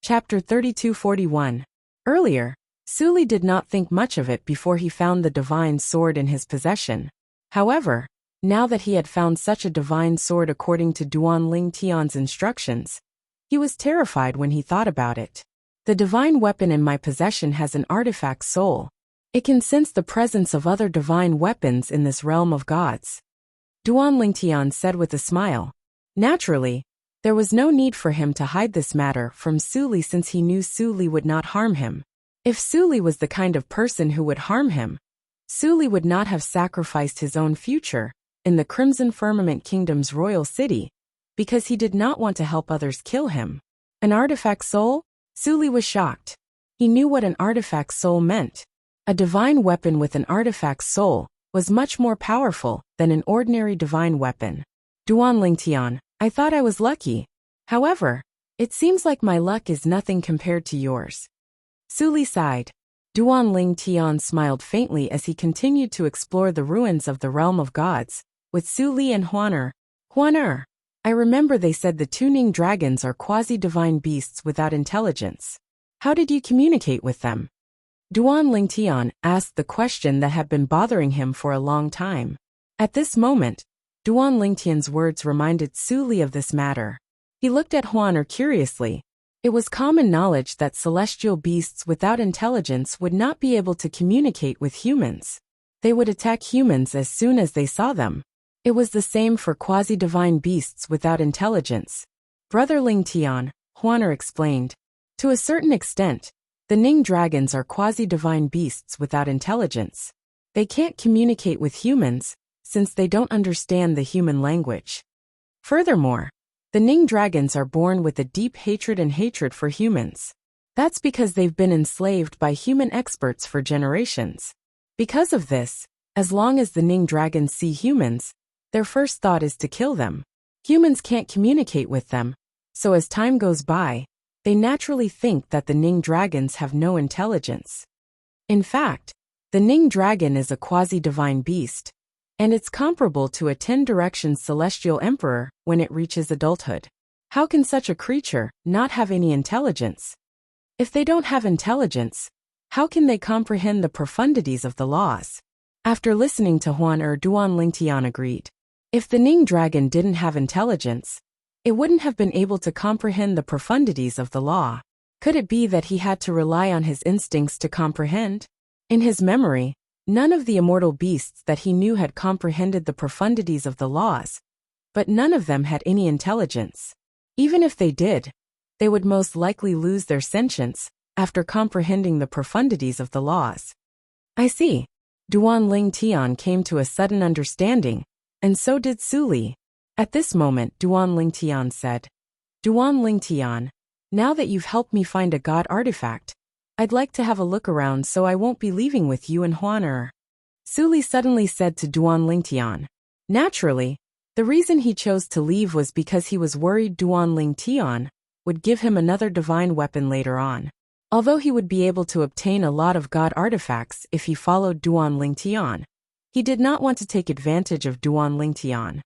Chapter 3241. Earlier, Suli did not think much of it before he found the divine sword in his possession. However, now that he had found such a divine sword according to Duan Ling Tian's instructions, he was terrified when he thought about it. The divine weapon in my possession has an artifact soul. It can sense the presence of other divine weapons in this realm of gods. Duan Ling Tian said with a smile. Naturally, there was no need for him to hide this matter from Suli since he knew Suli would not harm him. If Suli was the kind of person who would harm him, Suli would not have sacrificed his own future in the Crimson Firmament Kingdom's royal city because he did not want to help others kill him. An artifact soul? Suli was shocked. He knew what an artifact soul meant. A divine weapon with an artifact soul was much more powerful than an ordinary divine weapon. Duan Ling Tian, I thought I was lucky. However, it seems like my luck is nothing compared to yours. Suli sighed. Duan Ling Tian smiled faintly as he continued to explore the ruins of the realm of gods, with Suli and Huaner. Huaner, I remember they said the two Ning dragons are quasi-divine beasts without intelligence. How did you communicate with them? Duan Ling Tian asked the question that had been bothering him for a long time. At this moment, Duan Ling Tian's words reminded Suli of this matter. He looked at Huaner curiously. It was common knowledge that celestial beasts without intelligence would not be able to communicate with humans. They would attack humans as soon as they saw them. It was the same for quasi-divine beasts without intelligence. Brother Ling Tian, Huaner explained. To a certain extent, the Ning dragons are quasi-divine beasts without intelligence. They can't communicate with humans, since they don't understand the human language. Furthermore, the Ning dragons are born with a deep hatred for humans. That's because they've been enslaved by human experts for generations. Because of this, as long as the Ning dragons see humans, their first thought is to kill them. Humans can't communicate with them, so as time goes by, they naturally think that the Ning dragons have no intelligence. In fact, the Ning dragon is a quasi-divine beast, and it's comparable to a 10-direction celestial emperor when it reaches adulthood. How can such a creature not have any intelligence? If they don't have intelligence, how can they comprehend the profundities of the laws? After listening to Huaner, Duan Ling Tian agreed. If the Ning dragon didn't have intelligence, it wouldn't have been able to comprehend the profundities of the law. Could it be that he had to rely on his instincts to comprehend? In his memory, none of the immortal beasts that he knew had comprehended the profundities of the laws, but none of them had any intelligence. Even if they did, they would most likely lose their sentience after comprehending the profundities of the laws. I see. Duan Ling Tian came to a sudden understanding, and so did Suli. At this moment, Duan Ling Tian said, Duan Ling Tian, now that you've helped me find a god artifact, I'd like to have a look around so I won't be leaving with you and Huaner. Suli suddenly said to Duan Ling Tian. Naturally, the reason he chose to leave was because he was worried Duan Ling Tian would give him another divine weapon later on. Although he would be able to obtain a lot of god artifacts if he followed Duan Ling Tian, he did not want to take advantage of Duan Ling Tian.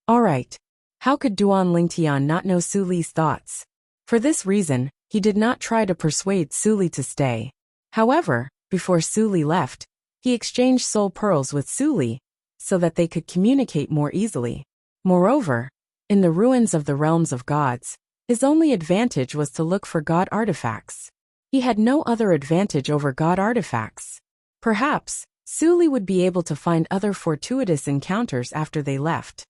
Alright, how could Duan Ling Tian not know Suli's thoughts? For this reason, he did not try to persuade Suli to stay. However, before Suli left, he exchanged soul pearls with Suli so that they could communicate more easily. Moreover, in the ruins of the realms of gods, his only advantage was to look for god artifacts. He had no other advantage over god artifacts. Perhaps, Suli would be able to find other fortuitous encounters after they left.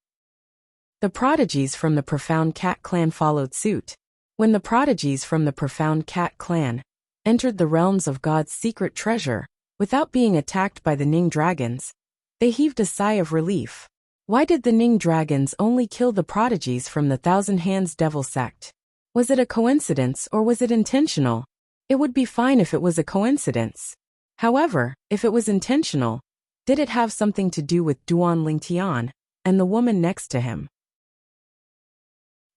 The prodigies from the Profound Cat Clan followed suit. When the prodigies from the Profound Cat Clan entered the realms of God's secret treasure, without being attacked by the Ning dragons, they heaved a sigh of relief. Why did the Ning dragons only kill the prodigies from the Thousand Hands Devil sect? Was it a coincidence or was it intentional? It would be fine if it was a coincidence. However, if it was intentional, did it have something to do with Duan Ling Tian and the woman next to him?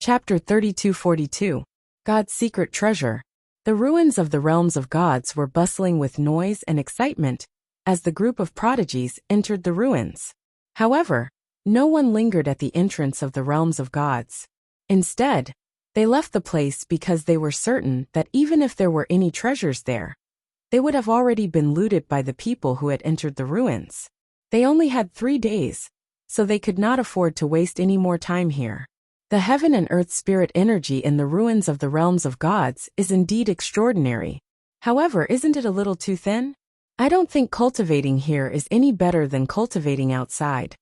Chapter 3242. God's Secret Treasure. The ruins of the realms of gods were bustling with noise and excitement as the group of prodigies entered the ruins. However, no one lingered at the entrance of the realms of gods. Instead, They left the place because they were certain that even if there were any treasures there, they would have already been looted by the people who had entered the ruins. They only had 3 days, so they could not afford to waste any more time here. The heaven and earth spirit energy in the ruins of the realms of gods is indeed extraordinary. However, isn't it a little too thin? I don't think cultivating here is any better than cultivating outside.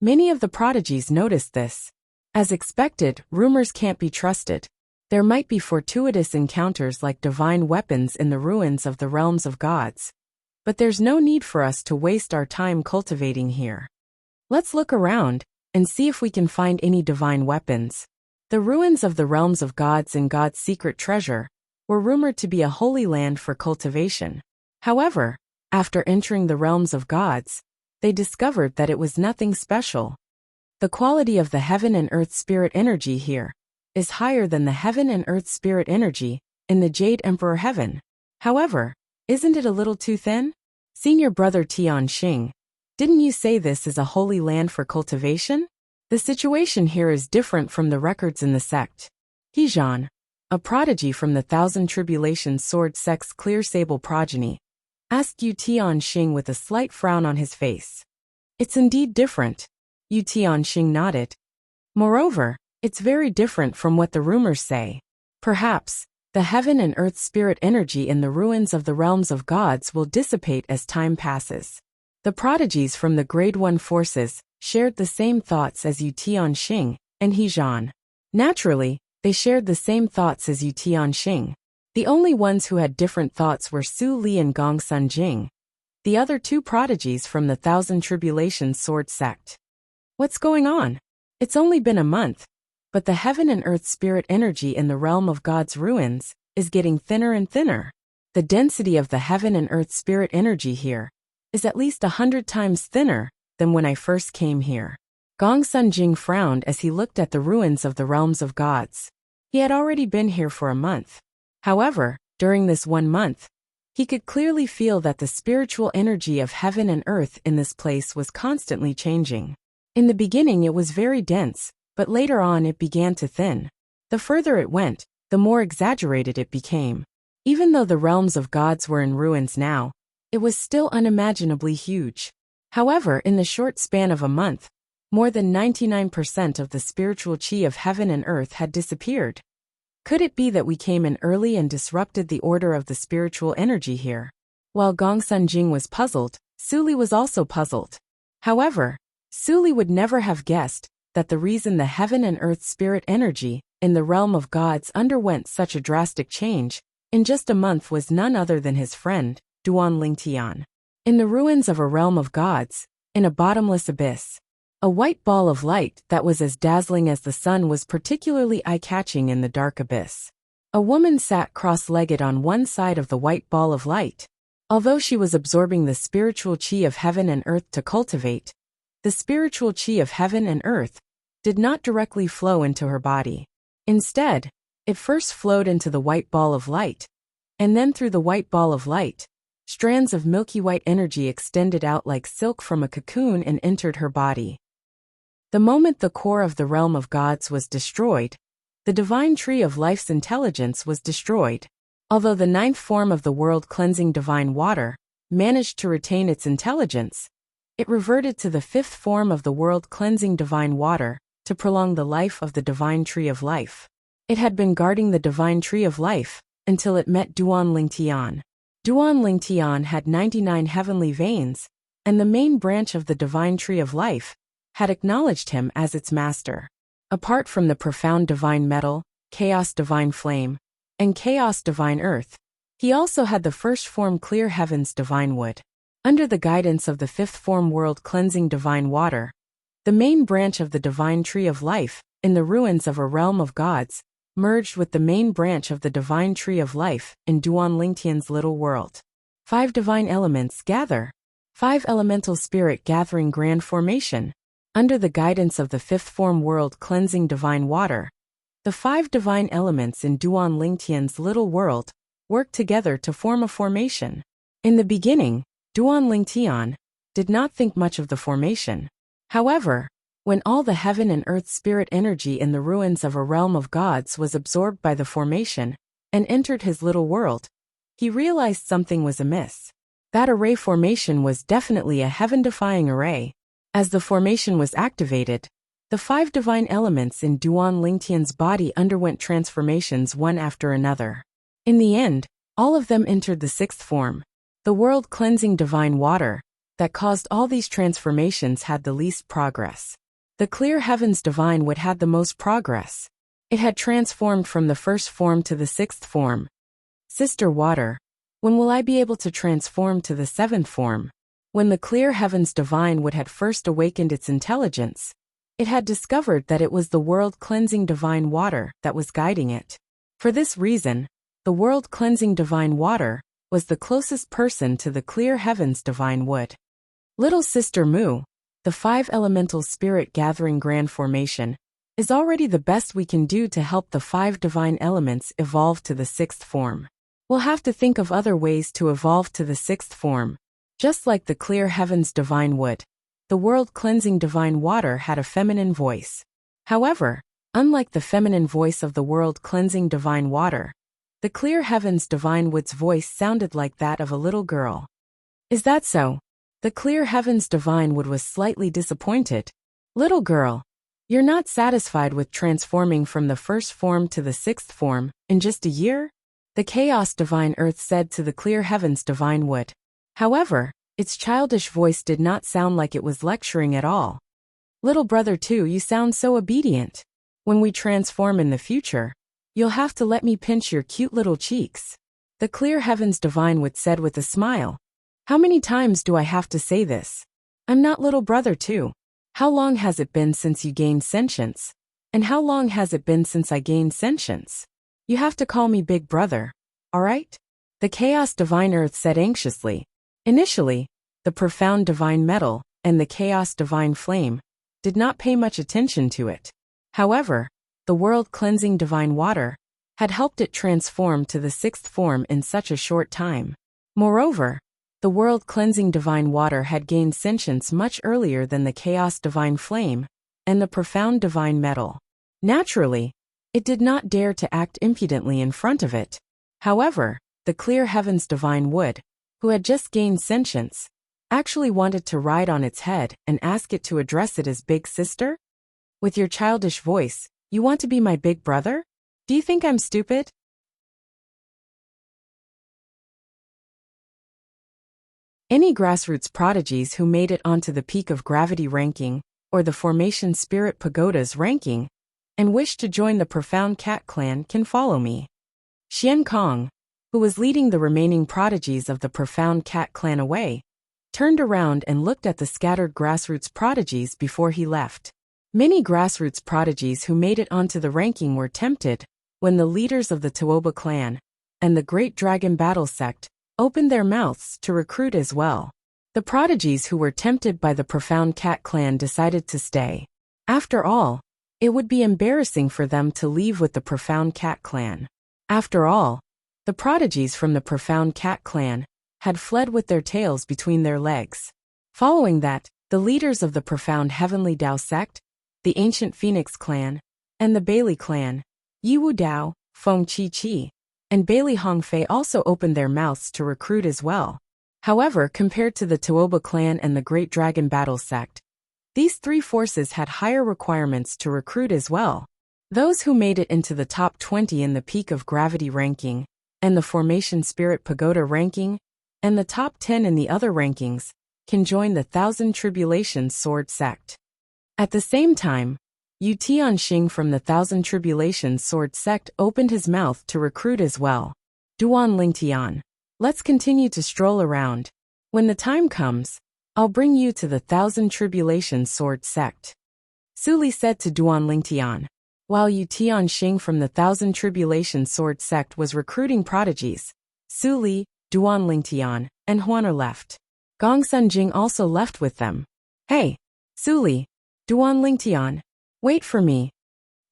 Many of the prodigies noticed this. As expected, rumors can't be trusted. There might be fortuitous encounters like divine weapons in the ruins of the realms of gods. But there's no need for us to waste our time cultivating here. Let's look around and see if we can find any divine weapons. The ruins of the realms of gods and God's secret treasure were rumored to be a holy land for cultivation. However, after entering the realms of gods, they discovered that it was nothing special. The quality of the heaven and earth spirit energy here is higher than the heaven and earth spirit energy in the Jade Emperor heaven. However, isn't it a little too thin? Senior brother Tian Xing, didn't you say this is a holy land for cultivation? The situation here is different from the records in the sect. Hejan, a prodigy from the Thousand Tribulations Sword Sect's Clear Sable progeny, asked Yu Tian Xing with a slight frown on his face. It's indeed different. Yu Tian Xing nodded. Moreover, it's very different from what the rumors say. Perhaps, the heaven and earth spirit energy in the ruins of the realms of gods will dissipate as time passes. The prodigies from the Grade 1 forces shared the same thoughts as Yu Tian Xing and Hejan. Naturally, they shared the same thoughts as Yu Tian Xing. The only ones who had different thoughts were Su Li and Gong Sun Jing, the other 2 prodigies from the Thousand Tribulations Sword Sect. What's going on? It's only been a month, but the heaven and earth spirit energy in the realm of God's ruins is getting thinner and thinner. The density of the heaven and earth spirit energy here is at least 100 times thinner than when I first came here. Gong Sun Jing frowned as he looked at the ruins of the realms of gods. He had already been here for a month. However, during this 1 month, he could clearly feel that the spiritual energy of heaven and earth in this place was constantly changing. In the beginning it was very dense, but later on it began to thin. The further it went, the more exaggerated it became. Even though the realms of gods were in ruins now, it was still unimaginably huge. However, in the short span of a month, more than 99% of the spiritual chi of heaven and earth had disappeared. Could it be that we came in early and disrupted the order of the spiritual energy here? While Gong Sun Jing was puzzled, Su Li was also puzzled. However, Su Li would never have guessed that the reason the heaven and earth spirit energy in the realm of gods underwent such a drastic change in just a month was none other than his friend, Duan Lingtian. In the ruins of a realm of gods, in a bottomless abyss, a white ball of light that was as dazzling as the sun was particularly eye-catching in the dark abyss. A woman sat cross-legged on one side of the white ball of light. Although she was absorbing the spiritual chi of heaven and earth to cultivate, the spiritual chi of heaven and earth did not directly flow into her body. Instead, it first flowed into the white ball of light, and then through the white ball of light, strands of milky white energy extended out like silk from a cocoon and entered her body. The moment the core of the realm of gods was destroyed, the divine tree of life's intelligence was destroyed. Although the 9th form of the world-cleansing divine water managed to retain its intelligence, it reverted to the 5th form of the world-cleansing divine water to prolong the life of the divine tree of life. It had been guarding the divine tree of life until it met Duan Lingtian. Duan Lingtian had 99 heavenly veins, and the main branch of the divine tree of life had acknowledged him as its master. Apart from the profound divine metal, chaos divine flame, and chaos divine earth, he also had the first form clear heavens divine wood. Under the guidance of the 5th form world cleansing divine water, the main branch of the divine tree of life, in the ruins of a realm of gods, merged with the main branch of the divine tree of life in Duan Lingtian's little world. 5 divine elements gather. 5 elemental spirit gathering grand formation. Under the guidance of the 5th form world cleansing divine water, the 5 divine elements in Duan Lingtian's little world work together to form a formation. In the beginning, Duan Lingtian did not think much of the formation. However, when all the heaven and earth spirit energy in the ruins of a realm of gods was absorbed by the formation and entered his little world, he realized something was amiss. That array formation was definitely a heaven-defying array. As the formation was activated, the 5 divine elements in Duan Lingtian's body underwent transformations one after another. In the end, all of them entered the 6th form. The world-cleansing divine water that caused all these transformations had the least progress. The clear heavens divine wood had the most progress. It had transformed from the 1st form to the 6th form. Sister water, when will I be able to transform to the 7th form? When the clear heavens divine wood had first awakened its intelligence, it had discovered that it was the world-cleansing divine water that was guiding it. For this reason, the world-cleansing divine water was the closest person to the clear heavens divine wood. Little Sister Mu, the 5 elemental spirit gathering grand formation, is already the best we can do to help the 5 divine elements evolve to the 6th form. We'll have to think of other ways to evolve to the 6th form. Just like the clear heavens divine wood, the world-cleansing divine water had a feminine voice. However, unlike the feminine voice of the world-cleansing divine water, the clear heavens divine wood's voice sounded like that of a little girl. Is that so? The clear heavens divine wood was slightly disappointed. Little girl, you're not satisfied with transforming from the 1st form to the 6th form in just a year? The chaos divine earth said to the clear heavens divine wood. However, its childish voice did not sound like it was lecturing at all. Little brother too, you sound so obedient. When we transform in the future, you'll have to let me pinch your cute little cheeks. The clear heavens divine wood said with a smile. How many times do I have to say this? I'm not little brother too. How long has it been since you gained sentience? And how long has it been since I gained sentience? You have to call me big brother, alright? The chaos divine earth said anxiously. Initially, the profound divine metal and the chaos divine flame did not pay much attention to it. However, the world-cleansing divine water had helped it transform to the 6th form in such a short time. Moreover, the world-cleansing divine water had gained sentience much earlier than the chaos divine flame and the profound divine metal. Naturally, it did not dare to act impudently in front of it. However, the clear heavens divine wood, who had just gained sentience, actually wanted to ride on its head and ask it to address it as big sister? With your childish voice, you want to be my big brother? Do you think I'm stupid? Any grassroots prodigies who made it onto the peak of gravity ranking, or the formation spirit pagodas ranking, and wish to join the profound cat clan can follow me. Xian Kong, who was leading the remaining prodigies of the profound cat clan away, turned around and looked at the scattered grassroots prodigies before he left. Many grassroots prodigies who made it onto the ranking were tempted when the leaders of the Tuoba clan and the Great Dragon Battle sect opened their mouths to recruit as well. The prodigies who were tempted by the profound cat clan decided to stay. After all, it would be embarrassing for them to leave with the profound cat clan. After all, the prodigies from the profound cat clan had fled with their tails between their legs. Following that, the leaders of the profound heavenly Dao sect, the ancient Phoenix clan, and the Bailey clan, Yiwu Dao, Feng Qi Qi, and Bailey Hongfei also opened their mouths to recruit as well. However, compared to the Tuoba clan and the Great Dragon Battle sect, these 3 forces had higher requirements to recruit as well. Those who made it into the top 20 in the peak of gravity ranking, and the formation spirit pagoda ranking, and the top 10 in the other rankings, can join the Thousand Tribulations Sword sect. At the same time, Yu Tianxing from the Thousand Tribulations Sword sect opened his mouth to recruit as well. Duan Lingtian, let's continue to stroll around. When the time comes, I'll bring you to the Thousand Tribulations Sword sect. Su Li said to Duan Lingtian. While Yu Tianxing from the Thousand Tribulations Sword sect was recruiting prodigies, Su Li, Duan Lingtian, and Huaner left. Gong Sun Jing also left with them. Hey, Su Li, Duan Lingtian, wait for me.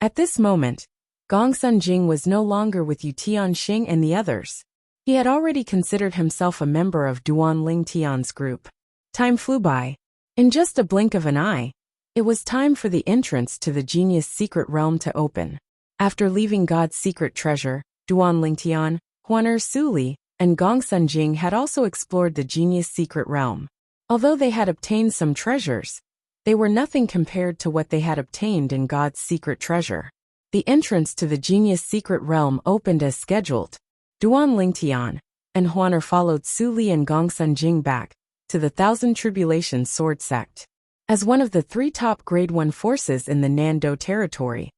At this moment, Gong Sun Jing was no longer with Yu Tianxing and the others. He had already considered himself a member of Duan Lingtian's group. Time flew by. In just a blink of an eye, It was time for the entrance to the genius secret realm to open. After leaving God's secret treasure, Duan Lingtian, Huaner Suli, and Gongsun Jing had also explored the genius secret realm. Although they had obtained some treasures, they were nothing compared to what they had obtained in God's secret treasure. The entrance to the genius secret realm opened as scheduled. Duan Lingtian and Huaner followed Suli and Gongsun Jing back to the Thousand Tribulations Sword Sect. As one of the 3 top Grade 1 forces in the Nando territory,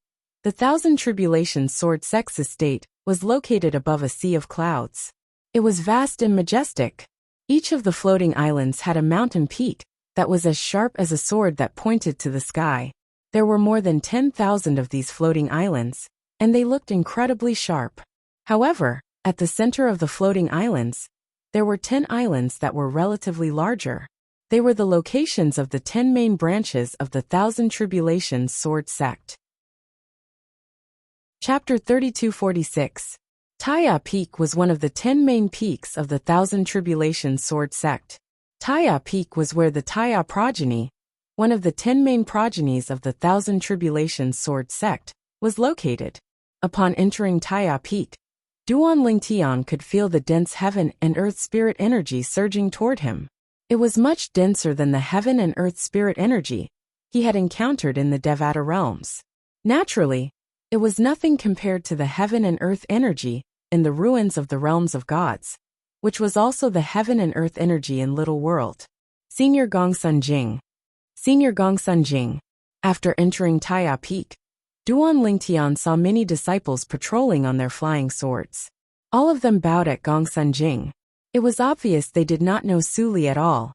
the Thousand Tribulations Sword Sect's estate was located above a sea of clouds. It was vast and majestic. Each of the floating islands had a mountain peak that was as sharp as a sword that pointed to the sky. There were more than 10,000 of these floating islands, and they looked incredibly sharp. However, at the center of the floating islands, there were 10 islands that were relatively larger. They were the locations of the 10 main branches of the Thousand Tribulations Sword Sect. Chapter 3246. Taya Peak was one of the 10 main peaks of the Thousand Tribulations Sword Sect. Taya Peak was where the Taya progeny, one of the 10 main progenies of the Thousand Tribulations Sword Sect, was located. Upon entering Taya Peak, Duan Lingtian could feel the dense heaven and earth spirit energy surging toward him. It was much denser than the heaven and earth spirit energy he had encountered in the Devata realms. Naturally, it was nothing compared to the heaven and earth energy in the ruins of the realms of gods, which was also the heaven and earth energy in Little World. Senior Gongsun Jing. Senior Gongsun Jing. After entering Taya Peak, Duan Lingtian saw many disciples patrolling on their flying swords. All of them bowed at Gongsun Jing. It was obvious they did not know Suli at all.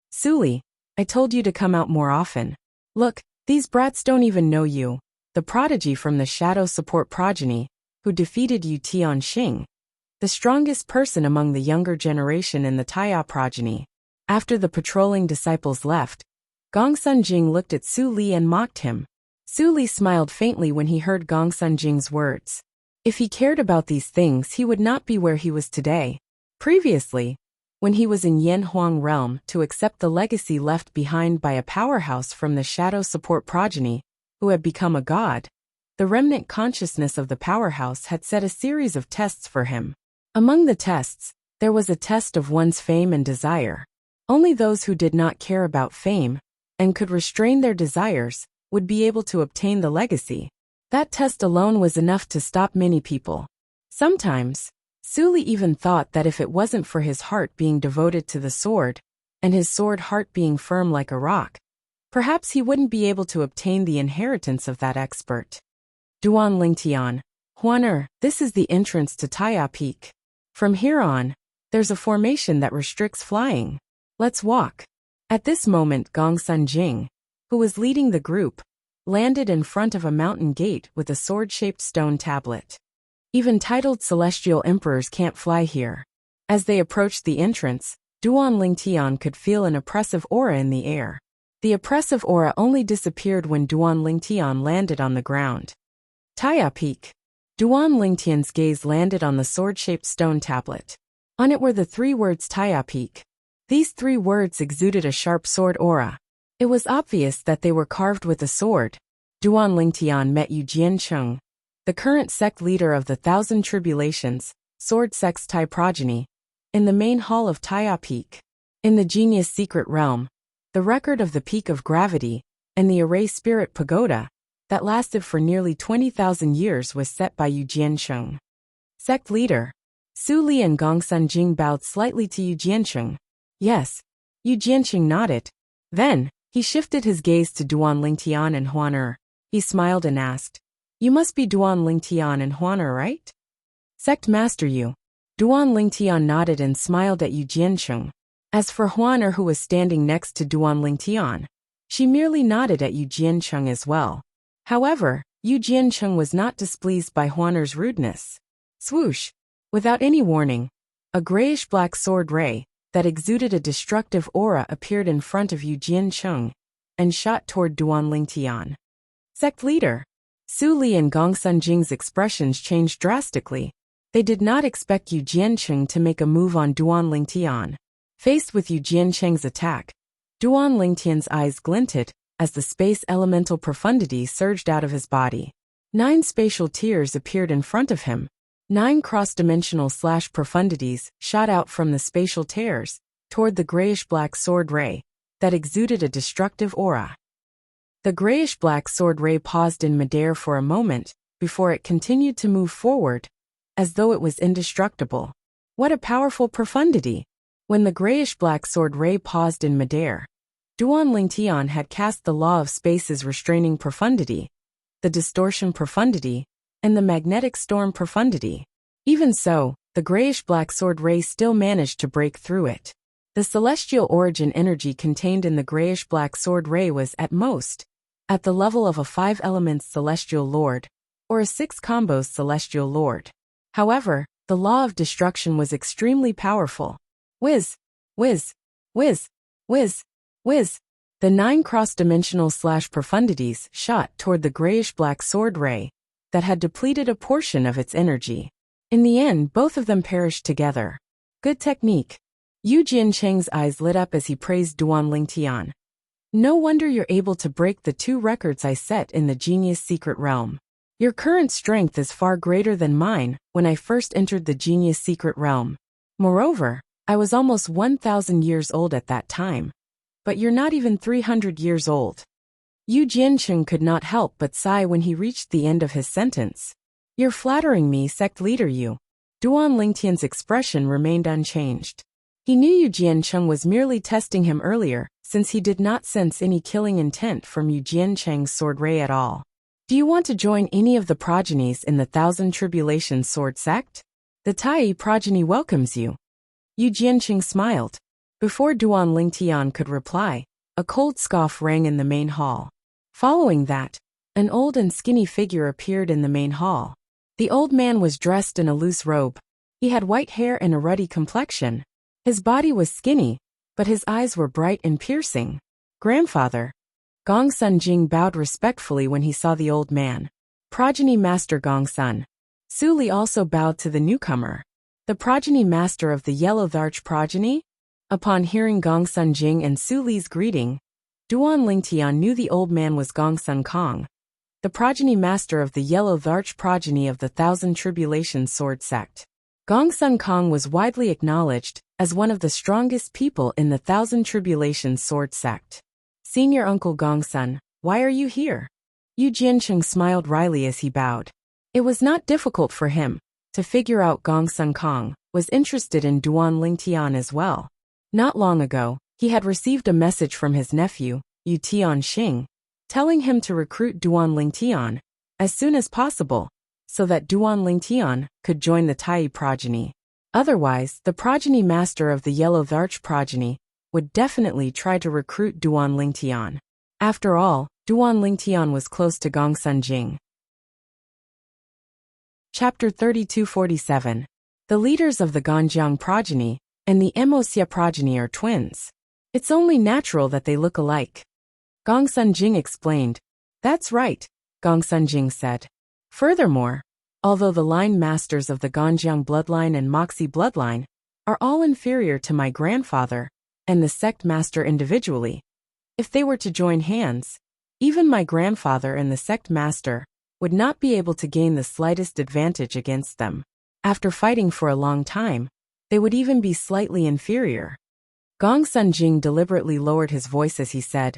Suli, I told you to come out more often. Look, these brats don't even know you, the prodigy from the Shadow Support progeny, who defeated Yu Tianxing, the strongest person among the younger generation in the Taya progeny. After the patrolling disciples left, Gongsun Jing looked at Suli and mocked him. Suli smiled faintly when he heard Gongsun Jing's words. If he cared about these things, he would not be where he was today. Previously, when he was in Yan Huang realm to accept the legacy left behind by a powerhouse from the Shadow Support progeny, who had become a god, the remnant consciousness of the powerhouse had set a series of tests for him. Among the tests, there was a test of one's fame and desire. Only those who did not care about fame and could restrain their desires would be able to obtain the legacy. That test alone was enough to stop many people. Sometimes, Suli even thought that if it wasn't for his heart being devoted to the sword, and his sword heart being firm like a rock, perhaps he wouldn't be able to obtain the inheritance of that expert. Duan Lingtian, Huaner, this is the entrance to Taya Peak. From here on, there's a formation that restricts flying. Let's walk. At this moment, Gongsun Jing, who was leading the group, landed in front of a mountain gate with a sword-shaped stone tablet. Even titled celestial emperors can't fly here. As they approached the entrance, Duan Lingtian could feel an oppressive aura in the air. The oppressive aura only disappeared when Duan Lingtian landed on the ground. Taya Peak. Duan Lingtian's gaze landed on the sword-shaped stone tablet. On it were the 3 words Taya Peak. These 3 words exuded a sharp sword aura. It was obvious that they were carved with a sword. Duan Lingtian met Yu Jiancheng, the current sect leader of the Thousand Tribulations Sword Sect's Tai progeny, in the main hall of Taya Peak. In the Genius Secret Realm, the record of the Peak of Gravity and the Array Spirit Pagoda that lasted for nearly 20,000 years was set by Yu Jiancheng. Sect leader, Suli and Gongsun Jing bowed slightly to Yu Jiancheng. Yes, Yu Jiancheng nodded. Then, he shifted his gaze to Duan Lingtian and Huaner. He smiled and asked, You must be Duan Lingtian and Huaner, right? Sect Master Yu. Duan Lingtian nodded and smiled at Yu Jiancheng. As for Huaner, who was standing next to Duan Lingtian, she merely nodded at Yu Jiancheng as well. However, Yu Jiancheng was not displeased by Huaner's rudeness. Swoosh! Without any warning, a grayish-black sword ray that exuded a destructive aura appeared in front of Yu Jiancheng and shot toward Duan Lingtian. Sect leader, Suli and Gongsun Jing's expressions changed drastically. They did not expect Yu Jiancheng to make a move on Duan Lingtian. Faced with Yu Jiancheng's attack, Duan Lingtian's eyes glinted, as the space elemental profundity surged out of his body. 9 spatial tiers appeared in front of him. 9 cross-dimensional profundities shot out from the spatial tears toward the grayish-black sword ray that exuded a destructive aura. The grayish-black sword ray paused in midair for a moment before it continued to move forward, as though it was indestructible. What a powerful profundity! When the grayish-black sword ray paused in midair, Duan Lingtian had cast the law of space's restraining profundity, the distortion profundity, and the magnetic storm profundity. Even so, the grayish-black sword ray still managed to break through it. The celestial origin energy contained in the grayish-black sword ray was, at most, at the level of a 5 elements celestial lord, or a 6 combos celestial lord. However, the law of destruction was extremely powerful. Whiz, whiz, whiz, whiz, whiz. The 9 cross-dimensional profundities shot toward the grayish-black sword ray that had depleted a portion of its energy. In the end, both of them perished together. Good technique. Yu Jiancheng's eyes lit up as he praised Duan Lingtian. No wonder you're able to break the 2 records I set in the Genius Secret Realm. Your current strength is far greater than mine when I first entered the Genius Secret Realm. Moreover, I was almost 1,000 years old at that time. But you're not even 300 years old. Yu Jiancheng could not help but sigh when he reached the end of his sentence. You're flattering me, sect leader Yu. Duan Lingtian's expression remained unchanged. He knew Yu Jiancheng was merely testing him earlier, since he did not sense any killing intent from Yu Jiancheng's sword ray at all. Do you want to join any of the progenies in the Thousand Tribulations Sword Sect? The Tai progeny welcomes you. Yu Jiancheng smiled. Before Duan Lingtian could reply, a cold scoff rang in the main hall. Following that, an old and skinny figure appeared in the main hall. The old man was dressed in a loose robe. He had white hair and a ruddy complexion. His body was skinny, but his eyes were bright and piercing. Grandfather. Gongsun Jing bowed respectfully when he saw the old man. Progeny Master Gongsun. Su Li also bowed to the newcomer. The progeny master of the Yellow Tharch progeny? Upon hearing Gongsun Jing and Su Li's greeting, Duan Lingtian knew the old man was Gongsun Kong, the progeny master of the Yellow Tharch progeny of the Thousand Tribulations Sword Sect. Gongsun Kong was widely acknowledged as one of the strongest people in the Thousand Tribulations Sword Sect. Senior Uncle Gongsun, why are you here? Yu Jiancheng smiled wryly as he bowed. It was not difficult for him to figure out Gongsun Kong was interested in Duan Lingtian as well. Not long ago, he had received a message from his nephew, Yu Tianxing, telling him to recruit Duan Lingtian as soon as possible, so that Duan Lingtian could join the Tai progeny. Otherwise, the progeny master of the Yellow Tharch progeny would definitely try to recruit Duan Lingtian. After all, Duan Lingtian was close to Gongsun Jing. Chapter 3247. The leaders of the Ganjiang progeny and the Wuxia progeny are twins. It's only natural that they look alike. Gongsun Jing explained. That's right, Gongsun Jing said. Furthermore, although the line masters of the Ganjiang bloodline and Moxie bloodline are all inferior to my grandfather and the sect master individually, if they were to join hands, even my grandfather and the sect master would not be able to gain the slightest advantage against them. After fighting for a long time, they would even be slightly inferior. Gongsun Jing deliberately lowered his voice as he said,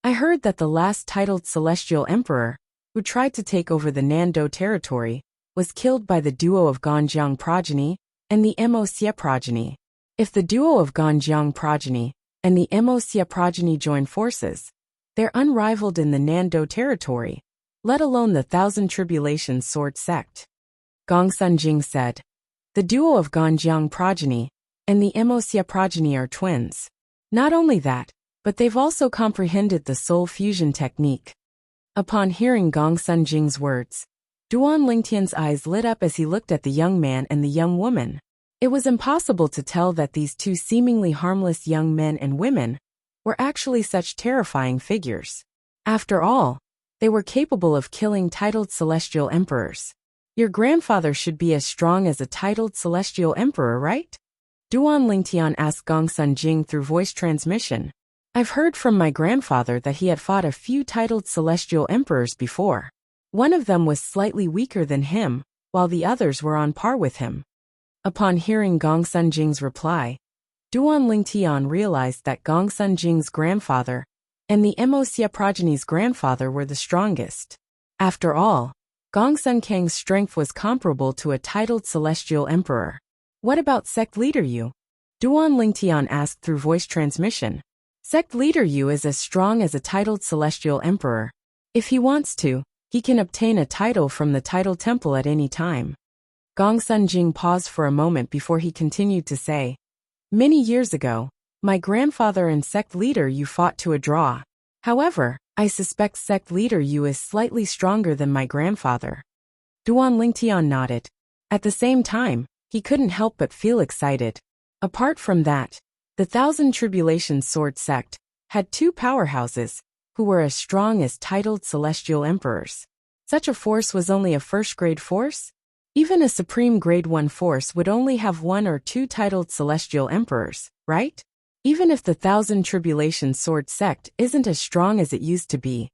I heard that the last titled Celestial Emperor, who tried to take over the Nando territory, was killed by the duo of Ganjiang progeny and the Wuxia progeny. If the duo of Ganjiang progeny and the Wuxia progeny join forces, they're unrivaled in the Nando territory, let alone the Thousand Tribulations Sword Sect. Gongsun Jing said, the duo of Ganjiang progeny and the Wuxia progeny are twins. Not only that, but they've also comprehended the soul fusion technique. Upon hearing Gongsun Jing's words, Duan Lingtian's eyes lit up as he looked at the young man and the young woman. It was impossible to tell that these two seemingly harmless young men and women were actually such terrifying figures. After all, they were capable of killing titled celestial emperors. Your grandfather should be as strong as a titled celestial emperor, right? Duan Lingtian asked Gongsun Jing through voice transmission. I've heard from my grandfather that he had fought a few titled celestial emperors before. One of them was slightly weaker than him, while the others were on par with him. Upon hearing Gong Sun Jing's reply, Duan Lingtian realized that Gong Sun Jing's grandfather and the Moxia progeny's grandfather were the strongest. After all, Gong Sun Kang's strength was comparable to a titled celestial emperor. What about sect leader Yu? Duan Lingtian asked through voice transmission. Sect leader Yu is as strong as a titled celestial emperor. If he wants to, he can obtain a title from the title temple at any time. Gong Sun Jing paused for a moment before he continued to say, Many years ago, my grandfather and sect leader Yu fought to a draw. However, I suspect sect leader Yu is slightly stronger than my grandfather. Duan Lingtian nodded. At the same time, he couldn't help but feel excited. Apart from that, the Thousand Tribulations Sword sect had two powerhouses who were as strong as titled celestial emperors. Such a force was only a first-grade force? Even a supreme grade 1 force would only have one or two titled celestial emperors, right? Even if the Thousand Tribulations Sword sect isn't as strong as it used to be,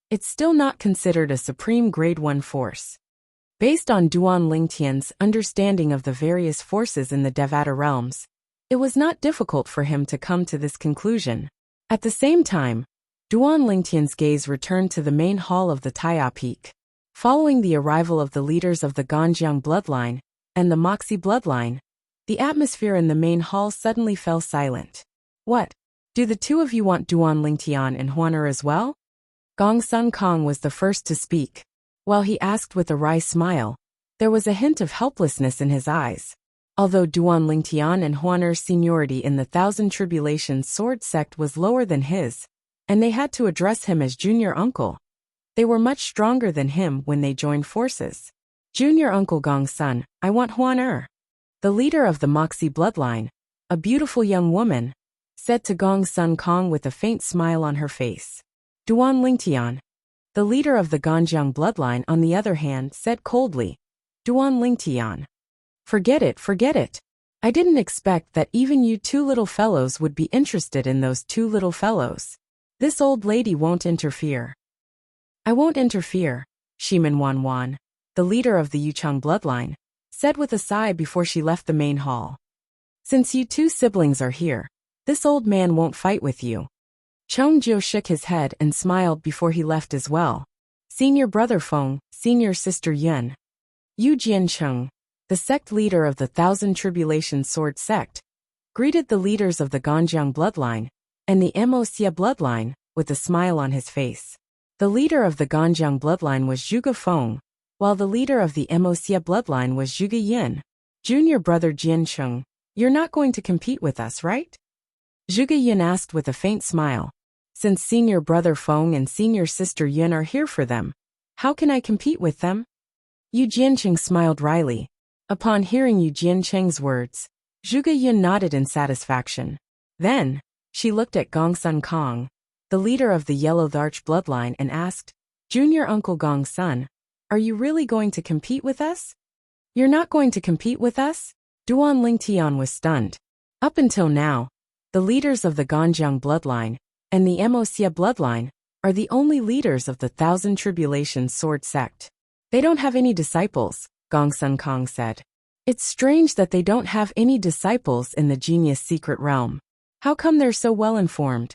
it's still not considered a supreme grade 1 force. Based on Duan Lingtian's understanding of the various forces in the Devata realms, it was not difficult for him to come to this conclusion. At the same time, Duan Lingtian's gaze returned to the main hall of the Taya Peak. Following the arrival of the leaders of the Ganjiang bloodline and the Moxie bloodline, the atmosphere in the main hall suddenly fell silent. What? Do the two of you want Duan Lingtian and Huaner as well? Gong Sun Kong was the first to speak. While he asked with a wry smile, there was a hint of helplessness in his eyes. Although Duan Lingtian and Huaner's seniority in the Thousand Tribulations Sword sect was lower than his, and they had to address him as junior uncle, they were much stronger than him when they joined forces. Junior Uncle Gong Sun, I want Huaner. The leader of the Moxie bloodline, a beautiful young woman, said to Gong Sun Kong with a faint smile on her face. Duan Lingtian. The leader of the Ganjiang bloodline, on the other hand, said coldly, Duan Lingtian. Forget it. I didn't expect that even you two little fellows would be interested in those two little fellows. This old lady won't interfere. I won't interfere, Shimin Wanwan, the leader of the Yuchang bloodline, said with a sigh before she left the main hall. Since you two siblings are here, this old man won't fight with you. Chong Jiu shook his head and smiled before he left as well. Senior brother Feng, senior sister Yun. Yu Jiancheng, the sect leader of the Thousand Tribulations Sword sect, greeted the leaders of the Ganjiang bloodline and the Moxia bloodline with a smile on his face. The leader of the Ganjiang bloodline was Zhuge Feng, while the leader of the Moxia bloodline was Zhuge Yin. Junior brother Jiancheng, you're not going to compete with us, right? Zhuge Yin asked with a faint smile. Since senior brother Feng and senior sister Yun are here for them, how can I compete with them? Yu Jiancheng smiled wryly. Upon hearing Yu Jiancheng's words, Zhuge Yun nodded in satisfaction. Then, she looked at Gong Sun Kong, the leader of the Yellow Arch bloodline, and asked, Junior Uncle Gong Sun, are you really going to compete with us? You're not going to compete with us? Duan Lingtian was stunned. Up until now, the leaders of the Ganjiang bloodline and the Moxia bloodline are the only leaders of the Thousand Tribulations Sword sect. They don't have any disciples, Gong Sun Kong said. It's strange that they don't have any disciples in the Genius Secret Realm. How come they're so well informed?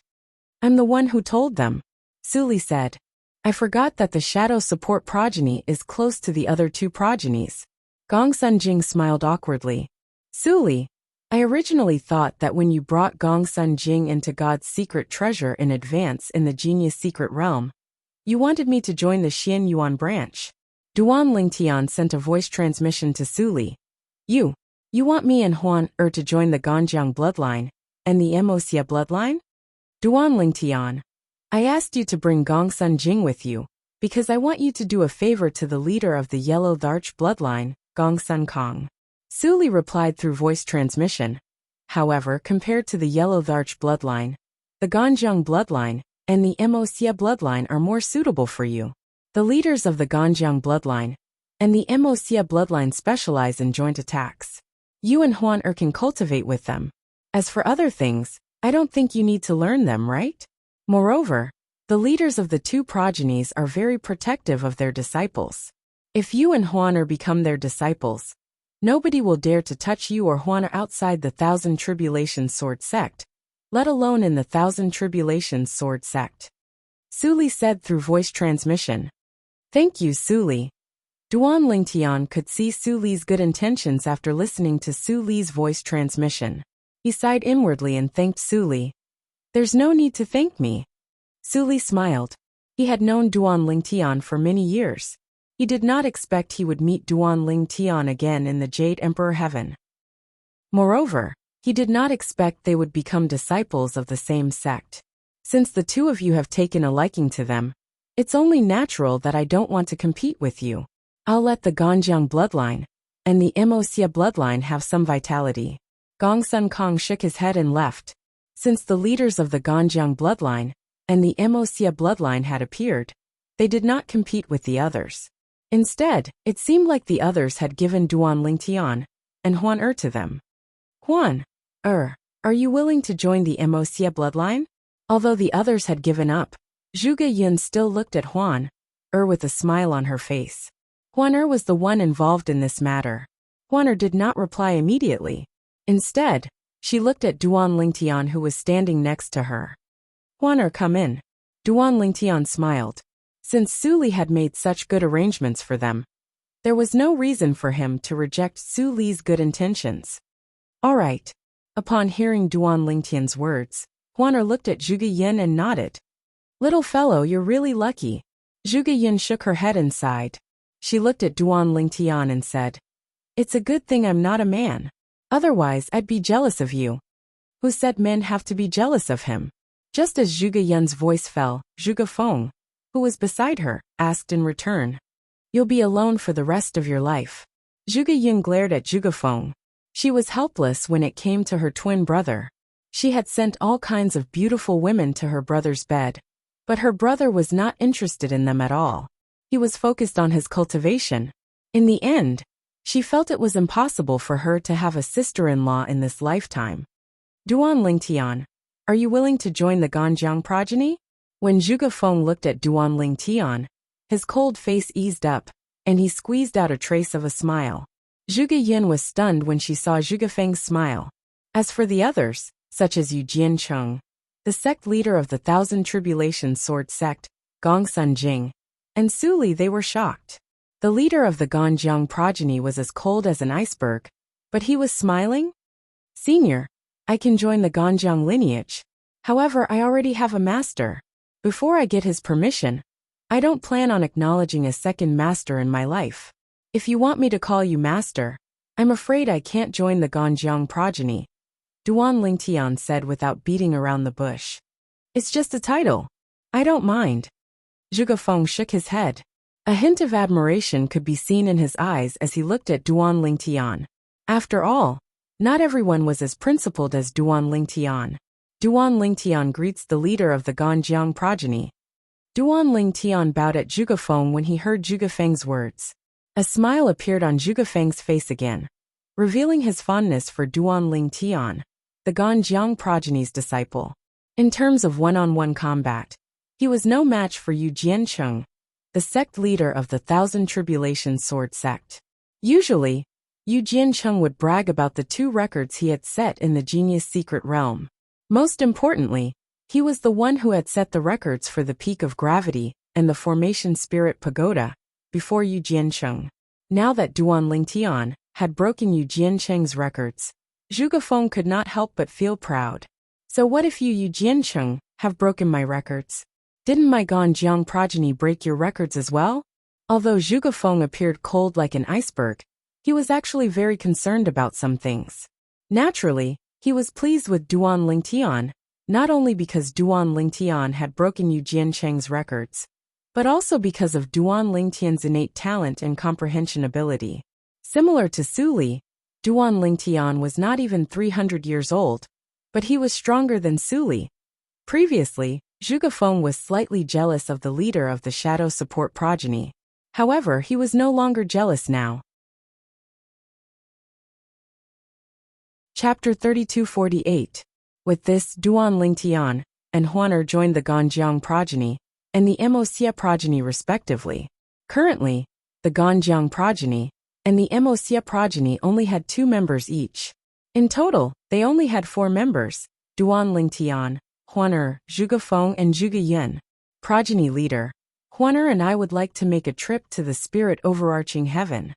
I'm the one who told them, Suli said. I forgot that the Shadow Support progeny is close to the other two progenies. Gong Sun Jing smiled awkwardly. Suli, I originally thought that when you brought Gong Sun Jing into God's secret treasure in advance in the Genius Secret Realm, you wanted me to join the Xian Yuan branch. Duan Lingtian sent a voice transmission to Suli. You want me and Huan to join the Ganjiang bloodline and the Moxia bloodline? Duan Lingtian, I asked you to bring Gong Sun Jing with you, because I want you to do a favor to the leader of the Yellow Arch bloodline, Gong Sun Kong. Suli replied through voice transmission. However, compared to the Yellow Arch bloodline, the Ganjiang bloodline and the Moxia bloodline are more suitable for you. The leaders of the Ganjiang bloodline and the Moxia bloodline specialize in joint attacks. You and Huan can cultivate with them. As for other things, I don't think you need to learn them, right? Moreover, the leaders of the two progenies are very protective of their disciples. If you and Huan become their disciples, nobody will dare to touch you or Huan outside the Thousand Tribulations Sword Sect, let alone in the Thousand Tribulations Sword Sect. Su Li said through voice transmission. Thank you, Su Li. Duan Lingtian could see Su Li's good intentions after listening to Su Li's voice transmission. He sighed inwardly and thanked Su Li. There's no need to thank me. Su Li smiled. He had known Duan Lingtian for many years. He did not expect he would meet Duan Lingtian again in the Jade Emperor Heaven. Moreover, he did not expect they would become disciples of the same sect. Since the two of you have taken a liking to them, it's only natural that I don't want to compete with you. I'll let the Ganjiang bloodline and the Wuxia bloodline have some vitality. Gong Sun Kong shook his head and left. Since the leaders of the Ganjiang bloodline and the Wuxia bloodline had appeared, they did not compete with the others. Instead, it seemed like the others had given Duan Lingtian and Huan to them. Huan, are you willing to join the Wuxia bloodline? Although the others had given up, Zhuge Yun still looked at Huan with a smile on her face. Huan was the one involved in this matter. Huan did not reply immediately. Instead, she looked at Duan Lingtian who was standing next to her. Huan, come in. Duan Lingtian smiled. Since Su Li had made such good arrangements for them, there was no reason for him to reject Su Li's good intentions. All right. Upon hearing Duan Lingtian's words, Huan looked at Zhuge Yun and nodded. Little fellow, you're really lucky. Zhuge Yun shook her head and sighed. She looked at Duan Lingtian and said, It's a good thing I'm not a man. Otherwise, I'd be jealous of you. Who said men have to be jealous of him? Just as Zhuge Yun's voice fell, Zhuge Feng, who was beside her, asked in return. You'll be alone for the rest of your life. Zhuge Yun glared at Zhuge Feng. She was helpless when it came to her twin brother. She had sent all kinds of beautiful women to her brother's bed, but her brother was not interested in them at all. He was focused on his cultivation. In the end, she felt it was impossible for her to have a sister-in-law in this lifetime. Duan Lingtian, are you willing to join the Ganjiang progeny? When Zhuge Feng looked at Duan Lingtian, his cold face eased up, and he squeezed out a trace of a smile. Zhuge Yun was stunned when she saw Zhuge Feng's smile. As for the others, such as Yu Jiancheng, the sect leader of the Thousand Tribulations Sword Sect, Gong Sun Jing, and Su Li, they were shocked. The leader of the Ganjiang progeny was as cold as an iceberg, but he was smiling. Senior, I can join the Ganjiang lineage. However, I already have a master. Before I get his permission, I don't plan on acknowledging a second master in my life. If you want me to call you master, I'm afraid I can't join the Ganjiang progeny, Duan Lingtian said without beating around the bush. It's just a title. I don't mind. Zhuge Feng shook his head. A hint of admiration could be seen in his eyes as he looked at Duan Lingtian. After all, not everyone was as principled as Duan Lingtian. Duan Lingtian greets the leader of the Ganjiang progeny. Duan Lingtian bowed at Zhuge Feng when he heard Zhuge Feng's words. A smile appeared on Zhuge Feng's face again, revealing his fondness for Duan Lingtian, the Ganjiang progeny's disciple. In terms of one-on-one combat, he was no match for Yu Jiancheng, the sect leader of the Thousand Tribulations Sword Sect. Usually, Yu Jiancheng would brag about the 2 records he had set in the Genius Secret Realm. Most importantly, he was the one who had set the records for the Peak of Gravity and the Formation Spirit Pagoda, before Yu Jiancheng. Now that Duan Lingtian had broken Yu Jiancheng's records, Zhuge Feng could not help but feel proud. So what if you, Yu Jiancheng, have broken my records? Didn't my Ganjiang progeny break your records as well? Although Zhuge Feng appeared cold like an iceberg, he was actually very concerned about some things. Naturally, he was pleased with Duan Lingtian, not only because Duan Lingtian had broken Yu Jiancheng's records, but also because of Duan Lingtian's innate talent and comprehension ability. Similar to Su Li, Duan Lingtian was not even 300 years old, but he was stronger than Su Li. Previously, Zhuge Feng was slightly jealous of the leader of the Shadow Support progeny. However, he was no longer jealous now. Chapter 3248. With this, Duan Lingtian and Huaner joined the Ganjiang progeny and the Moxia progeny respectively. Currently, the Ganjiang progeny and the Moxia progeny only had 2 members each. In total, they only had 4 members: Duan Lingtian, Huaner, Zhuge Feng and Zhuge Yun. Progeny leader: Huaner and I would like to make a trip to the spirit overarching heaven.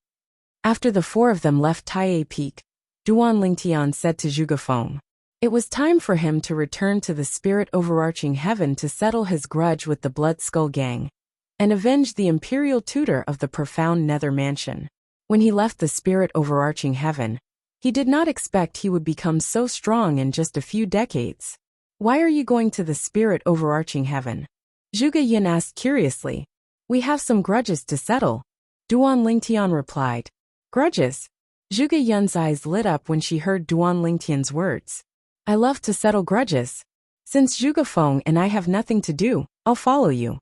After the 4 of them left Taiye Peak, Duan Lingtian said to Zhuge Feng, it was time for him to return to the spirit overarching heaven to settle his grudge with the Blood Skull Gang and avenge the imperial tutor of the profound Nether Mansion. When he left the spirit overarching heaven, he did not expect he would become so strong in just a few decades. Why are you going to the spirit overarching heaven? Zhuge Yin asked curiously. We have some grudges to settle, Duan Lingtian replied. Grudges? Zhuge Yun's eyes lit up when she heard Duan Lingtian's words. I love to settle grudges. Since Zhuge Feng and I have nothing to do, I'll follow you.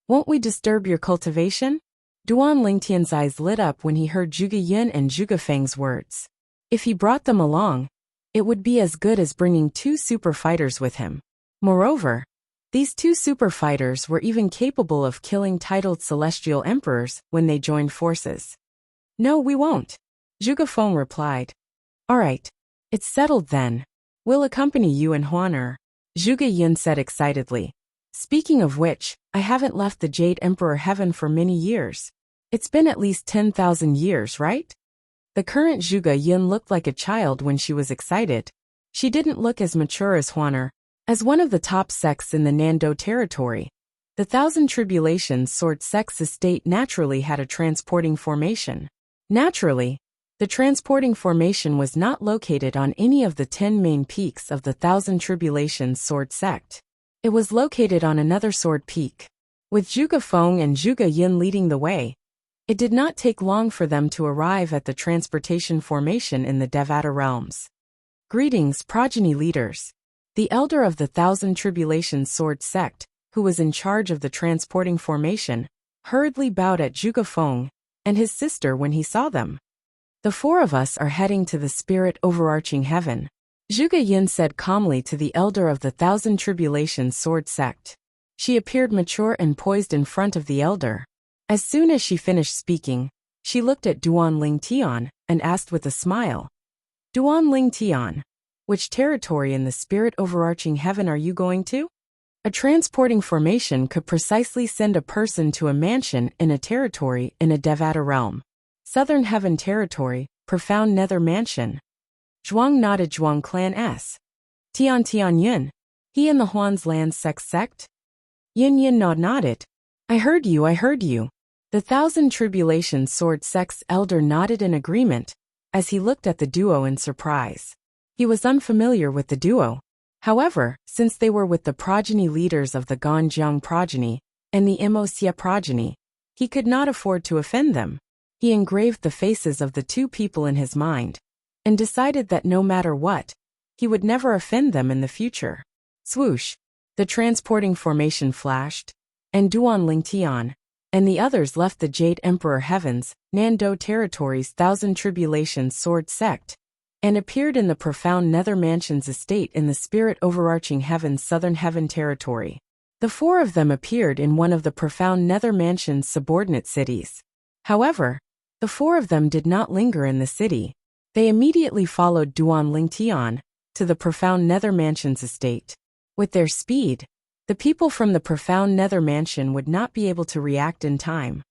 Won't we disturb your cultivation? Duan Lingtian's eyes lit up when he heard Zhuge Yun and Zhuge Feng's words. If he brought them along, it would be as good as bringing 2 super fighters with him. Moreover, these 2 super fighters were even capable of killing titled celestial emperors when they joined forces. No, we won't, Zhuge Feng replied. All right, it's settled then. We'll accompany you and Huaner, Zhuge Yun said excitedly. Speaking of which, I haven't left the Jade Emperor Heaven for many years. It's been at least 10,000 years, right? The current Zhuge Yun looked like a child when she was excited. She didn't look as mature as Huaner. As one of the top sects in the Nando territory, the Thousand Tribulations Sword Sect's estate naturally had a transporting formation. Naturally, the transporting formation was not located on any of the 10 main peaks of the Thousand Tribulations Sword Sect. It was located on another sword peak. With Zhuge Feng and Zhuge Yin leading the way, it did not take long for them to arrive at the transportation formation in the Devata realms. Greetings, progeny leaders. The elder of the Thousand Tribulations Sword Sect, who was in charge of the transporting formation, hurriedly bowed at Zhuge Feng and his sister when he saw them. The 4 of us are heading to the spirit overarching heaven, Zhuge Yin said calmly to the elder of the Thousand Tribulations Sword Sect. She appeared mature and poised in front of the elder. As soon as she finished speaking, she looked at Duan Lingtian and asked with a smile, Duan Lingtian, which territory in the spirit overarching heaven are you going to? A transporting formation could precisely send a person to a mansion in a territory in a Devata realm. Southern Heaven Territory, Profound Nether Mansion. Zhuang nodded. Zhuang Clan S. Tian Yun. He in the Huan's Land sect? Yin nodded. I heard you. The Thousand Tribulations Sword Sect's elder nodded in agreement as he looked at the duo in surprise. He was unfamiliar with the duo. However, since they were with the progeny leaders of the Ganjiang progeny and the Moxia progeny, he could not afford to offend them. He engraved the faces of the 2 people in his mind and decided that no matter what, he would never offend them in the future. Swoosh! The transporting formation flashed, and Duan Lingtian and the others left the Jade Emperor Heaven's, Nando Territory's Thousand Tribulations Sword Sect and appeared in the Profound Nether Mansion's estate in the Spirit Overarching Heaven's Southern Heaven Territory. The 4 of them appeared in one of the Profound Nether Mansion's subordinate cities. However, the 4 of them did not linger in the city. They immediately followed Duan Lingtian to the Profound Nether Mansion's estate. With their speed, the people from the Profound Nether Mansion would not be able to react in time.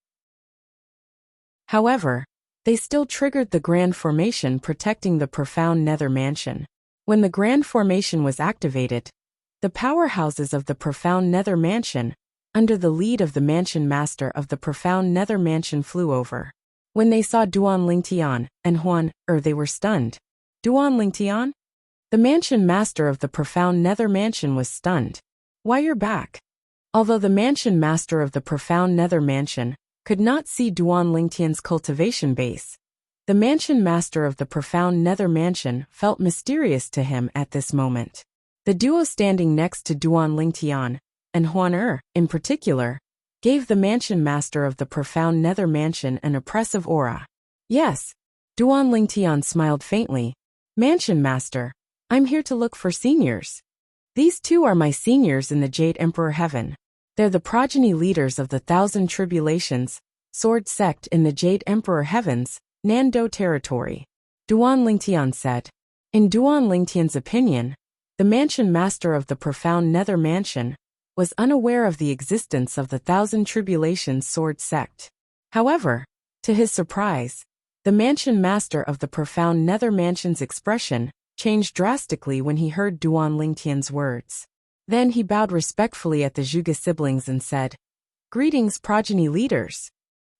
However, they still triggered the Grand Formation protecting the Profound Nether Mansion. When the Grand Formation was activated, the powerhouses of the Profound Nether Mansion, under the lead of the Mansion Master of the Profound Nether Mansion, flew over. When they saw Duan Lingtian and Huan, they were stunned. Duan Lingtian? The Mansion Master of the Profound Nether Mansion was stunned. Why, you're back. Although the Mansion Master of the Profound Nether Mansion could not see Duan Lingtian's cultivation base, the Mansion Master of the Profound Nether Mansion felt mysterious to him at this moment. The duo standing next to Duan Lingtian and Huan in particular, gave the Mansion Master of the Profound Nether Mansion an oppressive aura. Yes, Duan Lingtian smiled faintly. Mansion Master, I'm here to look for seniors. These two are my seniors in the Jade Emperor Heaven. They're the progeny leaders of the Thousand Tribulations, Sword Sect in the Jade Emperor Heavens, Nando territory. Duan Lingtian said. In Duan Lingtian's opinion, the mansion master of the profound Nether Mansion was unaware of the existence of the Thousand Tribulations Sword Sect. However, to his surprise, the mansion master of the profound Nether Mansion's expression changed drastically when he heard Duan Lingtian's words. Then he bowed respectfully at the Zhuge siblings and said, "Greetings, progeny leaders.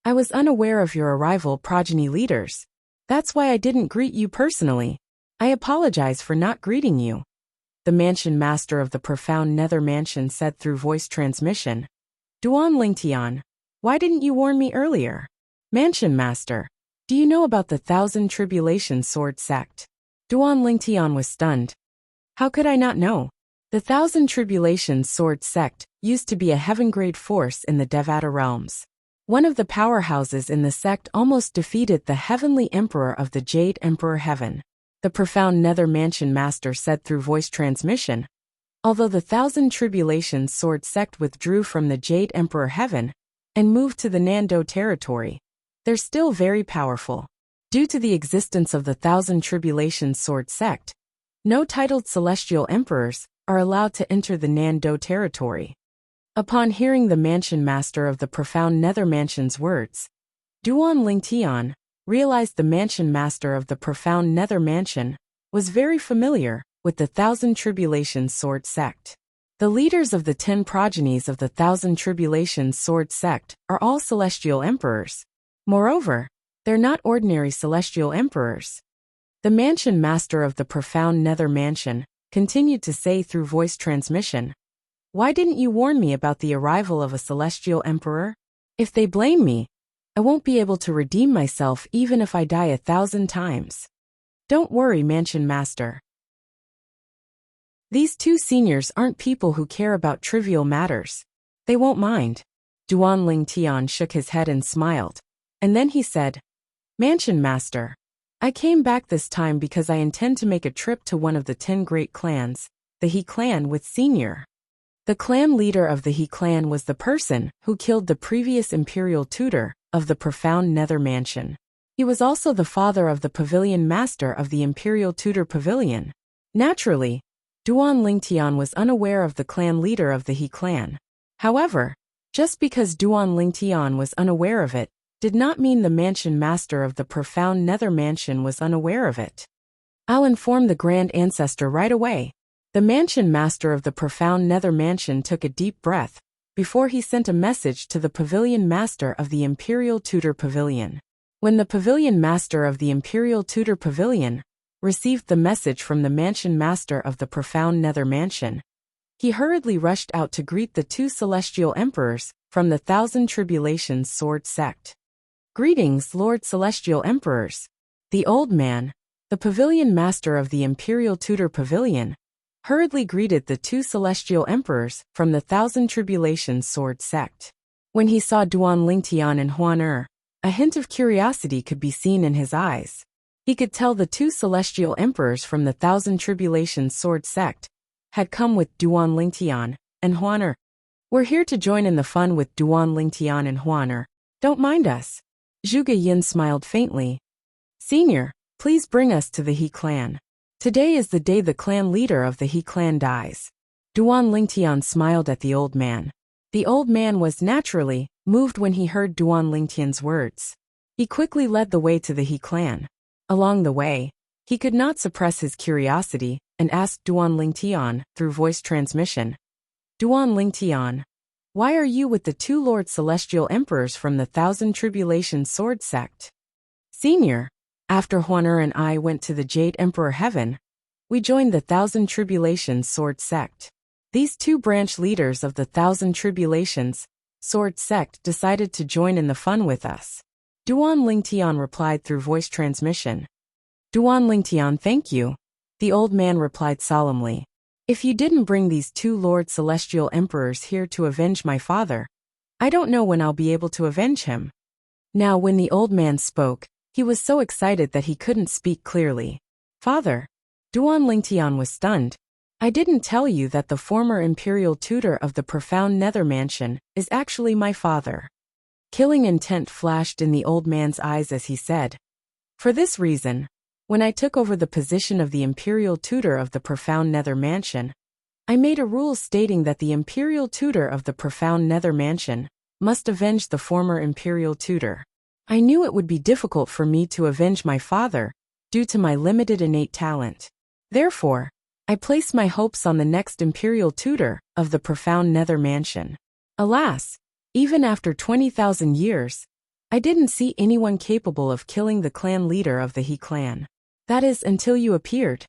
I was unaware of your arrival, progeny leaders. That's why I didn't greet you personally. I apologize for not greeting you." The mansion master of the profound Nether Mansion said through voice transmission. "Duan Lingtian, why didn't you warn me earlier? Mansion master, do you know about the Thousand Tribulation Sword Sect?" Duan Lingtian was stunned. How could I not know? The Thousand Tribulations Sword Sect used to be a heaven-grade force in the Devata realms. One of the powerhouses in the sect almost defeated the heavenly emperor of the Jade Emperor Heaven. The profound Nether Mansion master said through voice transmission. Although the Thousand Tribulations Sword Sect withdrew from the Jade Emperor Heaven and moved to the Nando territory, they're still very powerful. Due to the existence of the Thousand Tribulations Sword Sect, no titled celestial emperors are allowed to enter the Nando territory. Upon hearing the mansion master of the profound Nether Mansion's words, Duan Lingtian realized the mansion master of the profound Nether Mansion was very familiar with the Thousand Tribulations Sword Sect. The leaders of the 10 progenies of the Thousand Tribulations Sword Sect are all celestial emperors. Moreover, they're not ordinary celestial emperors. The mansion master of the profound Nether Mansion continued to say through voice transmission, "Why didn't you warn me about the arrival of a celestial emperor? If they blame me, I won't be able to redeem myself even if I die 1,000 times. Don't worry, mansion master. These two seniors aren't people who care about trivial matters. They won't mind." Duan Lingtian shook his head and smiled, and then he said, "Mansion master, I came back this time because I intend to make a trip to one of the 10 great clans, the He clan with senior." The clan leader of the He clan was the person who killed the previous imperial tutor of the profound Nether Mansion. He was also the father of the pavilion master of the imperial tutor pavilion. Naturally, Duan Lingtian was unaware of the clan leader of the He clan. However, just because Duan Lingtian was unaware of it, did not mean the mansion master of the profound Nether Mansion was unaware of it. "I'll inform the Grand Ancestor right away." The mansion master of the profound Nether Mansion took a deep breath before he sent a message to the pavilion master of the Imperial Tutor Pavilion. When the pavilion master of the Imperial Tutor Pavilion received the message from the mansion master of the profound Nether Mansion, he hurriedly rushed out to greet the 2 celestial emperors from the Thousand Tribulations Sword Sect. "Greetings, Lord Celestial Emperors." The old man, the pavilion master of the Imperial Tutor Pavilion, hurriedly greeted the 2 celestial emperors from the Thousand Tribulations Sword Sect. When he saw Duan Lingtian and Huan a hint of curiosity could be seen in his eyes. He could tell the 2 celestial emperors from the Thousand Tribulations Sword Sect had come with Duan Lingtian and Huan. "We're here to join in the fun with Duan Lingtian and Huan. Don't mind us." Zhuge Yin smiled faintly. "Senior, please bring us to the He clan. Today is the day the clan leader of the He clan dies." Duan Lingtian smiled at the old man. The old man was naturally moved when he heard Duan Lingtian's words. He quickly led the way to the He clan. Along the way, he could not suppress his curiosity and asked Duan Lingtian through voice transmission, "Duan Lingtian, why are you with the 2 Lord Celestial Emperors from the Thousand Tribulation Sword Sect?" "Senior, after Huan and I went to the Jade Emperor Heaven, we joined the Thousand Tribulations Sword Sect. These 2 branch leaders of the Thousand Tribulations Sword Sect decided to join in the fun with us." Duan Lingtian replied through voice transmission. "Duan Lingtian, thank you." The old man replied solemnly. "If you didn't bring these 2 Lord Celestial Emperors here to avenge my father, I don't know when I'll be able to avenge him." Now when the old man spoke, he was so excited that he couldn't speak clearly. "Father." Duan Lingtian was stunned. I didn't tell you that the former imperial tutor of the profound nether mansion is actually my father. Killing intent flashed in the old man's eyes as he said. For this reason, when I took over the position of the imperial tutor of the profound nether mansion, I made a rule stating that the imperial tutor of the profound nether mansion must avenge the former imperial tutor. I knew it would be difficult for me to avenge my father, due to my limited innate talent. Therefore, I placed my hopes on the next imperial tutor of the profound nether mansion. Alas, even after 20,000 years, I didn't see anyone capable of killing the clan leader of the He clan. That is, until you appeared.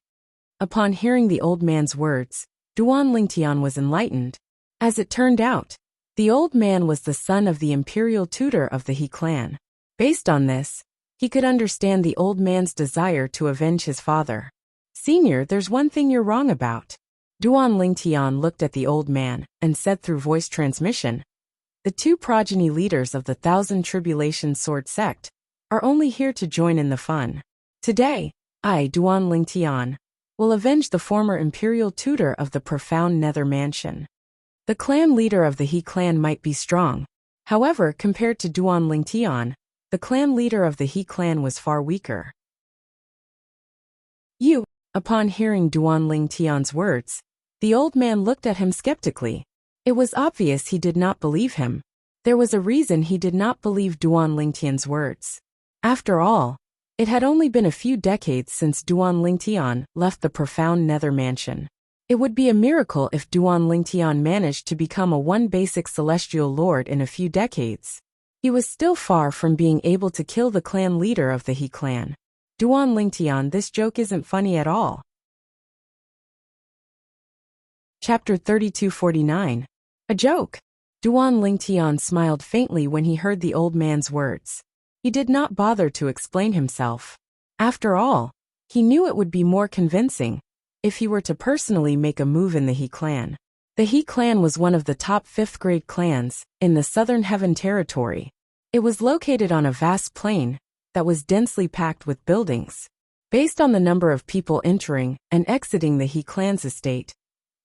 Upon hearing the old man's words, Duan Lingtian was enlightened. As it turned out, the old man was the son of the imperial tutor of the He clan. Based on this, he could understand the old man's desire to avenge his father. Senior, there's one thing you're wrong about. Duan Lingtian looked at the old man and said through voice transmission, the two progeny leaders of the Thousand Tribulation Sword sect are only here to join in the fun. Today, I, Duan Lingtian, will avenge the former imperial tutor of the profound nether mansion. The clan leader of the He clan might be strong. However, compared to Duan Lingtian, the clan leader of the He clan was far weaker. You. Upon hearing Duan Lingtian's words, the old man looked at him skeptically. It was obvious he did not believe him. There was a reason he did not believe Duan Lingtian's words. After all, it had only been a few decades since Duan Lingtian left the profound nether mansion. It would be a miracle if Duan Lingtian managed to become a one basic celestial lord in a few decades. He was still far from being able to kill the clan leader of the He clan. Duan Lingtian, this joke isn't funny at all. Chapter 3249. A joke. Duan Lingtian smiled faintly when he heard the old man's words. He did not bother to explain himself. After all, he knew it would be more convincing if he were to personally make a move in the He clan. The He clan was one of the top 5th grade clans in the Southern Heaven Territory. It was located on a vast plain that was densely packed with buildings. Based on the number of people entering and exiting the He clan's estate,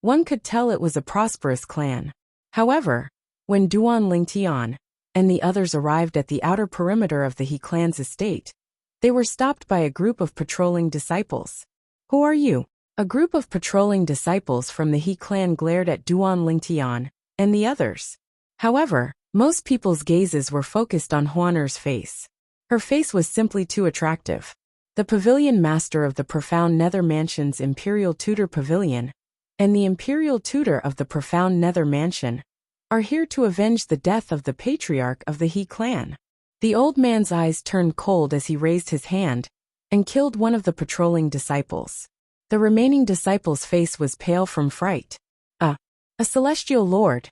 one could tell it was a prosperous clan. However, when Duan Lingtian and the others arrived at the outer perimeter of the He clan's estate, they were stopped by a group of patrolling disciples. Who are you? A group of patrolling disciples from the He clan glared at Duan Lingtian and the others. However, most people's gazes were focused on Huaner's face. Her face was simply too attractive. The pavilion master of the profound nether mansion's imperial tutor pavilion and the imperial tutor of the profound nether mansion are here to avenge the death of the patriarch of the He clan. The old man's eyes turned cold as he raised his hand and killed one of the patrolling disciples. The remaining disciple's face was pale from fright. A celestial lord.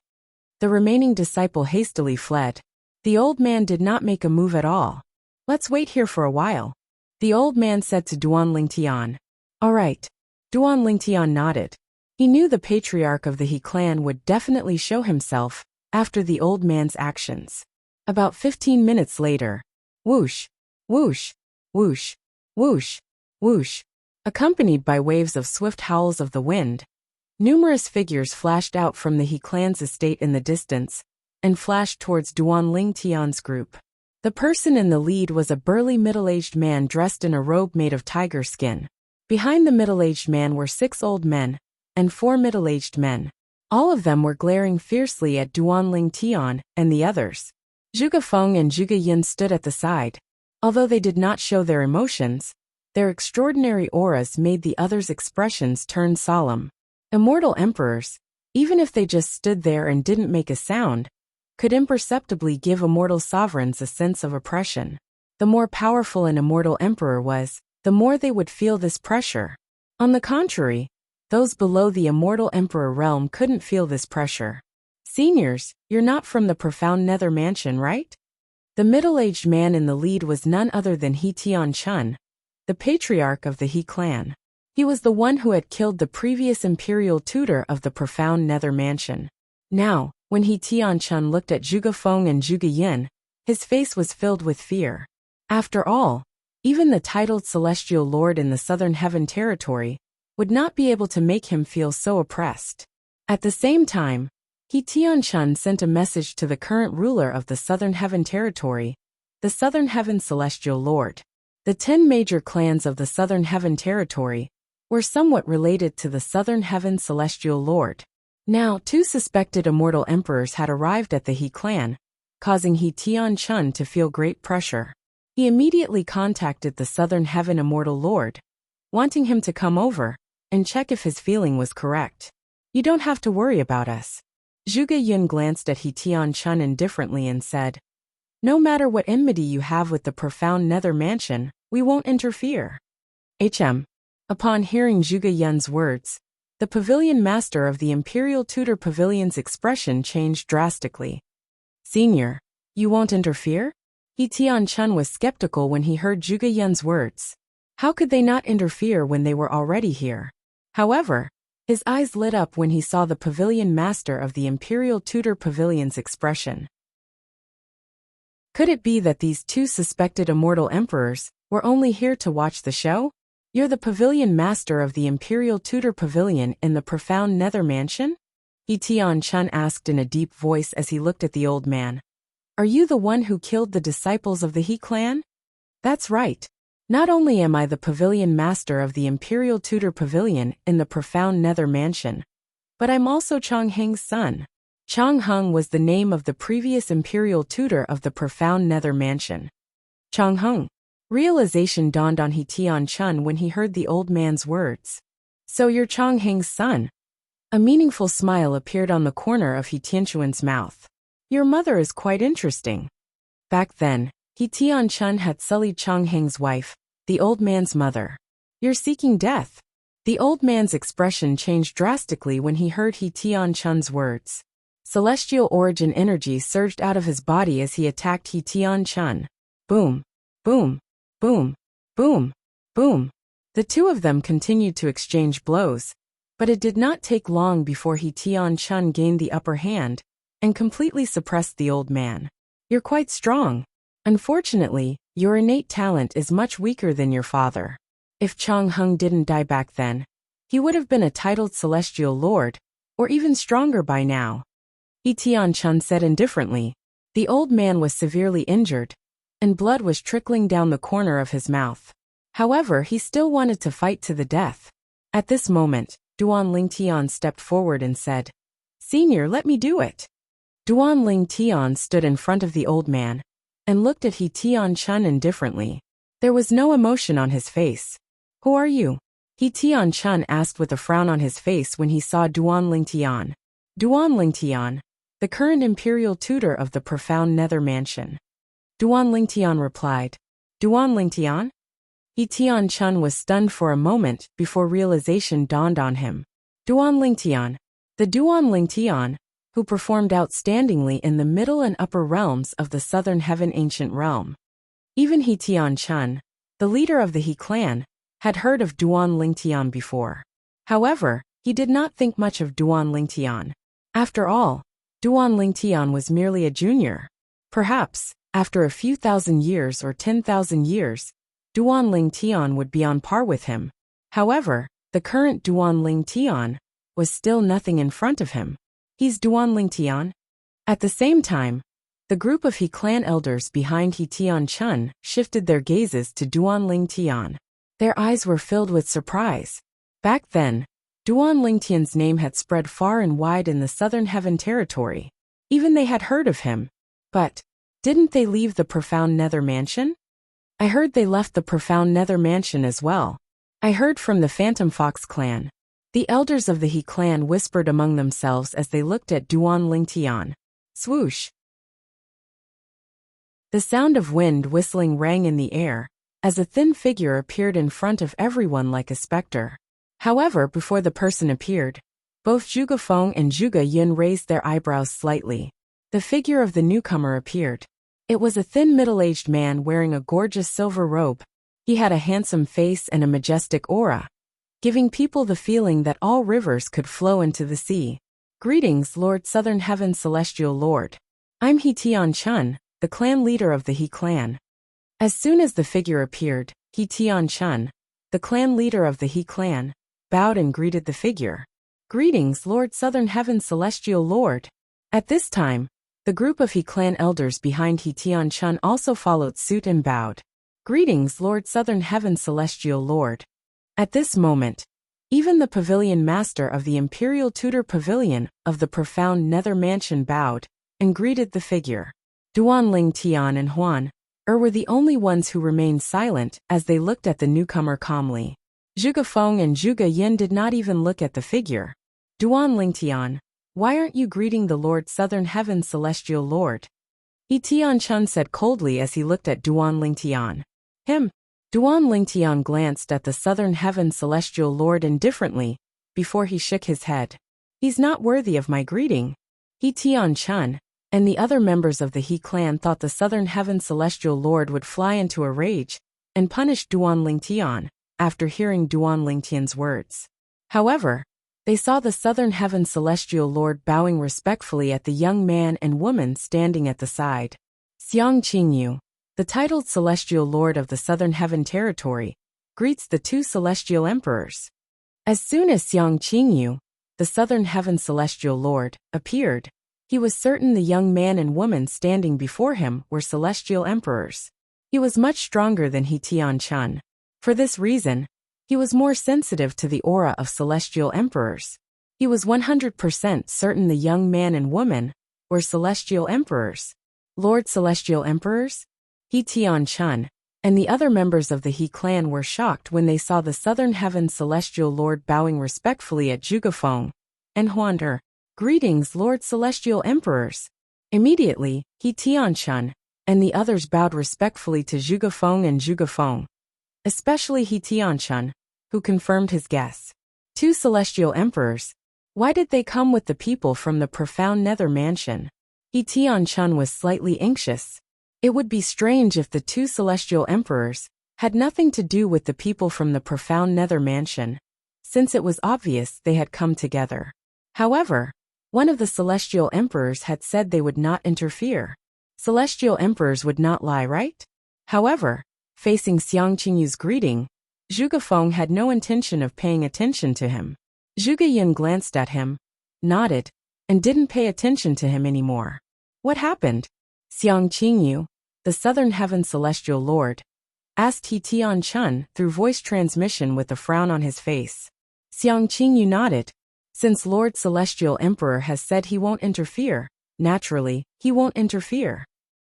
The remaining disciple hastily fled. The old man did not make a move at all. Let's wait here for a while, the old man said to Duan Lingtian. All right. Duan Lingtian nodded. He knew the patriarch of the He clan would definitely show himself after the old man's actions. About 15 minutes later, whoosh, whoosh, whoosh, whoosh, whoosh, accompanied by waves of swift howls of the wind, numerous figures flashed out from the He clan's estate in the distance and flashed towards Duan Lingtian's group. The person in the lead was a burly middle-aged man dressed in a robe made of tiger skin. Behind the middle-aged man were 6 old men and 4 middle-aged men. All of them were glaring fiercely at Duan Lingtian and the others. Zhuge Feng and Zhuge Yin stood at the side. Although they did not show their emotions, their extraordinary auras made the others' expressions turn solemn. Immortal emperors, even if they just stood there and didn't make a sound, could imperceptibly give immortal sovereigns a sense of oppression. The more powerful an immortal emperor was, the more they would feel this pressure. On the contrary, those below the immortal emperor realm couldn't feel this pressure. Seniors, you're not from the profound nether mansion, right? The middle-aged man in the lead was none other than He Tianchun, the patriarch of the He clan. He was the one who had killed the previous imperial tutor of the profound nether mansion. Now, when He Tianchun looked at Zhuge Feng and Zhuge Yin, his face was filled with fear. After all, even the titled celestial lord in the Southern Heaven Territory would not be able to make him feel so oppressed. At the same time, He Tianchun sent a message to the current ruler of the Southern Heaven Territory, the Southern Heaven Celestial Lord. The 10 major clans of the Southern Heaven Territory were somewhat related to the Southern Heaven Celestial Lord. Now, 2 suspected immortal emperors had arrived at the He clan, causing He Tianchun to feel great pressure. He immediately contacted the Southern Heaven Immortal Lord, wanting him to come over and check if his feeling was correct. "You don't have to worry about us." Zhuge Yun glanced at He Tianchun indifferently and said, "No matter what enmity you have with the profound nether mansion, we won't interfere." Upon hearing Zhuge Yun's words, the pavilion master of the Imperial Tudor Pavilion's expression changed drastically. "Senior, you won't interfere?" He Tianchun was skeptical when he heard Zhuge Yun's words. How could they not interfere when they were already here? However, his eyes lit up when he saw the pavilion master of the Imperial Tudor Pavilion's expression. Could it be that these 2 suspected immortal emperors were only here to watch the show? "You're the pavilion master of the Imperial Tudor Pavilion in the profound nether mansion?" He Tianchun asked in a deep voice as he looked at the old man. "Are you the one who killed the disciples of the He clan?" "That's right. Not only am I the pavilion master of the Imperial Tudor Pavilion in the profound nether mansion, but I'm also Chong Heng's son." Chong Heng was the name of the previous imperial tutor of the profound nether mansion. Chong Heng. Realization dawned on He Tianchun when he heard the old man's words. "So you're Chong Heng's son?" A meaningful smile appeared on the corner of He Tianchun's mouth. "Your mother is quite interesting." Back then, He Tianchun had sullied Chong Heng's wife, the old man's mother. "You're seeking death." The old man's expression changed drastically when he heard He Tianchun's words. Celestial origin energy surged out of his body as he attacked He Tianchun. Boom, boom, boom, boom, boom. The 2 of them continued to exchange blows, but it did not take long before He Tianchun gained the upper hand and completely suppressed the old man. "You're quite strong. Unfortunately, your innate talent is much weaker than your father. If Chong Heng didn't die back then, he would have been a titled celestial lord, or even stronger by now." He Tianchun said indifferently. The old man was severely injured, and blood was trickling down the corner of his mouth. However, he still wanted to fight to the death. At this moment, Duan Lingtian stepped forward and said, "Senior, let me do it." Duan Lingtian stood in front of the old man and looked at He Tianchun indifferently. There was no emotion on his face. "Who are you?" He Tianchun asked with a frown on his face when he saw Duan Lingtian. Duan Lingtian, the current imperial tutor of the profound nether mansion. Duan Lingtian replied. "Duan Lingtian?" He Tianchun was stunned for a moment before realization dawned on him. Duan Lingtian. The Duan Lingtian, who performed outstandingly in the middle and upper realms of the Southern Heaven Ancient Realm. Even He Tianchun, the leader of the He clan, had heard of Duan Lingtian before. However, he did not think much of Duan Lingtian. After all, Duan Lingtian was merely a junior. Perhaps, after a few thousand years or 10,000 years, Duan Lingtian would be on par with him. However, the current Duan Lingtian was still nothing in front of him. He's Duan Lingtian? At the same time, the group of He clan elders behind He Tianchun shifted their gazes to Duan Lingtian. Their eyes were filled with surprise. Back then, Duan Lingtian's name had spread far and wide in the Southern Heaven Territory. Even they had heard of him. But, didn't they leave the profound nether mansion? I heard they left the profound nether mansion as well. I heard from the Phantom Fox clan. The elders of the He clan whispered among themselves as they looked at Duan Lingtian. Swoosh. The sound of wind whistling rang in the air, as a thin figure appeared in front of everyone like a specter. However, before the person appeared, both Zhuge Feng and Zhuge Yun raised their eyebrows slightly. The figure of the newcomer appeared. It was a thin middle-aged man wearing a gorgeous silver robe. He had a handsome face and a majestic aura, giving people the feeling that all rivers could flow into the sea. Greetings, Lord Southern Heaven Celestial Lord. I'm He Tianchun, the clan leader of the He clan. As soon as the figure appeared, He Tianchun, the clan leader of the He clan, bowed and greeted the figure. "Greetings, Lord Southern Heaven Celestial Lord." At this time, the group of He clan elders behind He Tian-chun also followed suit and bowed. "Greetings, Lord Southern Heaven Celestial Lord." At this moment, even the pavilion master of the Imperial Tudor Pavilion of the profound Nether Mansion bowed and greeted the figure. Duanling Tian and Huan were the only ones who remained silent as they looked at the newcomer calmly. Zhuge Feng and Zhuge Yin did not even look at the figure. "Duanling Tian, why aren't you greeting the Lord Southern Heaven Celestial Lord?" He Tian-chun said coldly as he looked at Duanling Tian. "Him." Duanling Tian glanced at the Southern Heaven Celestial Lord indifferently before he shook his head. "He's not worthy of my greeting." He Tian-chun and the other members of the He clan thought the Southern Heaven Celestial Lord would fly into a rage and punish Duanling Tian after hearing Duanling Tian's words. However, they saw the Southern Heaven Celestial Lord bowing respectfully at the young man and woman standing at the side. Xiang Qingyu, the titled Celestial Lord of the Southern Heaven Territory, greets the two Celestial Emperors. As soon as Xiang Qingyu, the Southern Heaven Celestial Lord, appeared, he was certain the young man and woman standing before him were Celestial Emperors. He was much stronger than He Tian-chun. For this reason, he was more sensitive to the aura of Celestial Emperors. He was 100% certain the young man and woman were Celestial Emperors. Lord Celestial Emperors? He Tian-chun and the other members of the He clan were shocked when they saw the Southern Heaven Celestial Lord bowing respectfully at Zhuge Feng and Huan. "Greetings, Lord Celestial Emperors." Immediately, He Tian-chun and the others bowed respectfully to Zhuge Feng and Zhuge Feng, especially He Tian-chun, who confirmed his guess. Two Celestial Emperors. Why did they come with the people from the profound Nether Mansion? He Tian-chun was slightly anxious. It would be strange if the two Celestial Emperors had nothing to do with the people from the profound Nether Mansion, since it was obvious they had come together. However, one of the Celestial Emperors had said they would not interfere. Celestial Emperors would not lie, right? However, facing Xiang Qingyu's greeting, Zhuge Feng had no intention of paying attention to him. Zhuge Yin glanced at him, nodded, and didn't pay attention to him anymore. What happened? Xiang Qingyu, the Southern Heaven Celestial Lord, asked He Tian-chun through voice transmission with a frown on his face. Xiang Qingyu nodded. Since Lord Celestial Emperor has said he won't interfere, naturally, he won't interfere.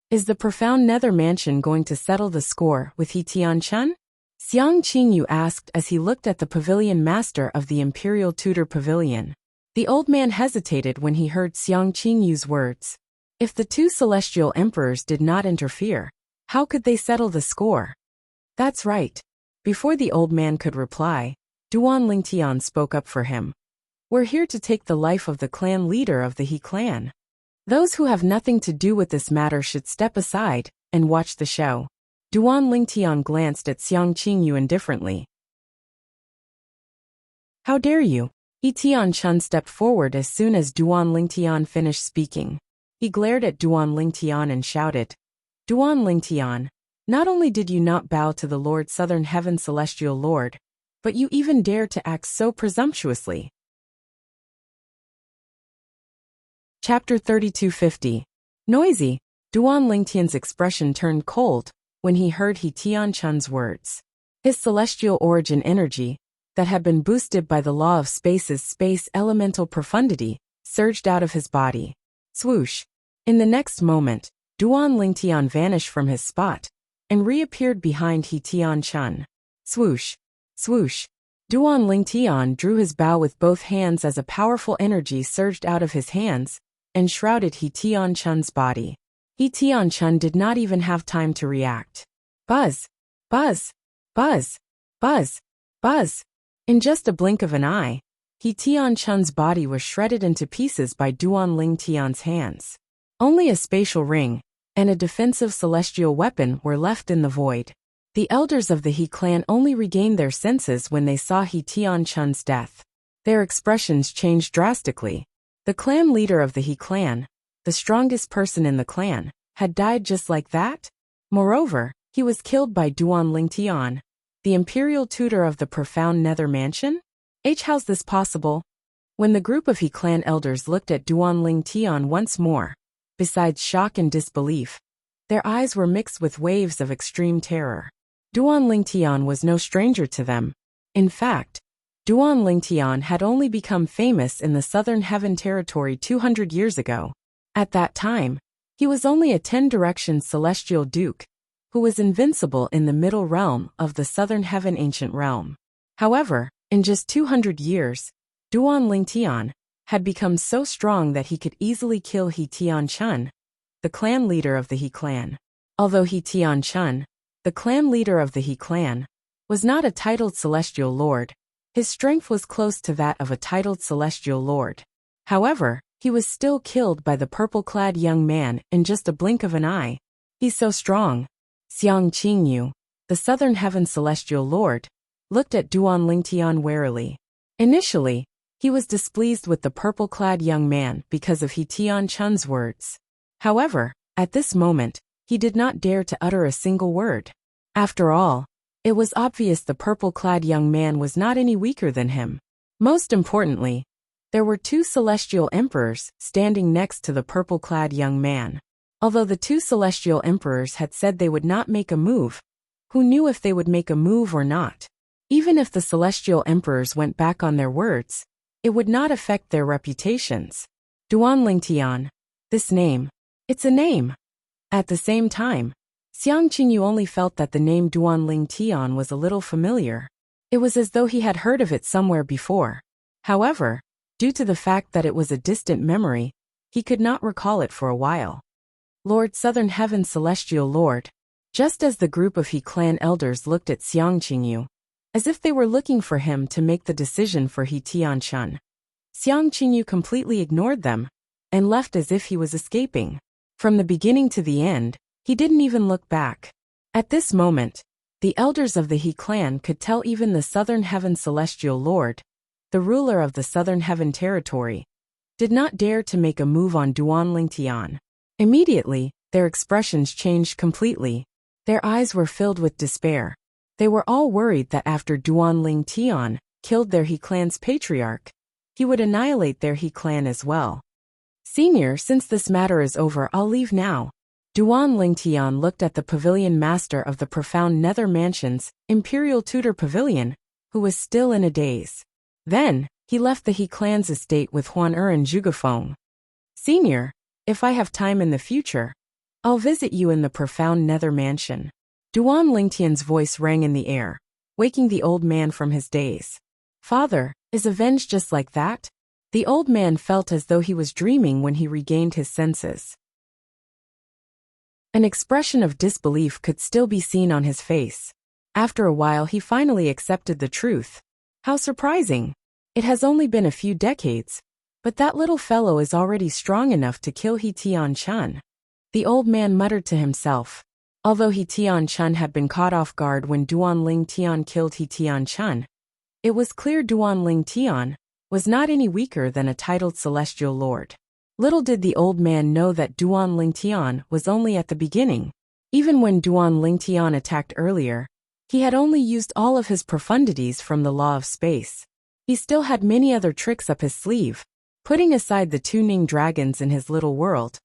Is the profound Nether Mansion going to settle the score with He Tian-chun? Xiang Qingyu asked as he looked at the pavilion master of the Imperial Tudor Pavilion. The old man hesitated when he heard Xiang Qingyu's words. If the two Celestial Emperors did not interfere, how could they settle the score? That's right. Before the old man could reply, Duanling Tian spoke up for him. We're here to take the life of the clan leader of the He clan. Those who have nothing to do with this matter should step aside and watch the show. Duanling Tian glanced at Xiang Qingyu indifferently. How dare you? He Tian-chun stepped forward as soon as Duanling Tian finished speaking. He glared at Duanling Tian and shouted, Duanling Tian, not only did you not bow to the Lord Southern Heaven Celestial Lord, but you even dare to act so presumptuously. Chapter 3250. Noisy. Duanling Tian's expression turned cold when he heard He Tian-chun's words. His celestial origin energy, that had been boosted by the law of space's space elemental profundity, surged out of his body. Swoosh. In the next moment, Duanling Tian vanished from his spot and reappeared behind He Tian-chun. Swoosh. Swoosh. Duanling Tian drew his bow with both hands as a powerful energy surged out of his hands and shrouded He Tian-chun's body. He Tian-chun did not even have time to react. Buzz. Buzz. Buzz. Buzz. Buzz. In just a blink of an eye, He Tian-chun's body was shredded into pieces by Duanling Tian's hands. Only a spatial ring and a defensive celestial weapon were left in the void. The elders of the He clan only regained their senses when they saw He Tian-chun's death. Their expressions changed drastically. The clan leader of the He clan, the strongest person in the clan, had died just like that? Moreover, he was killed by Duanling Tian, the imperial tutor of the profound Nether Mansion? How's this possible? When the group of He clan elders looked at Duan Ling Tian once more, besides shock and disbelief, their eyes were mixed with waves of extreme terror. Duan Ling Tian was no stranger to them. In fact, Duan Ling Tian had only become famous in the Southern Heaven Territory 200 years ago. At that time, he was only a 10-direction celestial duke, who was invincible in the middle realm of the Southern Heaven Ancient Realm. However, in just 200 years, Duan Ling Tian had become so strong that he could easily kill He Tian Chun, the clan leader of the He clan. Although He Tian Chun, the clan leader of the He clan, was not a titled celestial lord, his strength was close to that of a titled celestial lord. However, he was still killed by the purple-clad young man in just a blink of an eye. He's so strong. Xiang Qingyu, the Southern Heaven Celestial Lord, looked at Duan Ling Tian warily. Initially, he was displeased with the purple-clad young man because of He Tian Chun's words. However, at this moment, he did not dare to utter a single word. After all, it was obvious the purple-clad young man was not any weaker than him. Most importantly, there were two celestial emperors standing next to the purple-clad young man. Although the two celestial emperors had said they would not make a move, who knew if they would make a move or not? Even if the celestial emperors went back on their words, it would not affect their reputations. Duan Ling Tian. This name. It's a name. At the same time, Xiang Qingyu only felt that the name Duan Ling Tian was a little familiar. It was as though he had heard of it somewhere before. However, due to the fact that it was a distant memory, he could not recall it for a while. Lord Southern Heaven Celestial Lord. Just as the group of He clan elders looked at Xiang Qingyu, as if they were looking for him to make the decision for He Tian Chun, Xiang Qingyu completely ignored them and left as if he was escaping. From the beginning to the end, he didn't even look back. At this moment, the elders of the He clan could tell even the Southern Heaven Celestial Lord, the ruler of the Southern Heaven Territory, did not dare to make a move on Duan Ling Tian. Immediately, their expressions changed completely. Their eyes were filled with despair. They were all worried that after Duan Ling Tian killed their He clan's patriarch, he would annihilate their He clan as well. Senior, since this matter is over, I'll leave now. Duan Ling Tian looked at the pavilion master of the Profound Nether Mansion's Imperial Tutor Pavilion, who was still in a daze. Then, he left the He clan's estate with Huan and Zhugafeng. Senior, if I have time in the future, I'll visit you in the Profound Nether Mansion. Duan Ling Tian's voice rang in the air, waking the old man from his daze. Father, is avenged just like that? The old man felt as though he was dreaming when he regained his senses. An expression of disbelief could still be seen on his face. After a while he finally accepted the truth. How surprising! It has only been a few decades, but that little fellow is already strong enough to kill He Tian Chun. The old man muttered to himself. Although He Tian Chun had been caught off guard when Duan Ling Tian killed He Tian Chun, it was clear Duan Ling Tian was not any weaker than a titled celestial lord. Little did the old man know that Duan Ling Tian was only at the beginning. Even when Duan Ling Tian attacked earlier, he had only used all of his profundities from the law of space. He still had many other tricks up his sleeve. Putting aside the two Ning dragons in his little world,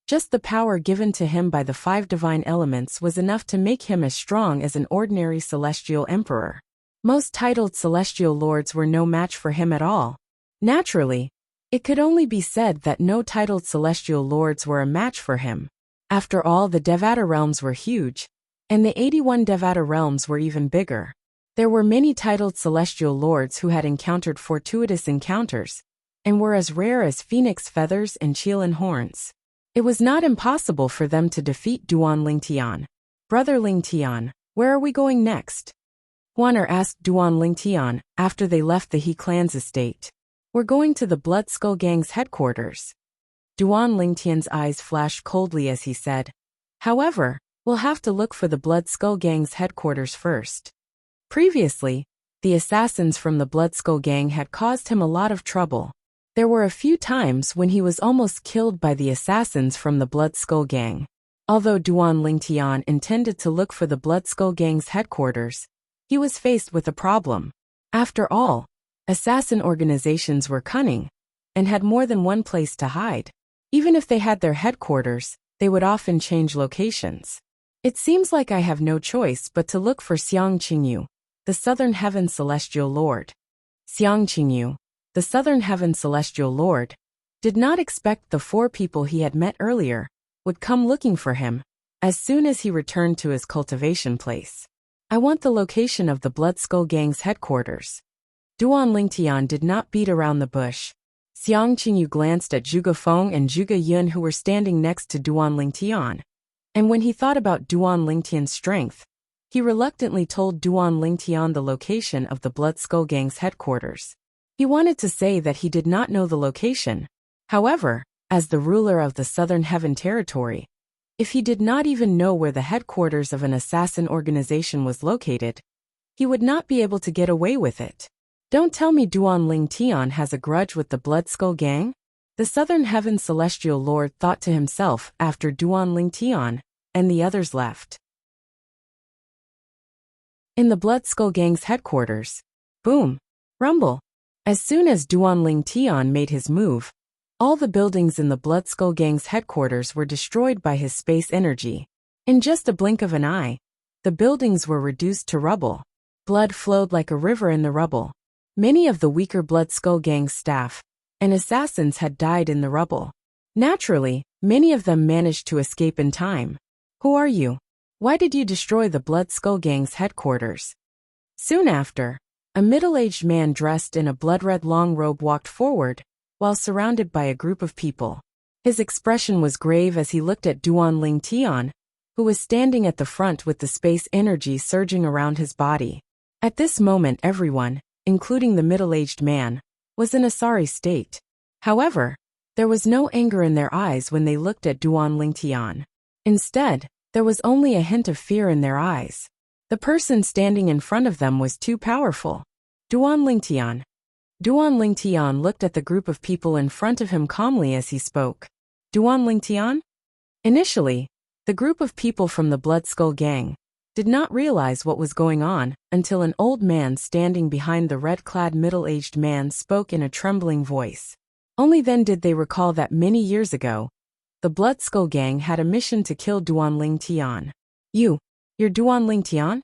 just the power given to him by the 5 divine elements was enough to make him as strong as an ordinary celestial emperor. Most titled celestial lords were no match for him at all. Naturally, it could only be said that no titled celestial lords were a match for him. After all, the Devata realms were huge, and the 81 Devata realms were even bigger. There were many titled celestial lords who had encountered fortuitous encounters, and were as rare as phoenix feathers and Qilin horns. It was not impossible for them to defeat Duan Ling Tian. Brother Ling Tian, where are we going next? Huaner asked Duan Ling Tian after they left the He clan's estate. We're going to the Blood Skull Gang's headquarters. Duan Ling Tian's eyes flashed coldly as he said, however, we'll have to look for the Blood Skull Gang's headquarters first. Previously, the assassins from the Blood Skull Gang had caused him a lot of trouble. There were a few times when he was almost killed by the assassins from the Blood Skull Gang. Although Duan Ling Tian intended to look for the Blood Skull Gang's headquarters, he was faced with a problem. After all, Assassin organizations were cunning and had more than one place to hide. Even if they had their headquarters, they would often change locations. It seems like I have no choice but to look for Xiang Qingyu, the Southern Heaven Celestial Lord. Xiang Qingyu, the Southern Heaven Celestial Lord, did not expect the 4 people he had met earlier would come looking for him as soon as he returned to his cultivation place. I want the location of the Blood Skull Gang's headquarters. Duan Lingtian did not beat around the bush. Xiang Qingyu glanced at Zhuge Feng and Zhuge Yun, who were standing next to Duan Lingtian. And when he thought about Duan Lingtian's strength, he reluctantly told Duan Lingtian the location of the Blood Skull Gang's headquarters. He wanted to say that he did not know the location. However, as the ruler of the Southern Heaven Territory, if he did not even know where the headquarters of an assassin organization was located, he would not be able to get away with it. Don't tell me Duan Lingtian has a grudge with the Blood Skull Gang? The Southern Heaven Celestial Lord thought to himself after Duan Lingtian and the others left. In the Blood Skull Gang's headquarters, boom, rumble. As soon as Duan Lingtian made his move, all the buildings in the Blood Skull Gang's headquarters were destroyed by his space energy. In just a blink of an eye, the buildings were reduced to rubble. Blood flowed like a river in the rubble. Many of the weaker Blood Skull Gang's staff and assassins had died in the rubble. Naturally, many of them managed to escape in time. Who are you? Why did you destroy the Blood Skull Gang's headquarters? Soon after, a middle-aged man dressed in a blood-red long robe walked forward, while surrounded by a group of people. His expression was grave as he looked at Duan Lingtian, who was standing at the front with the space energy surging around his body. At this moment everyone, including the middle-aged man, was in a sorry state. However, there was no anger in their eyes when they looked at Duan Lingtian. Instead, there was only a hint of fear in their eyes. The person standing in front of them was too powerful. Duan Lingtian. Duan Lingtian looked at the group of people in front of him calmly as he spoke. Duan Lingtian? Initially, the group of people from the Blood Skull Gang did not realize what was going on until an old man standing behind the red-clad middle-aged man spoke in a trembling voice. Only then did they recall that many years ago, the Blood Skull Gang had a mission to kill Duan Lingtian. You're Duan Lingtian?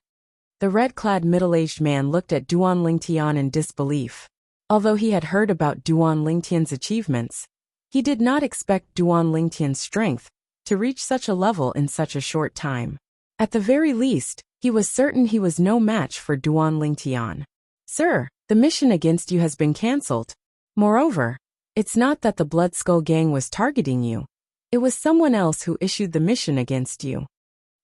The red-clad middle-aged man looked at Duan Lingtian in disbelief. Although he had heard about Duan Lingtian's achievements, he did not expect Duan Lingtian's strength to reach such a level in such a short time. At the very least, he was certain he was no match for Duan Lingtian. Sir, the mission against you has been cancelled. Moreover, it's not that the Blood Skull Gang was targeting you. It was someone else who issued the mission against you.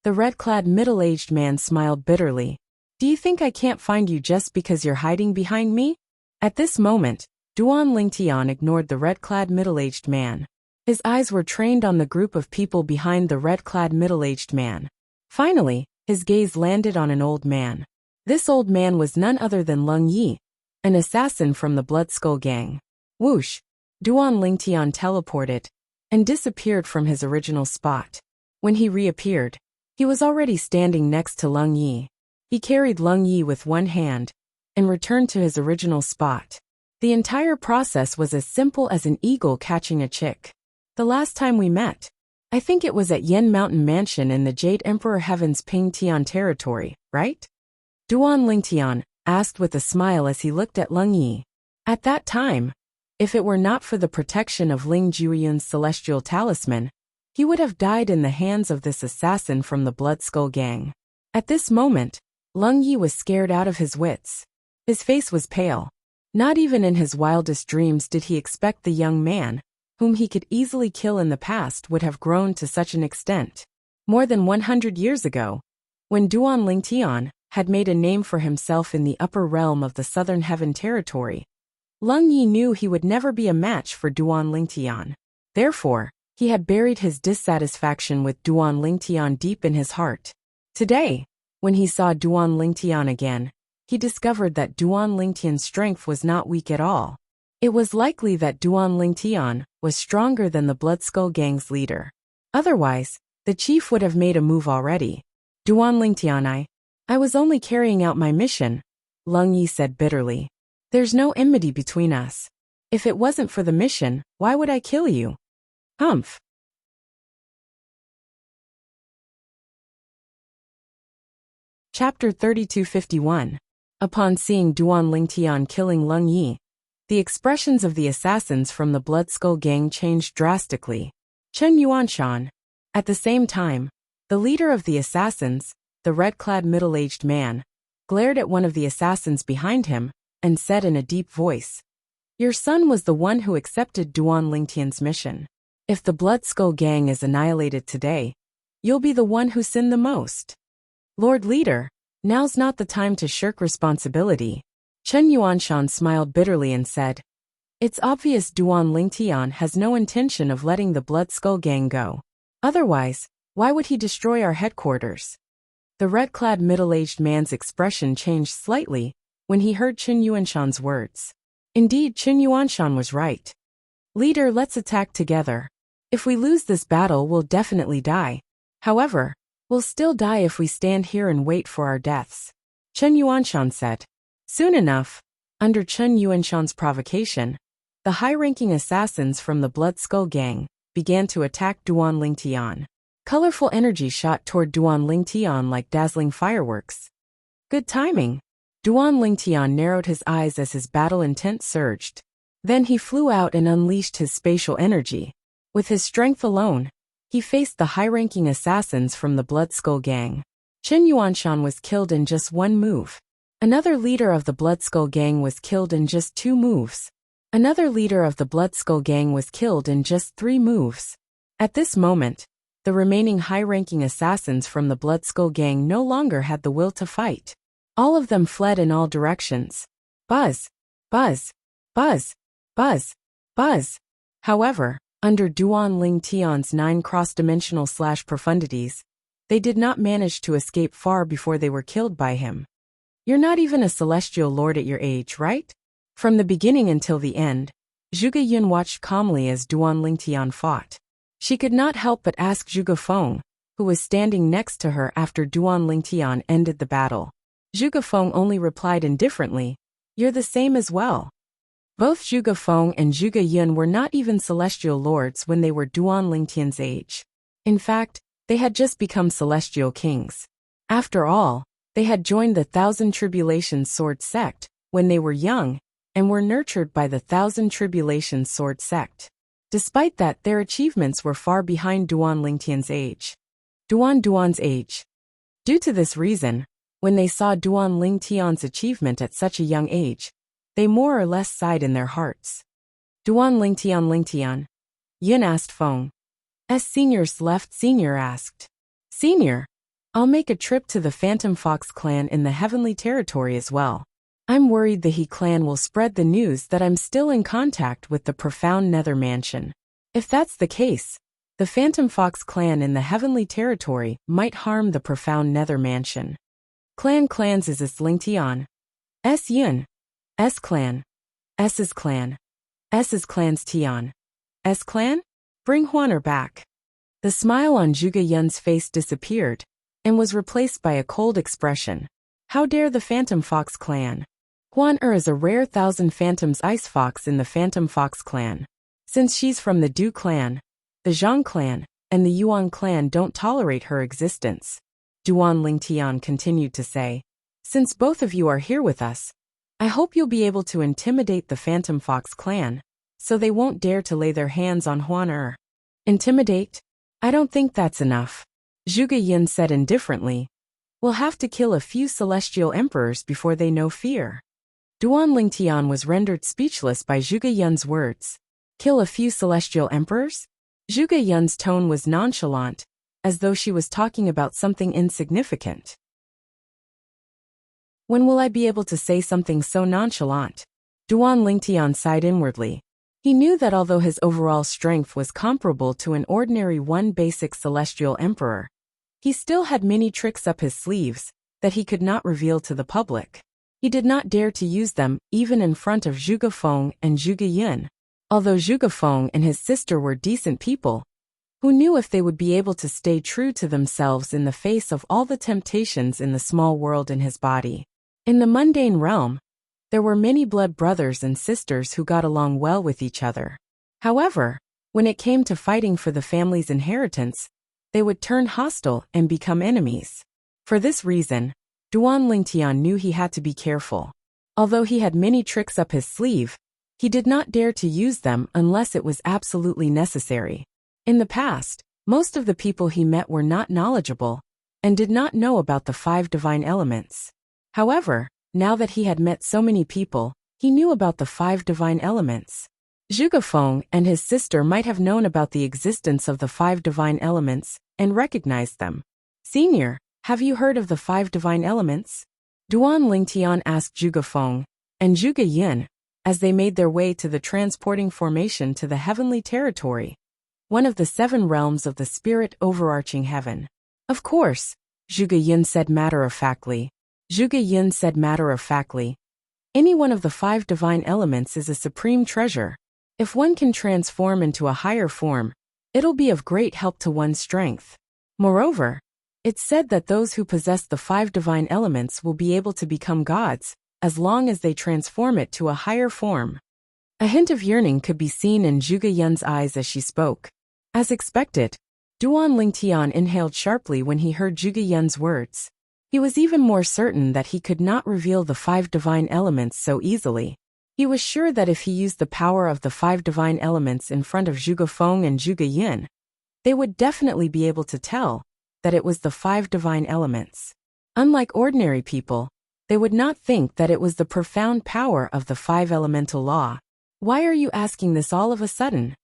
The red-clad middle-aged man smiled bitterly. Do you think I can't find you just because you're hiding behind me? At this moment, Duan Lingtian ignored the red-clad middle-aged man. His eyes were trained on the group of people behind the red-clad middle-aged man. Finally, his gaze landed on an old man. This old man was none other than Leng Yi, an assassin from the Blood Skull Gang. Whoosh! Duan Lingtian teleported and disappeared from his original spot. When he reappeared, he was already standing next to Leng Yi. He carried Leng Yi with one hand and returned to his original spot. The entire process was as simple as an eagle catching a chick. The last time we met, I think it was at Yen Mountain Mansion in the Jade Emperor Heaven's Ping Tian territory, right? Duan Lingtian asked with a smile as he looked at Leng Yi. At that time, if it were not for the protection of Ling Jueyun's celestial talisman, he would have died in the hands of this assassin from the Blood Skull Gang. At this moment, Leng Yi was scared out of his wits. His face was pale. Not even in his wildest dreams did he expect the young man, whom he could easily kill in the past, would have grown to such an extent. More than 100 years ago, when Duan Lingtian had made a name for himself in the upper realm of the Southern Heaven territory, Leng Yi knew he would never be a match for Duan Lingtian. Therefore, he had buried his dissatisfaction with Duan Lingtian deep in his heart. Today, when he saw Duan Lingtian again, he discovered that Duan Lingtian's strength was not weak at all. It was likely that Duan Lingtian was stronger than the Blood Skull Gang's leader. Otherwise, the chief would have made a move already. Duan Lingtian, I was only carrying out my mission, Leng Yi said bitterly. There's no enmity between us. If it wasn't for the mission, why would I kill you? Humph. Chapter 3251. Upon seeing Duan Lingtian killing Leng Yi, the expressions of the assassins from the Blood Skull gang changed drastically. Chen Yuanshan. At the same time, the leader of the assassins, the red-clad middle-aged man, glared at one of the assassins behind him and said in a deep voice, "Your son was the one who accepted Duan Lingtian's mission. If the Blood Skull gang is annihilated today, you'll be the one who sinned the most. Lord Leader, now's not the time to shirk responsibility." Chen Yuanshan smiled bitterly and said, "It's obvious Duan Lingtian has no intention of letting the Blood Skull gang go. Otherwise, why would he destroy our headquarters?" The red-clad middle-aged man's expression changed slightly when he heard Chen Yuanshan's words. Indeed, Chen Yuanshan was right. "Leader, let's attack together. If we lose this battle, we'll definitely die. However, we'll still die if we stand here and wait for our deaths," Chen Yuanshan said. Soon enough, under Chen Yuanshan's provocation, the high-ranking assassins from the Blood Skull gang began to attack Duan Lingtian. Colorful energy shot toward Duan Lingtian like dazzling fireworks. Good timing. Duan Lingtian narrowed his eyes as his battle intent surged. Then he flew out and unleashed his spatial energy. With his strength alone, he faced the high-ranking assassins from the Blood Skull gang. Chen Yuanshan was killed in just one move. Another leader of the Blood Skull gang was killed in just 2 moves. Another leader of the Blood Skull gang was killed in just 3 moves. At this moment, the remaining high-ranking assassins from the Blood Skull gang no longer had the will to fight. All of them fled in all directions. Buzz, buzz, buzz, buzz, buzz. However, under Duan Lingtian's 9 cross-dimensional profundities, they did not manage to escape far before they were killed by him. You're not even a celestial lord at your age, right? From the beginning until the end, Zhuge Yun watched calmly as Duan Lingtian fought. She could not help but ask Zhuge Feng, who was standing next to her after Duan Lingtian ended the battle. Zhuge Feng only replied indifferently, "You're the same as well." Both Zhuge Feng and Zhuge Yun were not even celestial lords when they were Duan Lingtian's age. In fact, they had just become celestial kings. After all, they had joined the Thousand Tribulations Sword sect when they were young and were nurtured by the Thousand Tribulations Sword sect. Despite that, their achievements were far behind Duan Lingtian's age. Duan's age. Due to this reason, when they saw Duan Lingtian's achievement at such a young age, they more or less sighed in their hearts. Duan Lingtian. Yun asked Feng. Senior's left. Senior asked. Senior, I'll make a trip to the Phantom Fox clan in the Heavenly Territory as well. I'm worried the He clan will spread the news that I'm still in contact with the Profound Nether Mansion. If that's the case, the Phantom Fox clan in the Heavenly Territory might harm the Profound Nether Mansion. Clans is this Lingtian. S Yun. S clan. S's clan. S's clan's Tian. S clan? Bring Huaner back. The smile on Zhuge Yun's face disappeared and was replaced by a cold expression. How dare the Phantom Fox clan? Huaner is a rare 1000 Phantoms ice fox in the Phantom Fox clan. Since she's from the Du clan, the Zhang clan, and the Yuan clan don't tolerate her existence. Duan Lingtian continued to say, "Since both of you are here with us, I hope you'll be able to intimidate the Phantom Fox clan, so they won't dare to lay their hands on Huaner." Intimidate? I don't think that's enough. Zhuge Yun said indifferently. We'll have to kill a few celestial emperors before they know fear. Duan Lingtian was rendered speechless by Zhuge Yun's words. Kill a few celestial emperors? Zhuge Yun's tone was nonchalant, as though she was talking about something insignificant. When will I be able to say something so nonchalant? Duan Lingtian sighed inwardly. He knew that although his overall strength was comparable to an ordinary one basic celestial emperor, he still had many tricks up his sleeves that he could not reveal to the public. He did not dare to use them even in front of Zhuge Feng and Zhuge Yun. Although Zhuge Feng and his sister were decent people, who knew if they would be able to stay true to themselves in the face of all the temptations in the small world in his body. In the mundane realm, There were many blood brothers and sisters who got along well with each other. However, when it came to fighting for the family's inheritance, they would turn hostile and become enemies. For this reason, Duan Lingtian knew he had to be careful. Although he had many tricks up his sleeve, he did not dare to use them unless it was absolutely necessary. In the past, most of the people he met were not knowledgeable and did not know about the 5 divine elements. However, now that he had met so many people, he knew about the 5 divine elements. Zhuge Feng and his sister might have known about the existence of the 5 divine elements and recognized them. "Senior, have you heard of the 5 divine elements?" Duan Lingtian asked Zhuge Feng and Zhuge Yin as they made their way to the transporting formation to the heavenly territory, one of the 7 realms of the spirit overarching heaven. "Of course," Zhuge Yin said matter-of-factly. Any one of the 5 divine elements is a supreme treasure. If one can transform into a higher form, it'll be of great help to one's strength. Moreover, it's said that those who possess the 5 divine elements will be able to become gods, as long as they transform it to a higher form. A hint of yearning could be seen in Zhuge Yun's eyes as she spoke. As expected, Duan Lingtian inhaled sharply when he heard Zhuge Yun's words. He was even more certain that he could not reveal the 5 divine elements so easily. He was sure that if he used the power of the 5 divine elements in front of Zhuge Feng and Zhuge Yin, they would definitely be able to tell that it was the 5 divine elements. Unlike ordinary people, they would not think that it was the profound power of the 5 elemental law. "Why are you asking this all of a sudden?"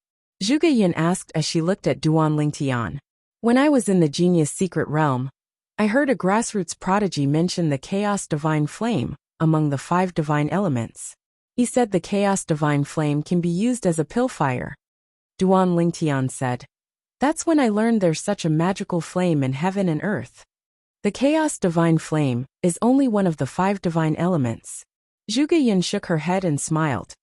Zhuge Yin asked as she looked at Duan Lingtian. "When I was in the genius secret realm, I heard a grassroots prodigy mention the chaos divine flame among the 5 divine elements. He said the chaos divine flame can be used as a pillfire." Duan Lingtian said, "That's when I learned there's such a magical flame in heaven and earth." The chaos divine flame is only one of the 5 divine elements. Zhuge Yin shook her head and smiled.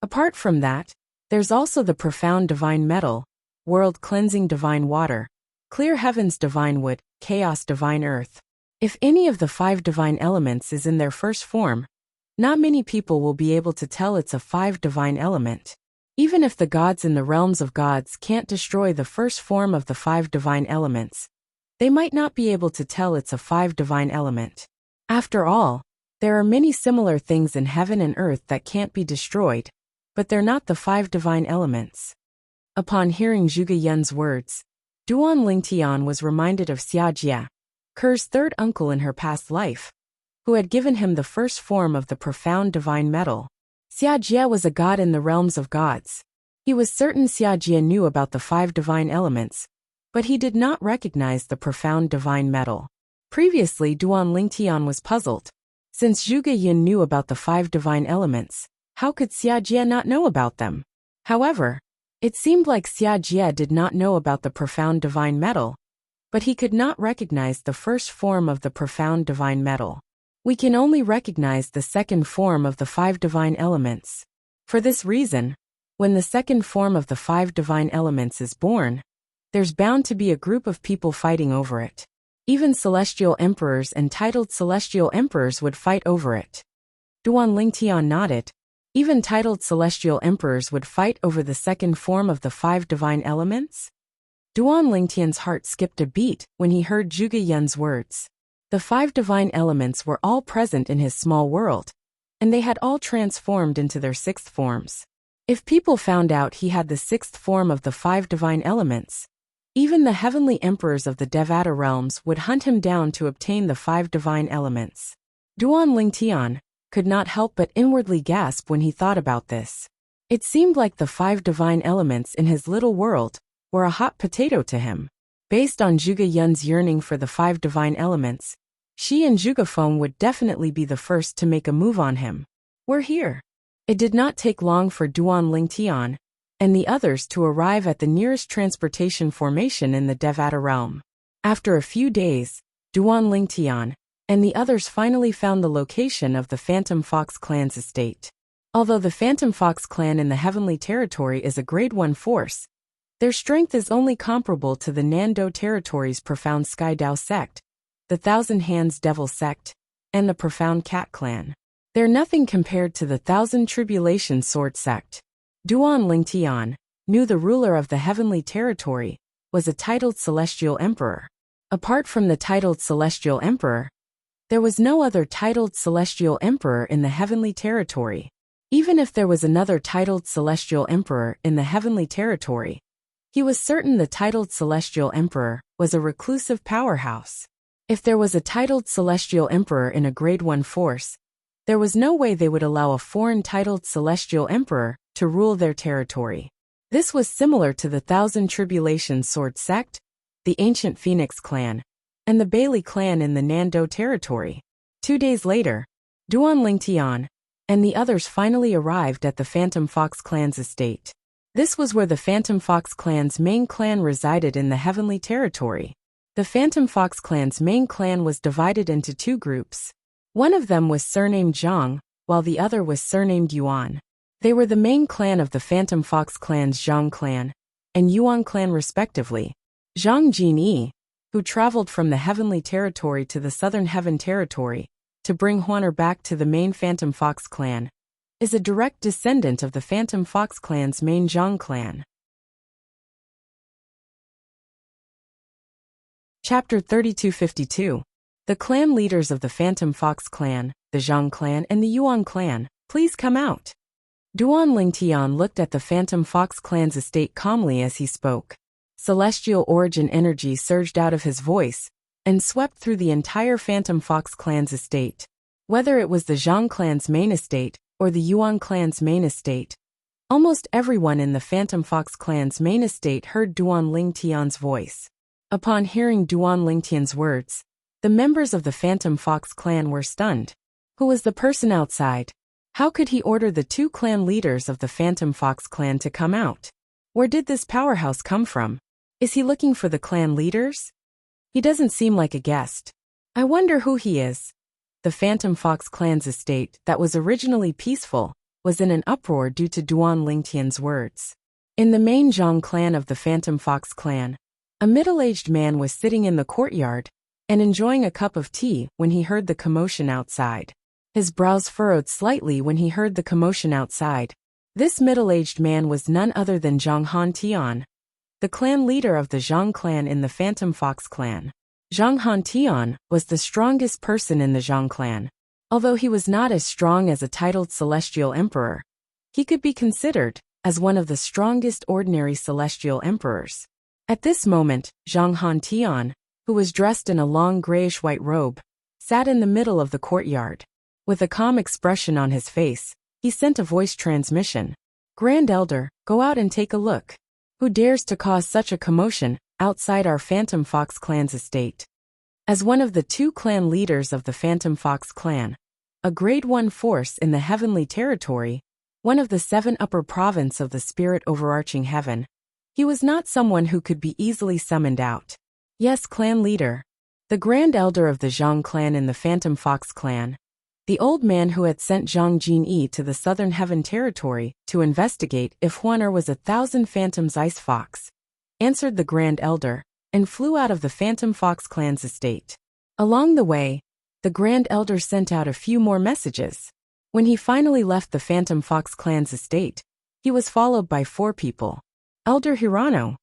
Apart from that, there's also the profound divine metal, world cleansing divine water, clear heavens divine wood, chaos divine earth. If any of the 5 divine elements is in their first form, not many people will be able to tell it's a 5 divine element. Even if the gods in the realms of gods can't destroy the first form of the 5 divine elements, they might not be able to tell it's a 5 divine element. After all, there are many similar things in heaven and earth that can't be destroyed, but they're not the 5 divine elements. Upon hearing Zhuge Yun's words, Duan Lingtian was reminded of Xia Jia, Ker's 3rd uncle in her past life, who had given him the first form of the profound divine metal. Xia Jia was a god in the realms of gods. He was certain Xia Jia knew about the 5 divine elements, but he did not recognize the profound divine metal. Previously, Duan Lingtian was puzzled. Since Zhuge Yin knew about the 5 divine elements, how could Xia Jia not know about them? However, it seemed like Xia Jia did not know about the profound divine metal, but he could not recognize the first form of the profound divine metal. We can only recognize the second form of the 5 divine elements. For this reason, when the second form of the 5 divine elements is born, there's bound to be a group of people fighting over it. Even celestial emperors and titled celestial emperors would fight over it. Duan Lingtian nodded. Even titled celestial emperors would fight over the second form of the 5 divine elements? Duan Lingtian's heart skipped a beat when he heard Zhuge Yun's words. The 5 divine elements were all present in his small world, and they had all transformed into their 6th forms. If people found out he had the 6th form of the 5 divine elements, even the heavenly emperors of the Devata realms would hunt him down to obtain the 5 divine elements. Duan Lingtian could not help but inwardly gasp when he thought about this. It seemed like the 5 divine elements in his little world were a hot potato to him. Based on Zhuge Yun's yearning for the 5 divine elements, she and Zhuge Feng would definitely be the first to make a move on him. "We're here." It did not take long for Duan Lingtian and the others to arrive at the nearest transportation formation in the Devata realm. After a few days, Duan Lingtian and the others finally found the location of the Phantom Fox clan's estate. Although the Phantom Fox clan in the Heavenly Territory is a Grade 1 force, their strength is only comparable to the Nando Territory's Profound Sky Dao sect, the Thousand Hands Devil sect, and the Profound Cat clan. They're nothing compared to the Thousand Tribulations Sword sect. Duan Lingtian, knew the ruler of the heavenly territory, was a titled celestial emperor. Apart from the titled celestial emperor, there was no other titled celestial emperor in the heavenly territory. Even if there was another titled celestial emperor in the heavenly territory, he was certain the titled celestial emperor was a reclusive powerhouse. If there was a titled celestial emperor in a grade 1 force, there was no way they would allow a foreign titled celestial emperor to rule their territory. This was similar to the Thousand Tribulations Sword sect, the Ancient Phoenix clan, and the Bailey clan in the Nando territory. 2 days later, Duan Lingtian and the others finally arrived at the Phantom Fox clan's estate. This was where the Phantom Fox clan's main clan resided in the heavenly territory. The Phantom Fox clan's main clan was divided into 2 groups. One of them was surnamed Zhang, while the other was surnamed Yuan. They were the main clan of the Phantom Fox clan's Zhang clan and Yuan clan respectively. Zhang Jinyi, who traveled from the heavenly territory to the southern heaven territory to bring Huaner back to the main Phantom Fox clan, is a direct descendant of the Phantom Fox clan's main Zhang clan. Chapter 3252. The clan leaders of the Phantom Fox clan, the Zhang clan and the Yuan clan, please come out. Duan Lingtian looked at the Phantom Fox clan's estate calmly as he spoke. Celestial origin energy surged out of his voice and swept through the entire Phantom Fox clan's estate. Whether it was the Zhang clan's main estate or the Yuan clan's main estate, almost everyone in the Phantom Fox clan's main estate heard Duan Lingtian's voice. Upon hearing Duan Lingtian's words, the members of the Phantom Fox clan were stunned. Who was the person outside? How could he order the 2 clan leaders of the Phantom Fox clan to come out? Where did this powerhouse come from? Is he looking for the clan leaders? He doesn't seem like a guest. I wonder who he is. The Phantom Fox clan's estate, that was originally peaceful, was in an uproar due to Duan Lingtian's words. In the main Zhang clan of the Phantom Fox clan, a middle-aged man was sitting in the courtyard and enjoying a cup of tea when he heard the commotion outside. His brows furrowed slightly when he heard the commotion outside. This middle-aged man was none other than Zhang Han, the clan leader of the Zhang clan in the Phantom Fox clan. Zhang Han was the strongest person in the Zhang clan. Although he was not as strong as a titled celestial emperor, he could be considered as one of the strongest ordinary celestial emperors. At this moment, Zhang Han, who was dressed in a long grayish-white robe, sat in the middle of the courtyard. With a calm expression on his face, he sent a voice transmission. Grand Elder, go out and take a look. Who dares to cause such a commotion outside our Phantom Fox clan's estate? As one of the 2 clan leaders of the Phantom Fox clan, a grade 1 force in the heavenly territory, one of the 7 upper province of the spirit overarching heaven, he was not someone who could be easily summoned out. Yes, clan leader. The Grand Elder of the Zhang clan in the Phantom Fox clan, the old man who had sent Zhang Jinyi to the southern heaven territory to investigate if Huaner was 1,000 Phantom's ice fox, answered the Grand Elder, and flew out of the Phantom Fox clan's estate. Along the way, the Grand Elder sent out a few more messages. When he finally left the Phantom Fox clan's estate, he was followed by 4 people. Elder Hirano.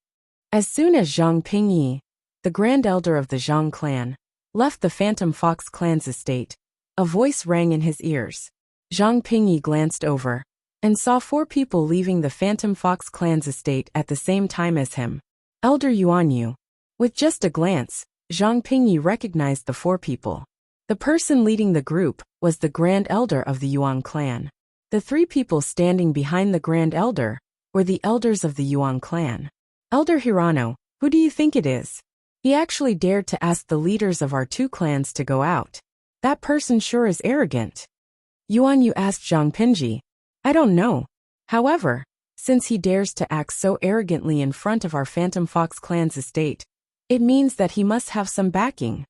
As soon as Zhang Pingyi, the Grand Elder of the Zhang clan, left the Phantom Fox clan's estate, a voice rang in his ears. Zhang Pingyi glanced over and saw 4 people leaving the Phantom Fox clan's estate at the same time as him. Elder Yuanyu. With just a glance, Zhang Pingyi recognized the 4 people. The person leading the group was the Grand Elder of the Yuan clan. The 3 people standing behind the Grand Elder were the elders of the Yuan clan. Elder Hirano, who do you think it is? He actually dared to ask the leaders of our 2 clans to go out. That person sure is arrogant. Yuanyu asked Zhang Pingyi. I don't know. However, since he dares to act so arrogantly in front of our Phantom Fox clan's estate, it means that he must have some backing.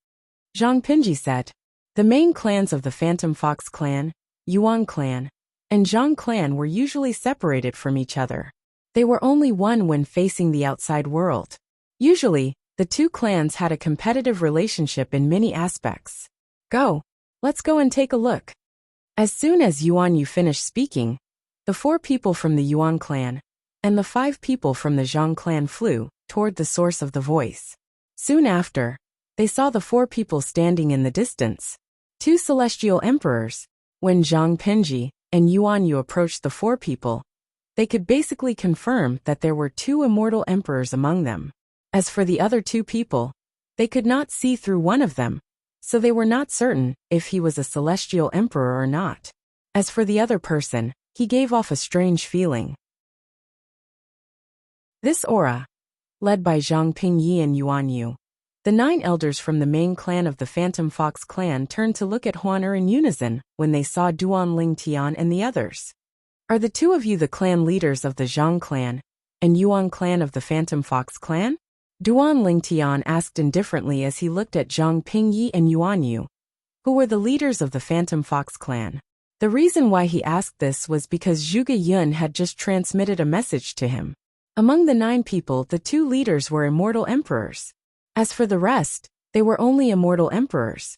Zhang Pingyi said. The main clans of the Phantom Fox clan, Yuan clan, and Zhang clan were usually separated from each other. They were only one when facing the outside world. Usually, the 2 clans had a competitive relationship in many aspects. Go. Let's go and take a look. As soon as Yuan Yu finished speaking, the 4 people from the Yuan clan and the 5 people from the Zhang clan flew toward the source of the voice. Soon after, they saw the 4 people standing in the distance. 2 celestial emperors. When Zhang Pinji and Yuan Yu approached the 4 people, they could basically confirm that there were 2 immortal emperors among them. As for the other 2 people, they could not see through one of them, so they were not certain if he was a celestial emperor or not. As for the other person, he gave off a strange feeling. This aura, led by Zhang Pingyi and Yuan Yu, the 9 elders from the main clan of the Phantom Fox clan turned to look at Huan Er in unison when they saw Duan Ling Tian and the others. Are the 2 of you the clan leaders of the Zhang clan and Yuan clan of the Phantom Fox clan? Duan Ling Tian asked indifferently as he looked at Zhang Pingyi and Yuan Yu, who were the leaders of the Phantom Fox clan. The reason why he asked this was because Zhuge Yun had just transmitted a message to him. Among the 9 people, the 2 leaders were immortal emperors. As for the rest, they were only immortal emperors.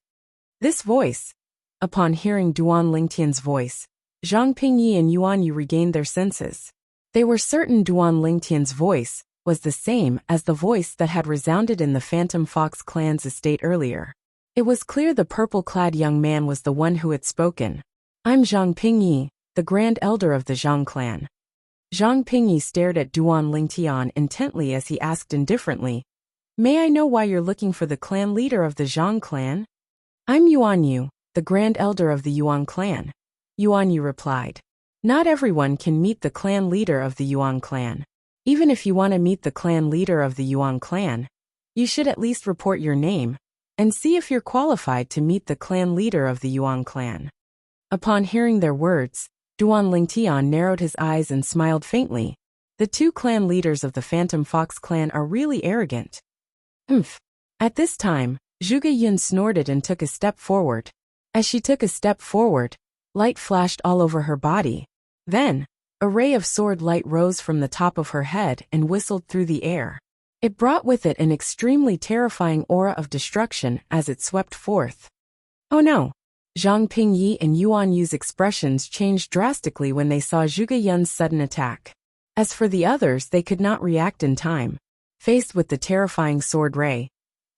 This voice. Upon hearing Duan Lingtian's voice, Zhang Pingyi and Yuan Yu regained their senses. They were certain Duan Lingtian's voice was the same as the voice that had resounded in the Phantom Fox clan's estate earlier. It was clear the purple-clad young man was the one who had spoken. I'm Zhang Pingyi, the Grand Elder of the Zhang clan. Zhang Pingyi stared at Duan Lingtian intently as he asked indifferently, May I know why you're looking for the clan leader of the Zhang clan? I'm Yuan Yu, the Grand Elder of the Yuan clan. Yuan Yu replied. Not everyone can meet the clan leader of the Yuan clan. Even if you want to meet the clan leader of the Yuan clan, you should at least report your name and see if you're qualified to meet the clan leader of the Yuan clan. Upon hearing their words, Duan Lingtian narrowed his eyes and smiled faintly. The 2 clan leaders of the Phantom Fox clan are really arrogant. At this time, Zhuge Yun snorted and took a step forward. As she took a step forward, light flashed all over her body. Then, a ray of sword light rose from the top of her head and whistled through the air. It brought with it an extremely terrifying aura of destruction as it swept forth. Oh no! Zhang Pingyi and Yuan Yu's expressions changed drastically when they saw Zhuge Yun's sudden attack. As for the others, they could not react in time. Faced with the terrifying sword ray,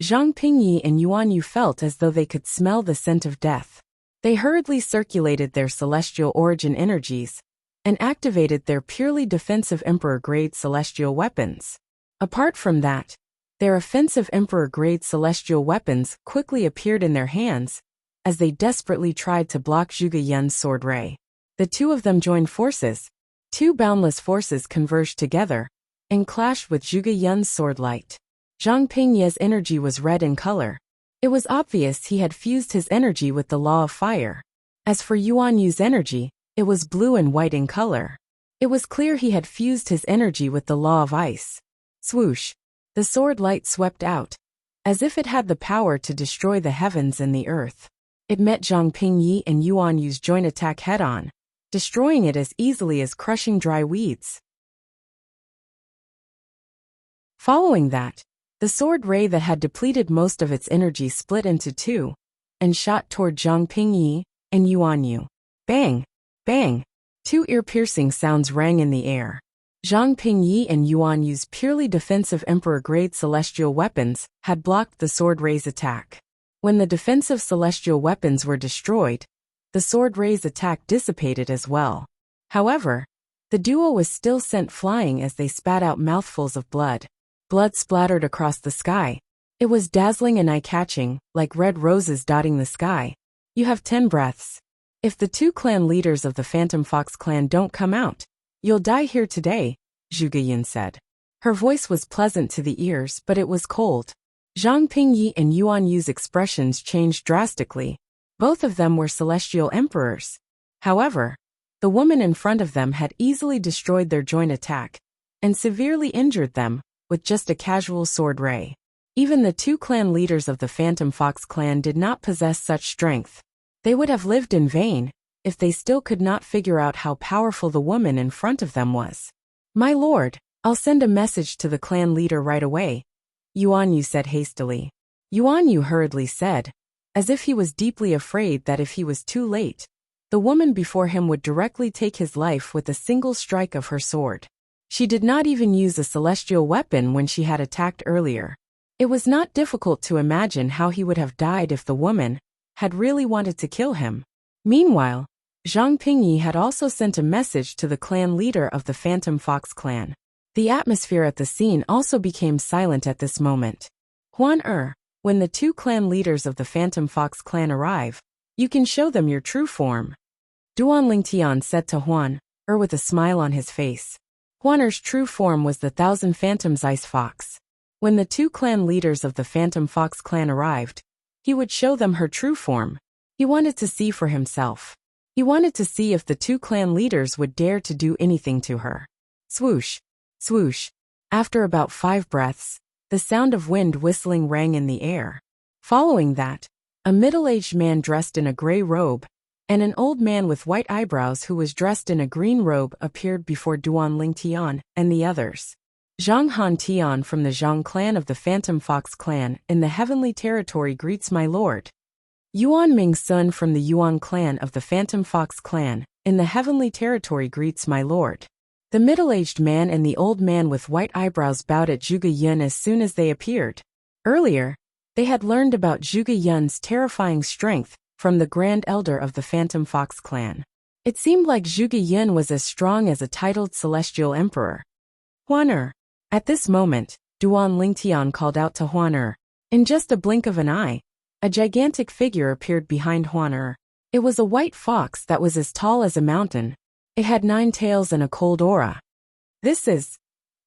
Zhang Pingyi and Yuan Yu felt as though they could smell the scent of death. They hurriedly circulated their celestial origin energies and activated their purely defensive Emperor-grade celestial weapons. Apart from that, their offensive Emperor-grade celestial weapons quickly appeared in their hands as they desperately tried to block Zhuge Yun's sword ray. The 2 of them joined forces. 2 boundless forces converged together and clashed with Zhuge Yun's sword light. Zhang Pingyi's energy was red in color. It was obvious he had fused his energy with the law of fire. As for Yuan Yu's energy, it was blue and white in color. It was clear he had fused his energy with the law of ice. Swoosh! The sword light swept out, as if it had the power to destroy the heavens and the earth. It met Zhang Pingyi and Yuan Yu's joint attack head-on, destroying it as easily as crushing dry weeds. Following that, the sword ray that had depleted most of its energy split into 2 and shot toward Zhang Pingyi and Yuan Yu. Bang! Bang! 2 ear-piercing sounds rang in the air. Zhang Pingyi and Yuan Yu's purely defensive Emperor-grade celestial weapons had blocked the sword ray's attack. When the defensive celestial weapons were destroyed, the sword ray's attack dissipated as well. However, the duo was still sent flying as they spat out mouthfuls of blood. Blood splattered across the sky. It was dazzling and eye-catching, like red roses dotting the sky. You have 10 breaths. If the 2 clan leaders of the Phantom Fox clan don't come out, you'll die here today, Zhuge Yun said. Her voice was pleasant to the ears, but it was cold. Zhang Pingyi and Yuan Yu's expressions changed drastically. Both of them were celestial emperors. However, the woman in front of them had easily destroyed their joint attack and severely injured them with just a casual sword ray. Even the 2 clan leaders of the Phantom Fox clan did not possess such strength. They would have lived in vain if they still could not figure out how powerful the woman in front of them was. My lord, I'll send a message to the clan leader right away, Yuan Yu said hastily. Yuan Yu hurriedly said, as if he was deeply afraid that if he was too late, the woman before him would directly take his life with a single strike of her sword. She did not even use a celestial weapon when she had attacked earlier. It was not difficult to imagine how he would have died if the woman had really wanted to kill him. Meanwhile, Zhang Pingyi had also sent a message to the clan leader of the Phantom Fox clan. The atmosphere at the scene also became silent at this moment. Huan when the two clan leaders of the Phantom Fox clan arrive, you can show them your true form. Duan Lingtian said to Huan with a smile on his face. Huan true form was the Thousand Phantoms Ice Fox. When the two clan leaders of the Phantom Fox clan arrived, he would show them her true form. He wanted to see for himself. He wanted to see if the two clan leaders would dare to do anything to her. Swoosh, swoosh. After about 5 breaths, the sound of wind whistling rang in the air. Following that, a middle-aged man dressed in a gray robe and an old man with white eyebrows who was dressed in a green robe appeared before Duan Lingtian and the others. Zhang Han Tian from the Zhang clan of the Phantom Fox clan in the Heavenly Territory greets my lord. Yuan Ming Sun from the Yuan clan of the Phantom Fox clan in the Heavenly Territory greets my lord. The middle-aged man and the old man with white eyebrows bowed at Zhuge Yun as soon as they appeared. Earlier, they had learned about Zhuge Yun's terrifying strength from the Grand Elder of the Phantom Fox clan. It seemed like Zhuge Yun was as strong as a titled Celestial Emperor. Huan At this moment, Duan Lingtian called out to Huan In just a blink of an eye, a gigantic figure appeared behind Huan It was a white fox that was as tall as a mountain. It had 9 tails and a cold aura. This is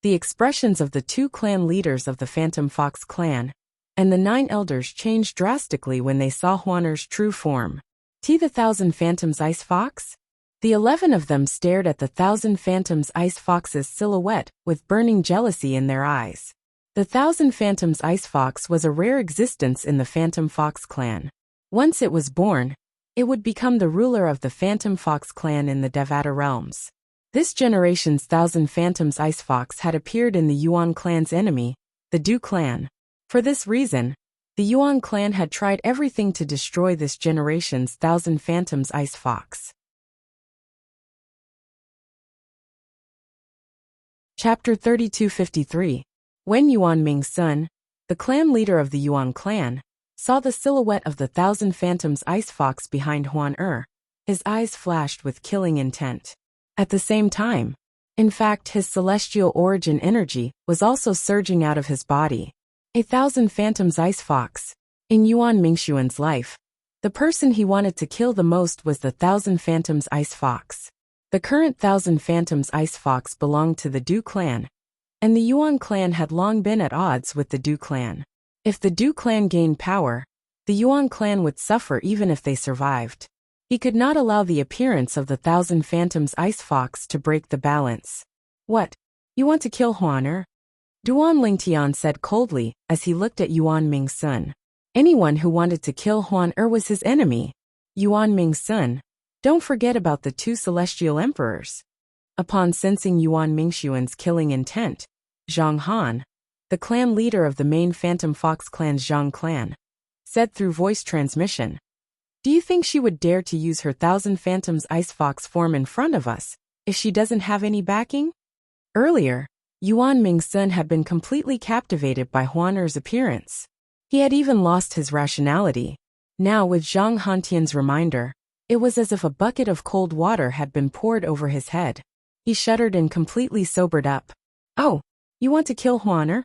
the expressions of the two clan leaders of the Phantom Fox clan, and the 9 elders changed drastically when they saw Huan's true form. The 1,000 Phantoms Ice Fox? The 11 of them stared at the 1,000 Phantoms Ice Fox's silhouette with burning jealousy in their eyes. The 1,000 Phantoms Ice Fox was a rare existence in the Phantom Fox clan. Once it was born, it would become the ruler of the Phantom Fox clan in the Devata realms. This generation's 1,000 Phantoms Ice Fox had appeared in the Yuan clan's enemy, the Du clan. For this reason, the Yuan clan had tried everything to destroy this generation's 1,000 Phantoms Ice Fox. Chapter 3253. When Yuan Ming Sun, the clan leader of the Yuan clan, saw the silhouette of the 1,000 Phantoms Ice Fox behind Huan his eyes flashed with killing intent. At the same time, in fact, his celestial origin energy was also surging out of his body. 1,000 Phantoms Ice Fox. In Yuan Mingxuan's life, the person he wanted to kill the most was the 1,000 Phantoms Ice Fox. The current 1,000 Phantoms Ice Fox belonged to the Du clan, and the Yuan clan had long been at odds with the Du clan. If the Du clan gained power, the Yuan clan would suffer even if they survived. He could not allow the appearance of the 1,000 Phantoms Ice Fox to break the balance. What? You want to kill Huan Duan Lingtian said coldly as he looked at Yuan Ming Sun. Anyone who wanted to kill Huan was his enemy. Yuan Ming Sun, don't forget about the 2 celestial emperors. Upon sensing Yuan Mingxuan's killing intent, Zhang Han, the clan leader of the main Phantom Fox clan's Zhang clan, said through voice transmission, "Do you think she would dare to use her 1,000 Phantoms Ice Fox form in front of us, if she doesn't have any backing?" Earlier, Yuan Ming Sun had been completely captivated by Huan's appearance. He had even lost his rationality. Now with Zhang Hantian's reminder, it was as if a bucket of cold water had been poured over his head. He shuddered and completely sobered up. "Oh, you want to kill Huan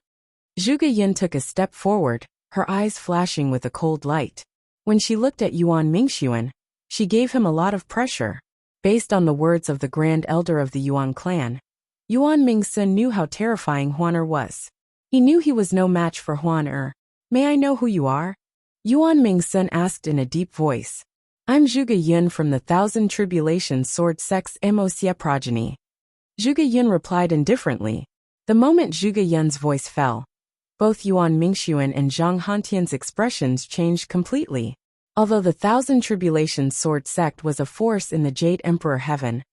Zhuge Yun took a step forward, her eyes flashing with a cold light. When she looked at Yuan Mingxuan, she gave him a lot of pressure. Based on the words of the Grand Elder of the Yuan clan, Yuan Ming Sun knew how terrifying Huan was. He knew he was no match for Huan "May I know who you are?" Yuan Ming Sun asked in a deep voice. "I'm Zhuge Yun from the 1,000 Tribulation Sword Sect's Moxia progeny." Zhuge Yun replied indifferently. The moment Zhuge Yun's voice fell, both Yuan Mingxuan and Zhang Hantian's expressions changed completely. Although the 1,000 Tribulation Sword Sect was a force in the Jade Emperor Heaven,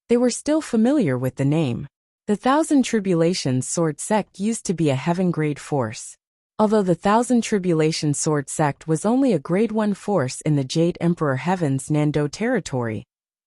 they were still familiar with the name. The 1,000 Tribulation Sword Sect used to be a heaven-grade force. Although the Thousand Tribulation Sword sect was only a Grade 1 force in the Jade Emperor Heaven's Nando territory,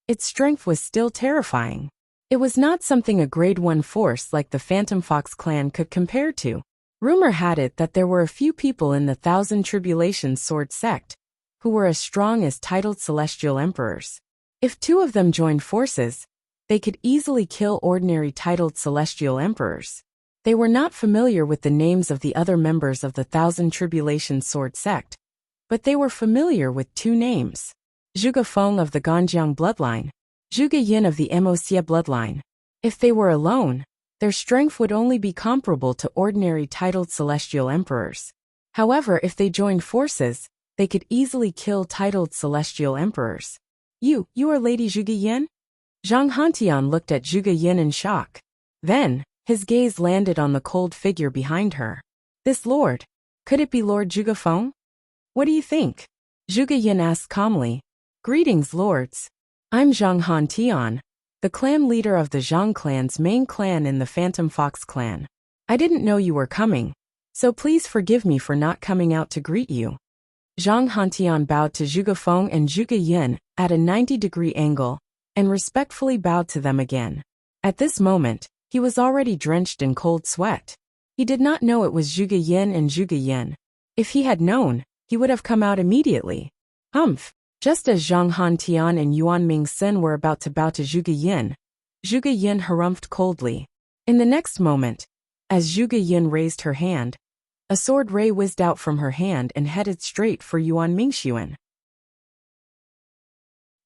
its strength was still terrifying. It was not something a Grade 1 force like the Phantom Fox clan could compare to. Rumor had it that there were a few people in the Thousand Tribulation Sword sect who were as strong as titled celestial emperors. If two of them joined forces, they could easily kill ordinary titled celestial emperors. They were not familiar with the names of the other members of the Thousand Tribulation Sword sect, but they were familiar with two names: Zhuge Feng of the Ganjiang bloodline, Zhuge Yin of the Wuxia bloodline. If they were alone, their strength would only be comparable to ordinary titled celestial emperors. However, if they joined forces, they could easily kill titled celestial emperors. You are Lady Zhuge Yin? Zhang Hantian looked at Zhuge Yin in shock. Then, his gaze landed on the cold figure behind her. This lord, could it be Lord Zhuge Feng? What do you think? Zhuge Yin asked calmly. Greetings, lords. I'm Zhang Hantian, the clan leader of the Zhang clan's main clan in the Phantom Fox clan. I didn't know you were coming, so please forgive me for not coming out to greet you. Zhang Hantian bowed to Zhuge Feng and Zhuge Yin at a 90-degree angle and respectfully bowed to them again. At this moment, he was already drenched in cold sweat. He did not know it was Zhuge Yin and Zhuge Yin. If he had known, he would have come out immediately. Humph! Just as Zhang Hantian and Yuan Mingsen were about to bow to Zhuge Yin harumphed coldly. In the next moment, as Zhuge Yin raised her hand, a sword ray whizzed out from her hand and headed straight for Yuan Mingxuan.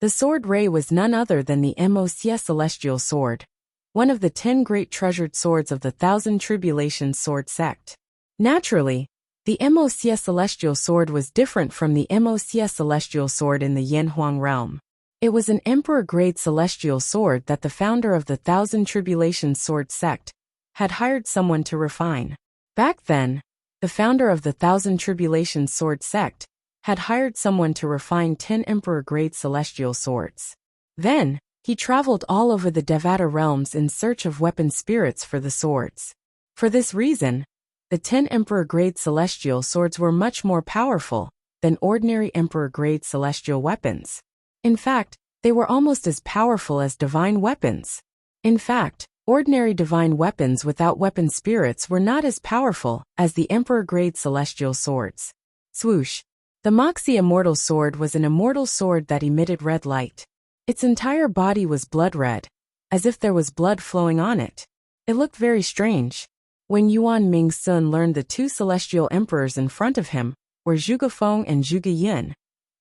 The sword ray was none other than the Wuxia celestial sword, one of the 10 great treasured swords of the Thousand Tribulation Sword sect. Naturally, the Wuxia celestial sword was different from the Wuxia celestial sword in the Yanhuang realm. It was an emperor-grade celestial sword that the founder of the Thousand Tribulation Sword sect had hired someone to refine. Back then, the founder of the Thousand Tribulation Sword sect had hired someone to refine 10 emperor-grade celestial swords. Then, he traveled all over the Devata realms in search of weapon spirits for the swords. For this reason, the 10 emperor-grade celestial swords were much more powerful than ordinary emperor-grade celestial weapons. In fact, they were almost as powerful as divine weapons. In fact, ordinary divine weapons without weapon spirits were not as powerful as the emperor-grade celestial swords. Swoosh! The Moxie Immortal Sword was an immortal sword that emitted red light. Its entire body was blood red, as if there was blood flowing on it. It looked very strange. When Yuan Mingsun learned the two celestial emperors in front of him were Zhuge Feng and Zhuge Yin,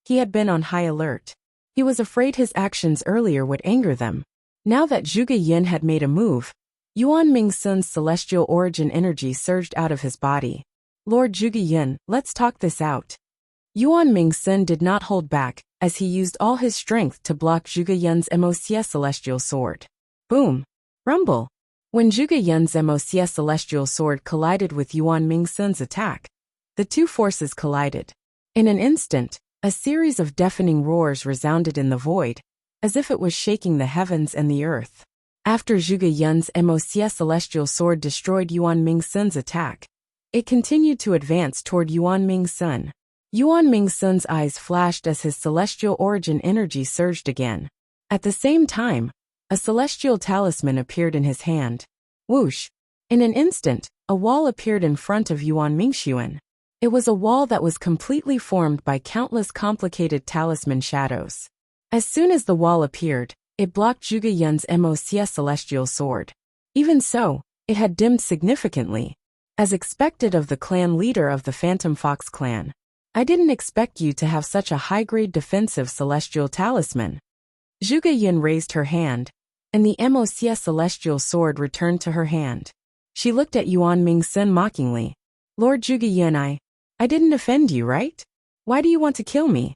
he had been on high alert. He was afraid his actions earlier would anger them. Now that Zhuge Yin had made a move, Yuan Mingsun's celestial origin energy surged out of his body. Lord Zhuge Yin, let's talk this out. Yuan Mingsun did not hold back, as he used all his strength to block Zhuge Yin's Wuxia celestial sword. Boom! Rumble! When Zhuge Yin's Wuxia celestial sword collided with Yuan Mingsun's attack, the two forces collided. In an instant, a series of deafening roars resounded in the void, as if it was shaking the heavens and the earth. After Zhuge Yin's Wuxia celestial sword destroyed Yuan Mingsun's attack, it continued to advance toward Yuan Mingsun. Yuan Mingsun's eyes flashed as his celestial origin energy surged again. At the same time, a celestial talisman appeared in his hand. Whoosh! In an instant, a wall appeared in front of Yuan Mingxuan. It was a wall that was completely formed by countless complicated talisman shadows. As soon as the wall appeared, it blocked Zhuge Yin's Wuxia celestial sword. Even so, it had dimmed significantly. As expected of the clan leader of the Phantom Fox clan, I didn't expect you to have such a high-grade defensive celestial talisman. Zhuge Yin raised her hand, and the Wuxia celestial sword returned to her hand. She looked at Yuan Mingsun mockingly. Lord Zhuge Yin, I didn't offend you, right? Why do you want to kill me?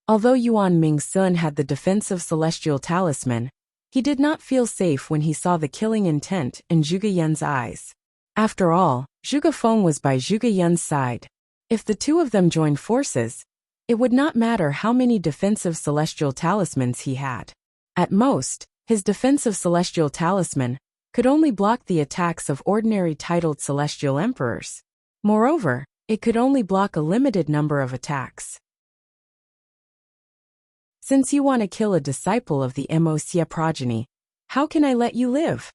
Although Yuan Mingsun had the defensive celestial talisman, he did not feel safe when he saw the killing intent in Zhuge Yin's eyes. After all, Zhuge Feng was by Zhuge Yin's side. If the two of them joined forces, it would not matter how many defensive celestial talismans he had. At most, his defensive celestial talisman could only block the attacks of ordinary titled celestial emperors. Moreover, It could only block a limited number of attacks. Since you want to kill a disciple of the Wuxia progeny, how can I let you live?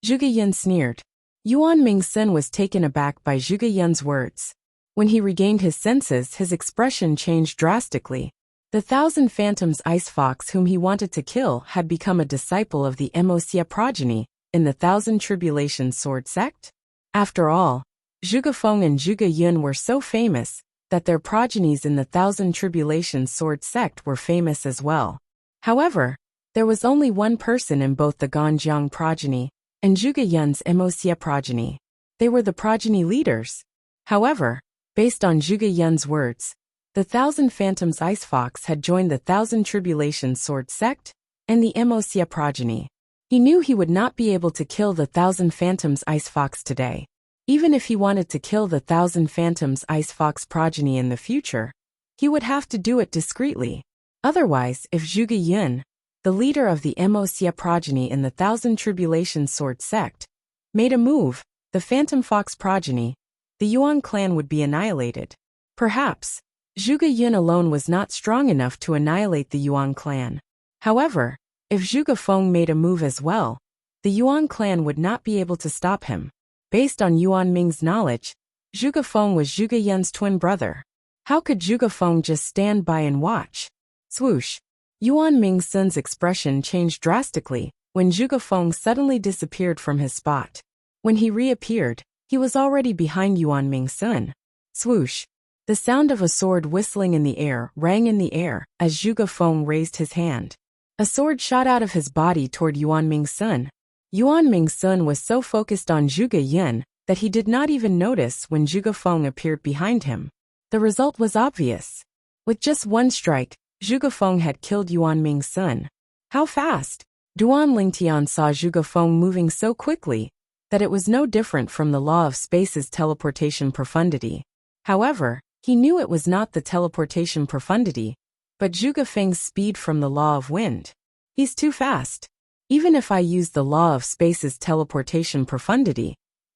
Zhuge Yun sneered. Yuan Mingsun was taken aback by Zhuge Yun's words. When he regained his senses, his expression changed drastically. The Thousand Phantoms Ice Fox whom he wanted to kill had become a disciple of the Wuxia progeny in the Thousand Tribulations Sword sect? After all, Zhuge Feng and Zhuge Yun were so famous that their progenies in the Thousand Tribulations Sword sect were famous as well. However, there was only one person in both the Ganjiang progeny and Zhuge Yun's Wuxia progeny. They were the progeny leaders. However, based on Zhuge Yun's words, the Thousand Phantoms Ice Fox had joined the Thousand Tribulations Sword sect and the Wuxia progeny. He knew he would not be able to kill the Thousand Phantoms Ice Fox today. Even if he wanted to kill the Thousand Phantoms Ice Fox progeny in the future, he would have to do it discreetly. Otherwise, if Zhuge Yun, the leader of the Wuxia progeny in the Thousand Tribulations Sword sect, made a move, the Phantom Fox progeny, the Yuan clan would be annihilated. Perhaps, Zhuge Yun alone was not strong enough to annihilate the Yuan clan. However, if Zhuge Feng made a move as well, the Yuan clan would not be able to stop him. Based on Yuan Ming's knowledge, Zhuge Feng was Zhuge Yun's twin brother. How could Zhuge Feng just stand by and watch? Swoosh! Yuan Mingsun's expression changed drastically when Zhuge Feng suddenly disappeared from his spot. When he reappeared, he was already behind Yuan Mingsun. Swoosh! The sound of a sword whistling in the air rang in the air as Zhuge Feng raised his hand. A sword shot out of his body toward Yuan Mingsun. Yuan Mingsun was so focused on Zhuge Yun that he did not even notice when Zhuge Feng appeared behind him. The result was obvious. With just one strike, Zhuge Feng had killed Yuan Mingsun. How fast? Duan Lingtian saw Zhuge Feng moving so quickly that it was no different from the law of space's teleportation profundity. However, he knew it was not the teleportation profundity, but Zhuge Feng's speed from the law of wind. He's too fast. Even if I use the law of space's teleportation profundity,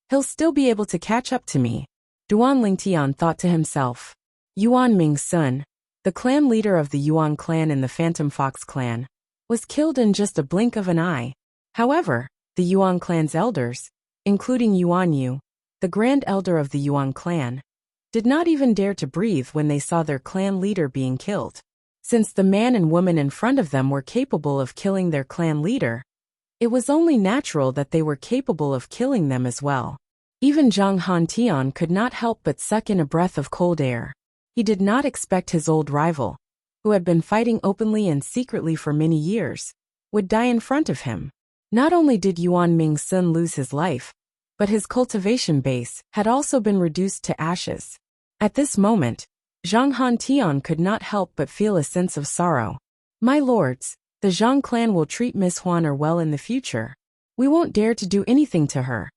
he'll still be able to catch up to me. Duan Lingtian thought to himself. Yuan Mingsun, the clan leader of the Yuan clan in the Phantom Fox clan, was killed in just a blink of an eye. However, the Yuan clan's elders, including Yuan Yu, the grand elder of the Yuan clan, did not even dare to breathe when they saw their clan leader being killed. Since the man and woman in front of them were capable of killing their clan leader, it was only natural that they were capable of killing them as well. Even Zhang Hantian could not help but suck in a breath of cold air. He did not expect his old rival, who had been fighting openly and secretly for many years, would die in front of him. Not only did Yuan Mingsun lose his life, but his cultivation base had also been reduced to ashes. At this moment, Zhang Hantian could not help but feel a sense of sorrow. My lords, the Zhang clan will treat Miss Huaner well in the future. We won't dare to do anything to her,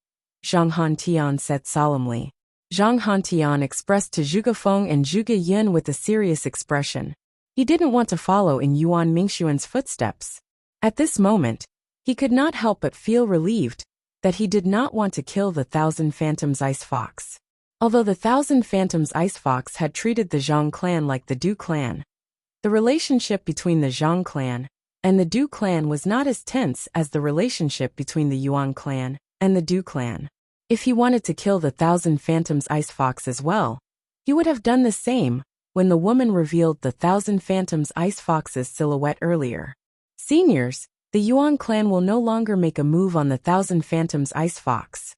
Zhang Hantian said solemnly. Zhang Hantian expressed to Zhuge Feng and Zhuge Yun with a serious expression. He didn't want to follow in Yuan Mingxuan's footsteps. At this moment, he could not help but feel relieved that he did not want to kill the Thousand Phantoms Ice Fox. Although the Thousand Phantoms Ice Fox had treated the Zhang clan like the Du clan, the relationship between the Zhang clan and the Du clan was not as tense as the relationship between the Yuan clan and the Du clan. If he wanted to kill the Thousand Phantoms Ice Fox as well, he would have done the same when the woman revealed the Thousand Phantoms Ice Fox's silhouette earlier. Seniors, the Yuan clan will no longer make a move on the Thousand Phantoms Ice Fox.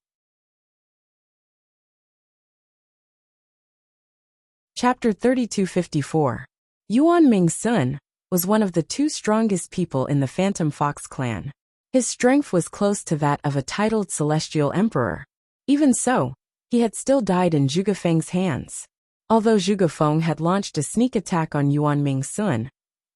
Chapter 3254. Yuan Mingsun was one of the two strongest people in the Phantom Fox clan. His strength was close to that of a titled celestial emperor. Even so, he had still died in Zhuge Feng's hands. Although Zhuge Feng had launched a sneak attack on Yuan Mingsun,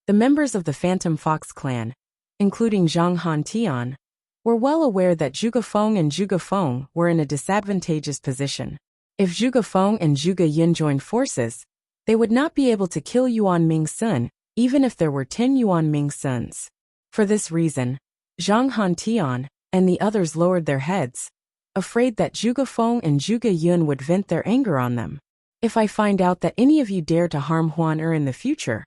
the members of the Phantom Fox clan, including Zhang Hantian, were well aware that Zhuge Feng and Zhuge Feng were in a disadvantageous position. If Zhuge Feng and Zhuge Yun joined forces, they would not be able to kill Yuan Mingsun, even if there were 10 Yuan Mingsuns. For this reason, Zhang Hantian and the others lowered their heads, afraid that Zhuge Feng and Zhuge Yun would vent their anger on them. If I find out that any of you dare to harm Huan in the future,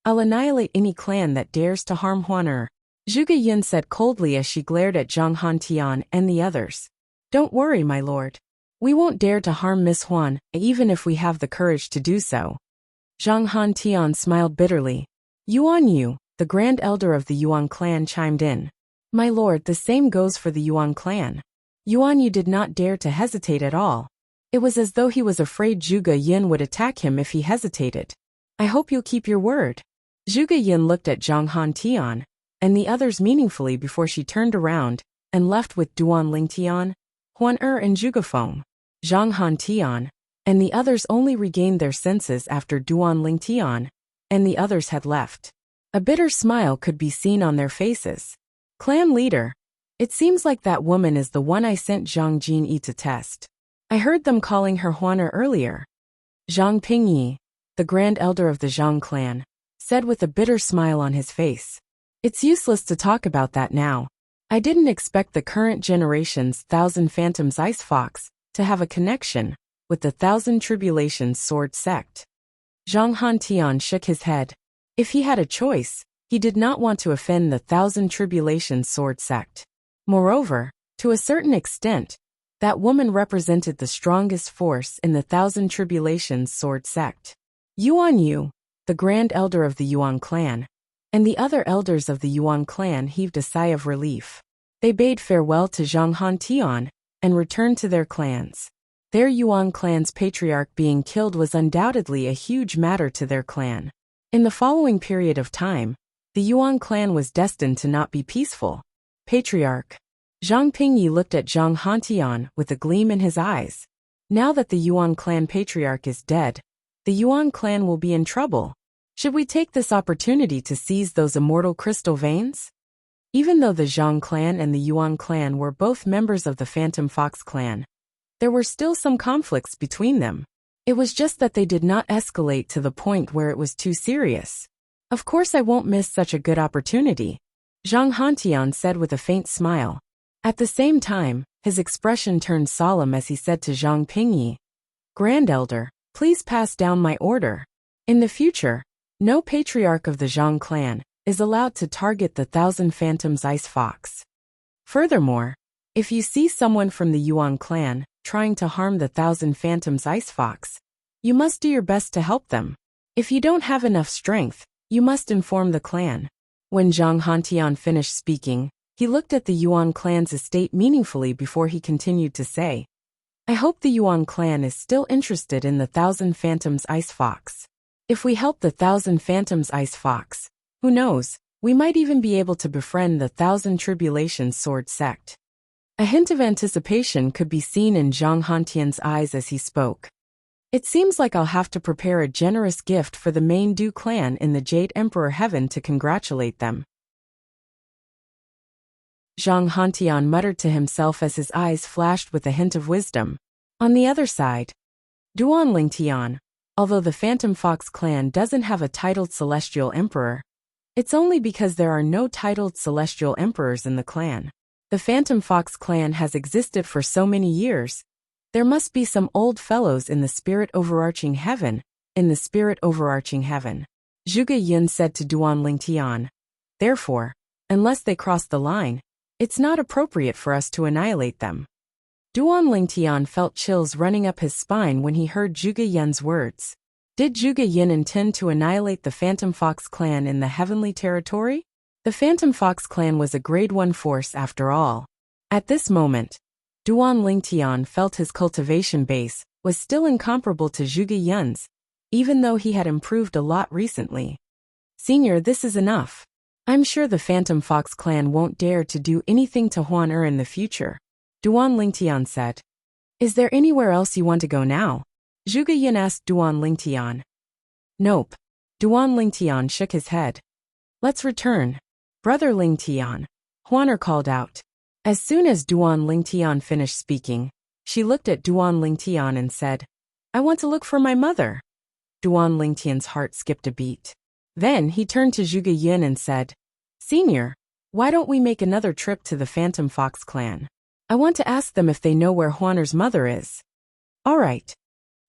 I'll annihilate any clan that dares to harm Huan. Zhuge Yun said coldly as she glared at Zhang Hantian and the others. Don't worry, my lord. We won't dare to harm Miss Huan, even if we have the courage to do so. Zhang Hantian smiled bitterly. Yuan Yu, the grand elder of the Yuan clan, chimed in. My lord, the same goes for the Yuan clan. Yuan Yu did not dare to hesitate at all. It was as though he was afraid Zhuge Yun would attack him if he hesitated. I hope you'll keep your word. Zhuge Yun looked at Zhang Hantian and the others meaningfully before she turned around and left with Duan Lingtian, Huan and Zhuge Feng. Zhang Hantian and the others only regained their senses after Duan Lingtian and the others had left. A bitter smile could be seen on their faces. Clan leader, it seems like that woman is the one I sent Zhang Jinyi to test. I heard them calling her Huaner earlier. Zhang Pingyi, the grand elder of the Zhang clan, said with a bitter smile on his face. It's useless to talk about that now. I didn't expect the current generation's Thousand Phantoms Ice Fox to have a connection with the Thousand Tribulations Sword sect. Zhang Hantian shook his head. If he had a choice, he did not want to offend the Thousand Tribulations Sword sect. Moreover, to a certain extent, that woman represented the strongest force in the Thousand Tribulations Sword sect. Yuan Yu, the grand elder of the Yuan clan, and the other elders of the Yuan clan heaved a sigh of relief. They bade farewell to Zhang Hantian and returned to their clans. Their Yuan clan's patriarch being killed was undoubtedly a huge matter to their clan. In the following period of time, the Yuan clan was destined to not be peaceful. Patriarch. Zhang Pingyi looked at Zhang Hantian with a gleam in his eyes. Now that the Yuan clan patriarch is dead, the Yuan clan will be in trouble. Should we take this opportunity to seize those immortal crystal veins? Even though the Zhang clan and the Yuan clan were both members of the Phantom Fox clan, there were still some conflicts between them. It was just that they did not escalate to the point where it was too serious. Of course I won't miss such a good opportunity, Zhang Hantian said with a faint smile. At the same time, his expression turned solemn as he said to Zhang Pingyi, Grand Elder, please pass down my order. In the future, no patriarch of the Zhang clan is allowed to target the Thousand Phantoms Ice Fox. Furthermore, if you see someone from the Yuan clan trying to harm the Thousand Phantoms Ice Fox, you must do your best to help them. If you don't have enough strength, you must inform the clan. When Zhang Hantian finished speaking, he looked at the Yuan clan's estate meaningfully before he continued to say, I hope the Yuan clan is still interested in the Thousand Phantoms Ice Fox. If we help the Thousand Phantoms Ice Fox, who knows, we might even be able to befriend the Thousand Tribulations Sword sect. A hint of anticipation could be seen in Zhang Hantian's eyes as he spoke. It seems like I'll have to prepare a generous gift for the main Du clan in the Jade Emperor Heaven to congratulate them. Zhang Hantian muttered to himself as his eyes flashed with a hint of wisdom. On the other side, Duan Lingtian, although the Phantom Fox clan doesn't have a titled Celestial Emperor, it's only because there are no titled Celestial Emperors in the clan. The Phantom Fox clan has existed for so many years. There must be some old fellows in the Spirit Overarching Heaven, Zhuge Yun said to Duan Lingtian. Therefore, unless they cross the line, it's not appropriate for us to annihilate them. Duan Lingtian felt chills running up his spine when he heard Zhuge Yun's words. Did Zhuge Yun intend to annihilate the Phantom Fox clan in the Heavenly Territory? The Phantom Fox clan was a Grade 1 force after all. At this moment, Duan Lingtian felt his cultivation base was still incomparable to Zhuge Yun's, even though he had improved a lot recently. Senior, this is enough. I'm sure the Phantom Fox clan won't dare to do anything to Huan in the future, Duan Lingtian said. Is there anywhere else you want to go now? Zhuge Yun asked Duan Lingtian. Nope. Duan Lingtian shook his head. Let's return. Brother Lingtian, Huan called out. As soon as Duan Lingtian finished speaking, she looked at Duan Lingtian and said, I want to look for my mother. Duan Lingtian's heart skipped a beat. Then he turned to Zhuge Yun and said, Senior, why don't we make another trip to the Phantom Fox clan? I want to ask them if they know where Huaner's mother is. All right.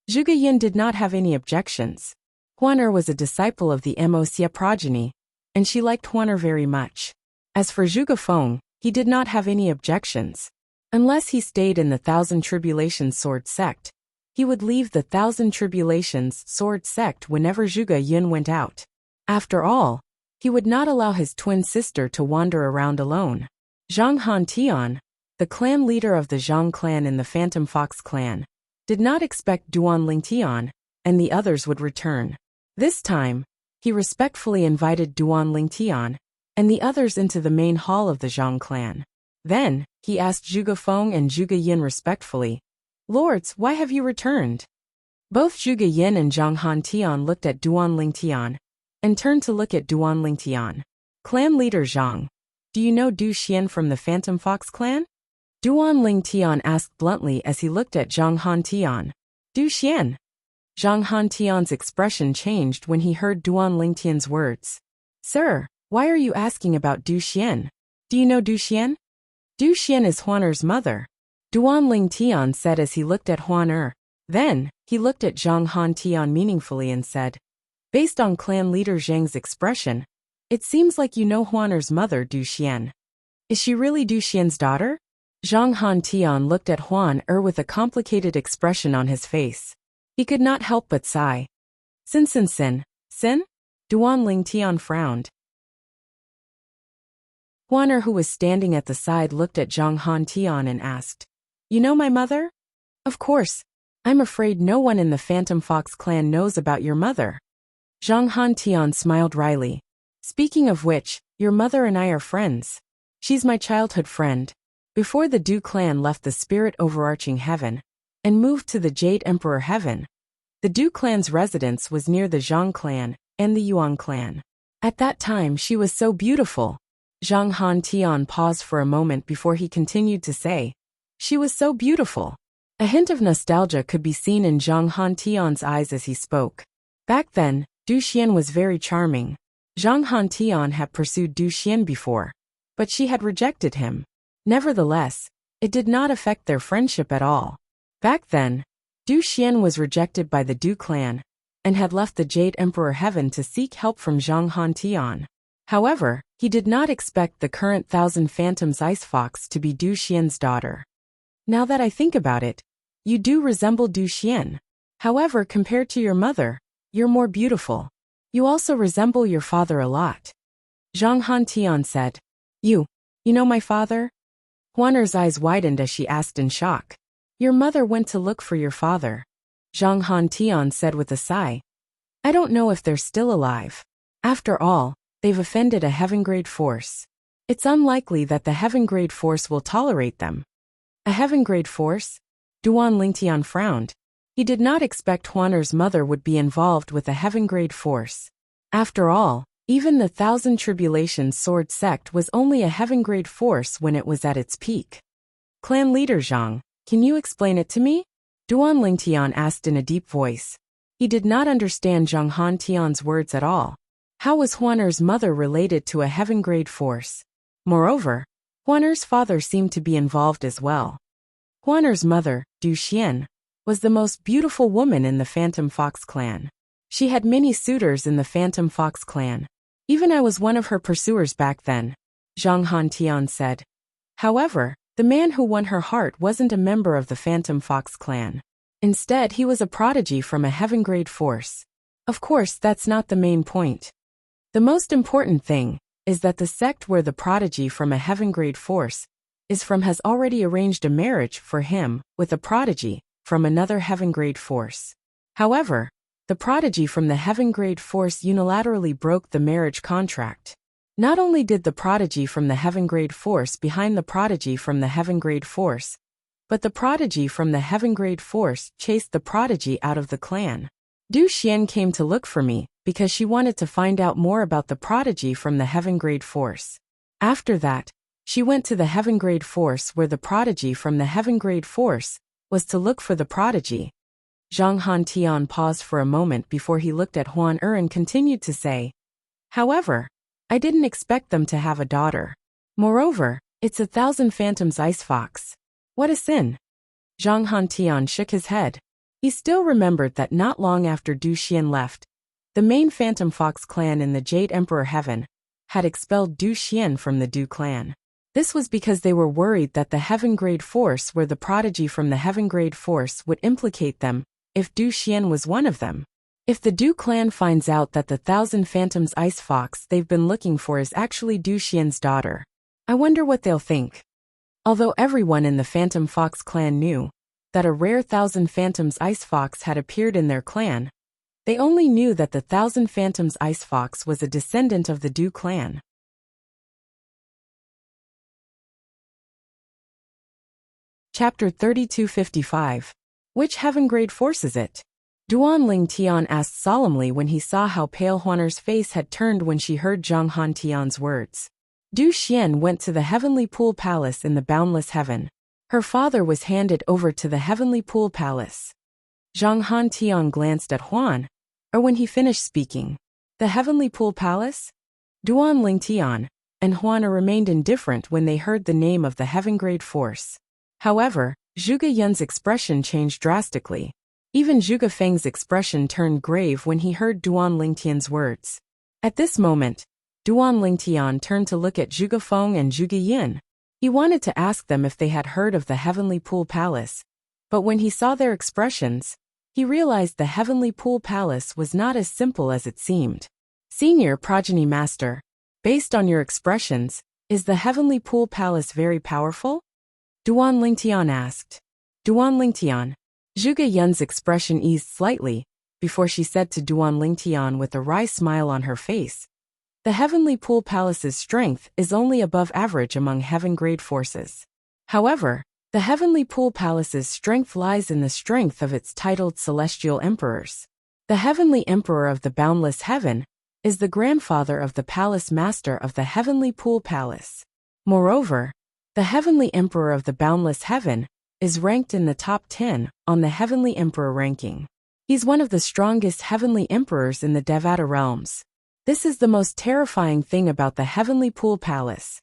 Zhuge Yin did not have any objections. Huan was a disciple of the Wuxia progeny, and she liked Huan very much. As for Zhuge Feng, he did not have any objections. Unless he stayed in the Thousand Tribulations Sword sect, he would leave the Thousand Tribulations Sword sect whenever Zhuge Yin went out. After all, he would not allow his twin sister to wander around alone. Zhang Han Tian, the clan leader of the Zhang clan in the Phantom Fox clan, did not expect Duan Ling Tian and the others would return. This time, he respectfully invited Duan Ling Tian and the others into the main hall of the Zhang clan. Then, he asked Zhuge Feng and Zhuge Yin respectfully, "Lords, why have you returned?" Both Zhuge Yin and Zhang Han Tian looked at Duan Ling Tian and turned to look at Duan Ling Tian. Clan leader Zhang, do you know Du Xian from the Phantom Fox clan? Duan Ling Tian asked bluntly as he looked at Zhang Han Tian. Du Xian. Zhang Han Tian's expression changed when he heard Duan Ling Tian's words. Sir, why are you asking about Du Xian? Do you know Du Xian? Du Xian is Huaner's mother, Duan Ling Tian said as he looked at Huaner. Then, he looked at Zhang Han Tian meaningfully and said, based on clan leader Zhang's expression, it seems like you know Huaner's mother Du Xian. Is she really Du Xian's daughter? Zhang Han Tian looked at Huaner with a complicated expression on his face. He could not help but sigh. Sin? Duan Ling Tian frowned. Huaner, who was standing at the side, looked at Zhang Han Tian and asked, "You know my mother?" "Of course. I'm afraid no one in the Phantom Fox clan knows about your mother." Zhang Han Tian smiled wryly. "Speaking of which, your mother and I are friends. She's my childhood friend. Before the Du clan left the spirit overarching heaven and moved to the Jade Emperor heaven, the Du clan's residence was near the Zhang clan and the Yuan clan. At that time she was so beautiful." Zhang Han Tian paused for a moment before he continued to say, "She was so beautiful." A hint of nostalgia could be seen in Zhang Han Tian's eyes as he spoke. Back then, Du Xian was very charming. Zhang Han Tian had pursued Du Xian before, but she had rejected him. Nevertheless, it did not affect their friendship at all. Back then, Du Xian was rejected by the Du clan and had left the Jade Emperor heaven to seek help from Zhang Han Tian. However, he did not expect the current Thousand Phantoms Ice Fox to be Du Xian's daughter. Now that I think about it, you do resemble Du Xian. However, compared to your mother, you're more beautiful. You also resemble your father a lot. Zhang Han Tian said. You know my father? Huaner's eyes widened as she asked in shock. Your mother went to look for your father. Zhang Han Tian said with a sigh. I don't know if they're still alive. After all, they've offended a heaven grade force. It's unlikely that the heaven grade force will tolerate them. A heaven grade force? Duan Lingtian frowned. He did not expect Huaner's mother would be involved with a heaven grade force. After all, even the Thousand Tribulations Sword sect was only a heaven grade force when it was at its peak. Clan leader Zhang, can you explain it to me? Duan Lingtian asked in a deep voice. He did not understand Zhang Han Tian's words at all. How was Huaner's mother related to a heaven grade force? Moreover, Huaner's father seemed to be involved as well. Huaner's mother, Du Xian, was the most beautiful woman in the Phantom Fox clan. She had many suitors in the Phantom Fox clan. Even I was one of her pursuers back then, Zhang Han Tian said. However, the man who won her heart wasn't a member of the Phantom Fox clan. Instead, he was a prodigy from a heaven grade force. Of course, that's not the main point. The most important thing is that the sect where the prodigy from a heaven grade force is from has already arranged a marriage for him with a prodigy from another heaven grade force. However, the prodigy from the heaven grade force unilaterally broke the marriage contract. Not only did the prodigy from the heaven grade force behind the prodigy from the heaven grade force, but the prodigy from the heaven grade force chased the prodigy out of the clan. Du Xian came to look for me because she wanted to find out more about the prodigy from the heaven grade force. After that, she went to the heaven grade force where the prodigy from the heaven grade force was to look for the prodigy. Zhang Han Tian paused for a moment before he looked at Huan and continued to say, however, I didn't expect them to have a daughter. Moreover, it's a Thousand Phantoms Ice Fox. What a sin. Zhang Han Tian shook his head. He still remembered that not long after Du Xian left, the main Phantom Fox clan in the Jade Emperor Heaven had expelled Du Xian from the Du clan. This was because they were worried that the Heaven Grade Force where the prodigy from the Heaven Grade Force would implicate them if Du Xian was one of them. If the Du clan finds out that the Thousand Phantoms Ice Fox they've been looking for is actually Du Xian's daughter, I wonder what they'll think. Although everyone in the Phantom Fox clan knew that a rare Thousand Phantoms Ice Fox had appeared in their clan, they only knew that the Thousand Phantoms Ice Fox was a descendant of the Du clan. Chapter 3255. Which Heaven Grade Force is it? Duan Ling Tian asked solemnly when he saw how pale Huaner's face had turned when she heard Zhang Han Tian's words. Du Xian went to the Heavenly Pool Palace in the Boundless Heaven. Her father was handed over to the Heavenly Pool Palace. Zhang Han Tian glanced at Huan, or when he finished speaking. The Heavenly Pool Palace? Duan Ling Tian and Huana remained indifferent when they heard the name of the Heaven Grade Force. However, Zhuge Yun's expression changed drastically. Even Zhuge Feng's expression turned grave when he heard Duan Lingtian's words. At this moment, Duan Lingtian turned to look at Zhuge Feng and Zhuge Yun. He wanted to ask them if they had heard of the Heavenly Pool Palace, but when he saw their expressions, he realized the Heavenly Pool Palace was not as simple as it seemed. Senior Progeny Master, based on your expressions, is the Heavenly Pool Palace very powerful? Duan Lingtian asked. Duan Lingtian. Zhuge Yun's expression eased slightly, before she said to Duan Lingtian with a wry smile on her face, the Heavenly Pool Palace's strength is only above average among Heaven Grade Forces. However, the Heavenly Pool Palace's strength lies in the strength of its titled Celestial Emperors. The Heavenly Emperor of the Boundless Heaven is the grandfather of the Palace Master of the Heavenly Pool Palace. Moreover, the Heavenly Emperor of the Boundless Heaven is ranked in the top 10 on the Heavenly Emperor ranking. He's one of the strongest Heavenly Emperors in the Devata realms. This is the most terrifying thing about the Heavenly Pool Palace.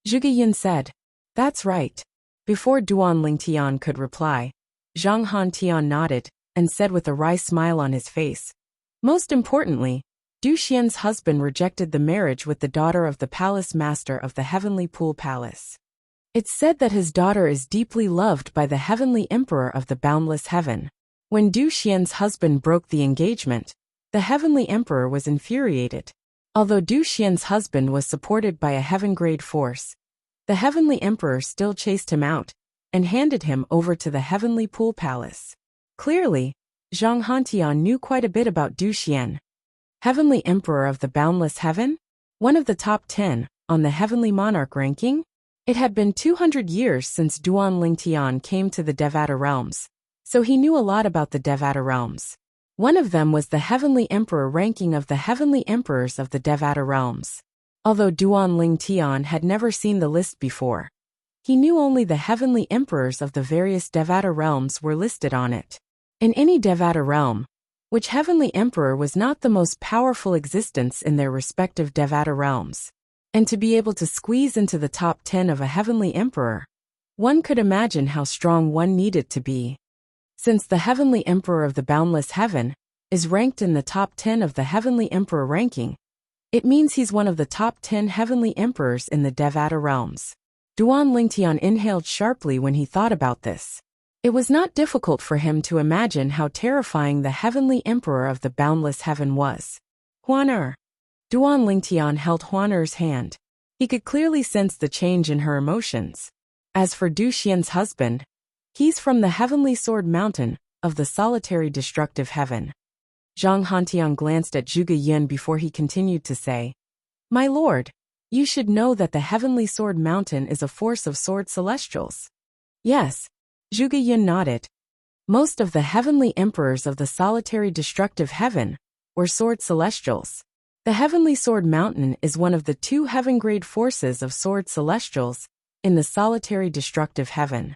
Zhuge Yun said. That's right. Before Duan Lingtian could reply, Zhang Han Tian nodded and said with a wry smile on his face. Most importantly, Du Xian's husband rejected the marriage with the daughter of the Palace Master of the Heavenly Pool Palace. It's said that his daughter is deeply loved by the Heavenly Emperor of the Boundless Heaven. When Du Xian's husband broke the engagement, the Heavenly Emperor was infuriated. Although Du Xian's husband was supported by a Heaven Grade Force, the Heavenly Emperor still chased him out and handed him over to the Heavenly Pool Palace. Clearly, Zhang Hantian knew quite a bit about Du Xian. Heavenly Emperor of the Boundless Heaven? One of the top 10 on the Heavenly Monarch ranking? It had been 200 years since Duan Lingtian came to the Devata realms, so he knew a lot about the Devata realms. One of them was the Heavenly Emperor ranking of the Heavenly Emperors of the Devata realms. Although Duan Lingtian had never seen the list before, he knew only the Heavenly Emperors of the various Devata realms were listed on it. In any Devata realm, which Heavenly Emperor was not the most powerful existence in their respective Devata realms, and to be able to squeeze into the top 10 of a Heavenly Emperor, one could imagine how strong one needed to be. Since the Heavenly Emperor of the Boundless Heaven is ranked in the top 10 of the Heavenly Emperor ranking, it means he's one of the top 10 Heavenly Emperors in the Devata realms. Duan Lingtian inhaled sharply when he thought about this. It was not difficult for him to imagine how terrifying the Heavenly Emperor of the Boundless Heaven was. Huaner. Duan Lingtian held Huaner's hand. He could clearly sense the change in her emotions. As for Du Xian's husband, he's from the Heavenly Sword Mountain of the Solitary Destructive Heaven. Zhang Hantian glanced at Zhuge Yun before he continued to say, My lord, you should know that the Heavenly Sword Mountain is a force of sword celestials. Yes, Zhuge Yun nodded. Most of the Heavenly Emperors of the Solitary Destructive Heaven were sword celestials. The Heavenly Sword Mountain is one of the 2 Heaven Grade forces of sword celestials in the Solitary Destructive Heaven.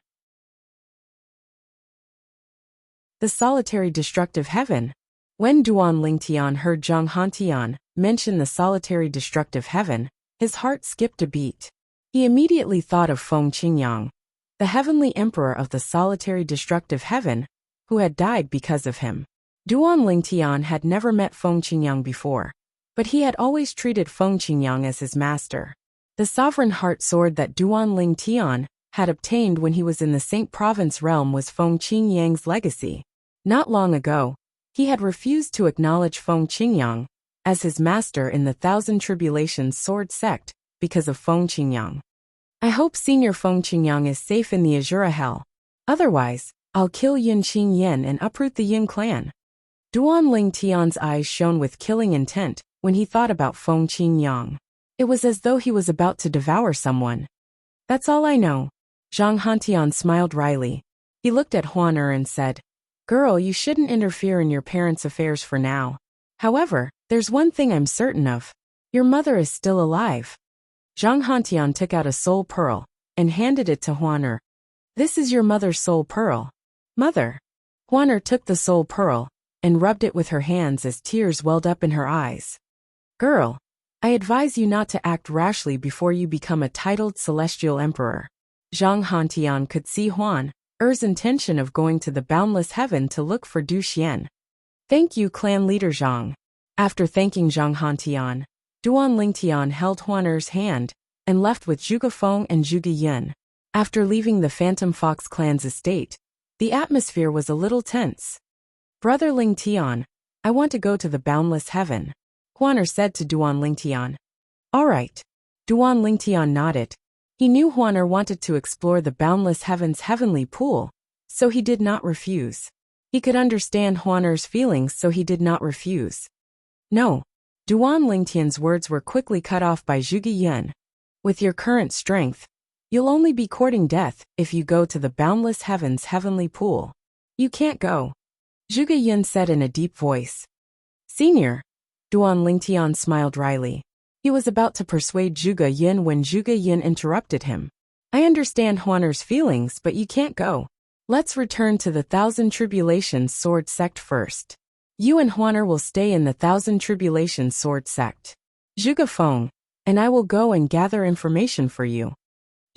The Solitary Destructive Heaven. When Duan Lingtian heard Zhang Hantian mention the Solitary Destructive Heaven, his heart skipped a beat. He immediately thought of Feng Qingyang, the Heavenly Emperor of the Solitary Destructive Heaven, who had died because of him. Duan Lingtian had never met Feng Qingyang before, but he had always treated Feng Qingyang as his master. The sovereign heart sword that Duan Lingtian had obtained when he was in the Saint Province realm was Feng Qingyang's legacy. Not long ago, he had refused to acknowledge Feng Qingyang as his master in the Thousand Tribulations sword sect because of Feng Qingyang. I hope Senior Feng Qingyang is safe in the Azura Hell. Otherwise, I'll kill Yin Qing Yin and uproot the Yin clan. Duan Lingtian's eyes shone with killing intent when he thought about Feng Qingyang. It was as though he was about to devour someone. That's all I know. Zhang Hantian smiled wryly. He looked at Huan and said, Girl, you shouldn't interfere in your parents' affairs for now. However, there's one thing I'm certain of. Your mother is still alive. Zhang Hantian took out a soul pearl and handed it to Huan. This is your mother's soul pearl. Mother. Huan took the soul pearl and rubbed it with her hands as tears welled up in her eyes. Girl, I advise you not to act rashly before you become a titled celestial emperor. Zhang Hantian could see Huan's intention of going to the boundless heaven to look for Du Xian. Thank you, clan leader Zhang. After thanking Zhang Hantian, Duan Lingtian held Huan's hand and left with Zhuge Feng and Zhuge Yin. After leaving the Phantom Fox clan's estate, the atmosphere was a little tense. Brother Lingtian, I want to go to the boundless heaven, Huan said to Duan Lingtian. All right. Duan Lingtian nodded. He knew Huan wanted to explore the boundless heaven's heavenly pool, so he did not refuse. He could understand Huan's feelings, so he did not refuse. No. Duan Lingtian's words were quickly cut off by Zhuge Yin. With your current strength, you'll only be courting death if you go to the boundless heaven's heavenly pool. You can't go. Zhuge Yin said in a deep voice. Senior. Duan Lingtian smiled wryly. He was about to persuade Zhuge Yin when Zhuge Yin interrupted him. I understand Huan's feelings, but you can't go. Let's return to the Thousand Tribulations sword sect first. You and Huan will stay in the Thousand Tribulations sword sect. Zhuge Feng, and I will go and gather information for you.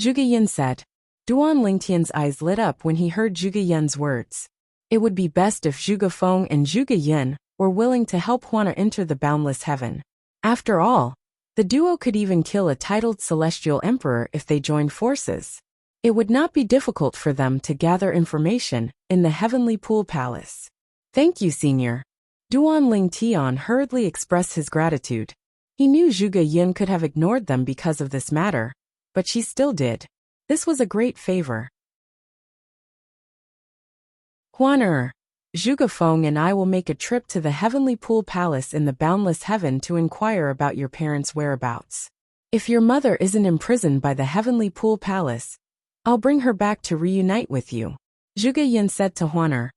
Zhuge Yin said. Duan Lingtian's eyes lit up when he heard Zhuge Yin's words. It would be best if Zhuge Feng and Zhuge Yin were willing to help Huan enter the boundless heaven. After all, the duo could even kill a titled celestial emperor if they joined forces. It would not be difficult for them to gather information in the Heavenly Pool Palace. Thank you, Senior. Duan Lingtian hurriedly expressed his gratitude. He knew Zhuge Yin could have ignored them because of this matter, but she still did. This was a great favor. Huan, Zhuge Feng and I will make a trip to the Heavenly Pool Palace in the boundless heaven to inquire about your parents' whereabouts. If your mother isn't imprisoned by the Heavenly Pool Palace, I'll bring her back to reunite with you. Zhuge Yin said to Huan.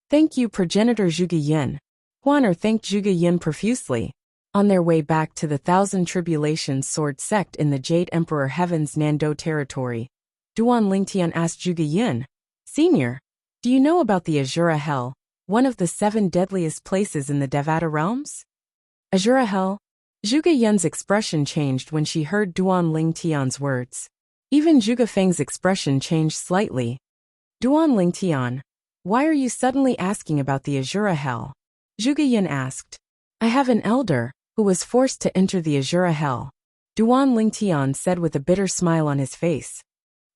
Thank you, progenitor Zhuge Yin. Huan thanked Zhuge Yin profusely. On their way back to the Thousand Tribulations sword sect in the Jade Emperor Heaven's Nando territory, Duan Lingtian asked Zhuge Yin, Senior, do you know about the Azura Hell, one of the 7 deadliest places in the Devata realms? Azura Hell? Zhuge Yin's expression changed when she heard Duan Lingtian's words. Even Zhuge Feng's expression changed slightly. Duan Lingtian, why are you suddenly asking about the Azura Hell? Zhuge Yin asked. I have an elder who was forced to enter the Azura Hell. Duan Lingtian said with a bitter smile on his face.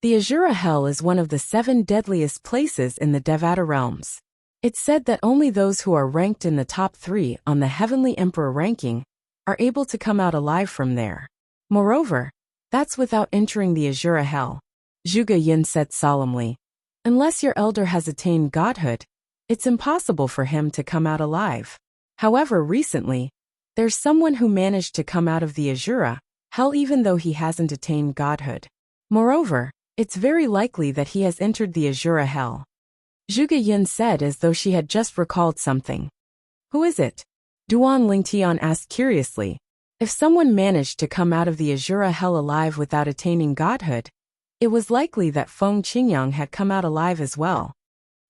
The Azura Hell is one of the 7 deadliest places in the Devata realms. It's said that only those who are ranked in the top 3 on the Heavenly Emperor ranking are able to come out alive from there. Moreover, that's without entering the Azura Hell. Zhuge Yin said solemnly. Unless your elder has attained godhood, it's impossible for him to come out alive. However, recently, there's someone who managed to come out of the Azura Hell even though he hasn't attained godhood. Moreover, it's very likely that he has entered the Azura Hell. Zhuge Yin said as though she had just recalled something. Who is it? Duan Lingtian asked curiously. If someone managed to come out of the Azura Hell alive without attaining godhood, it was likely that Feng Qingyang had come out alive as well.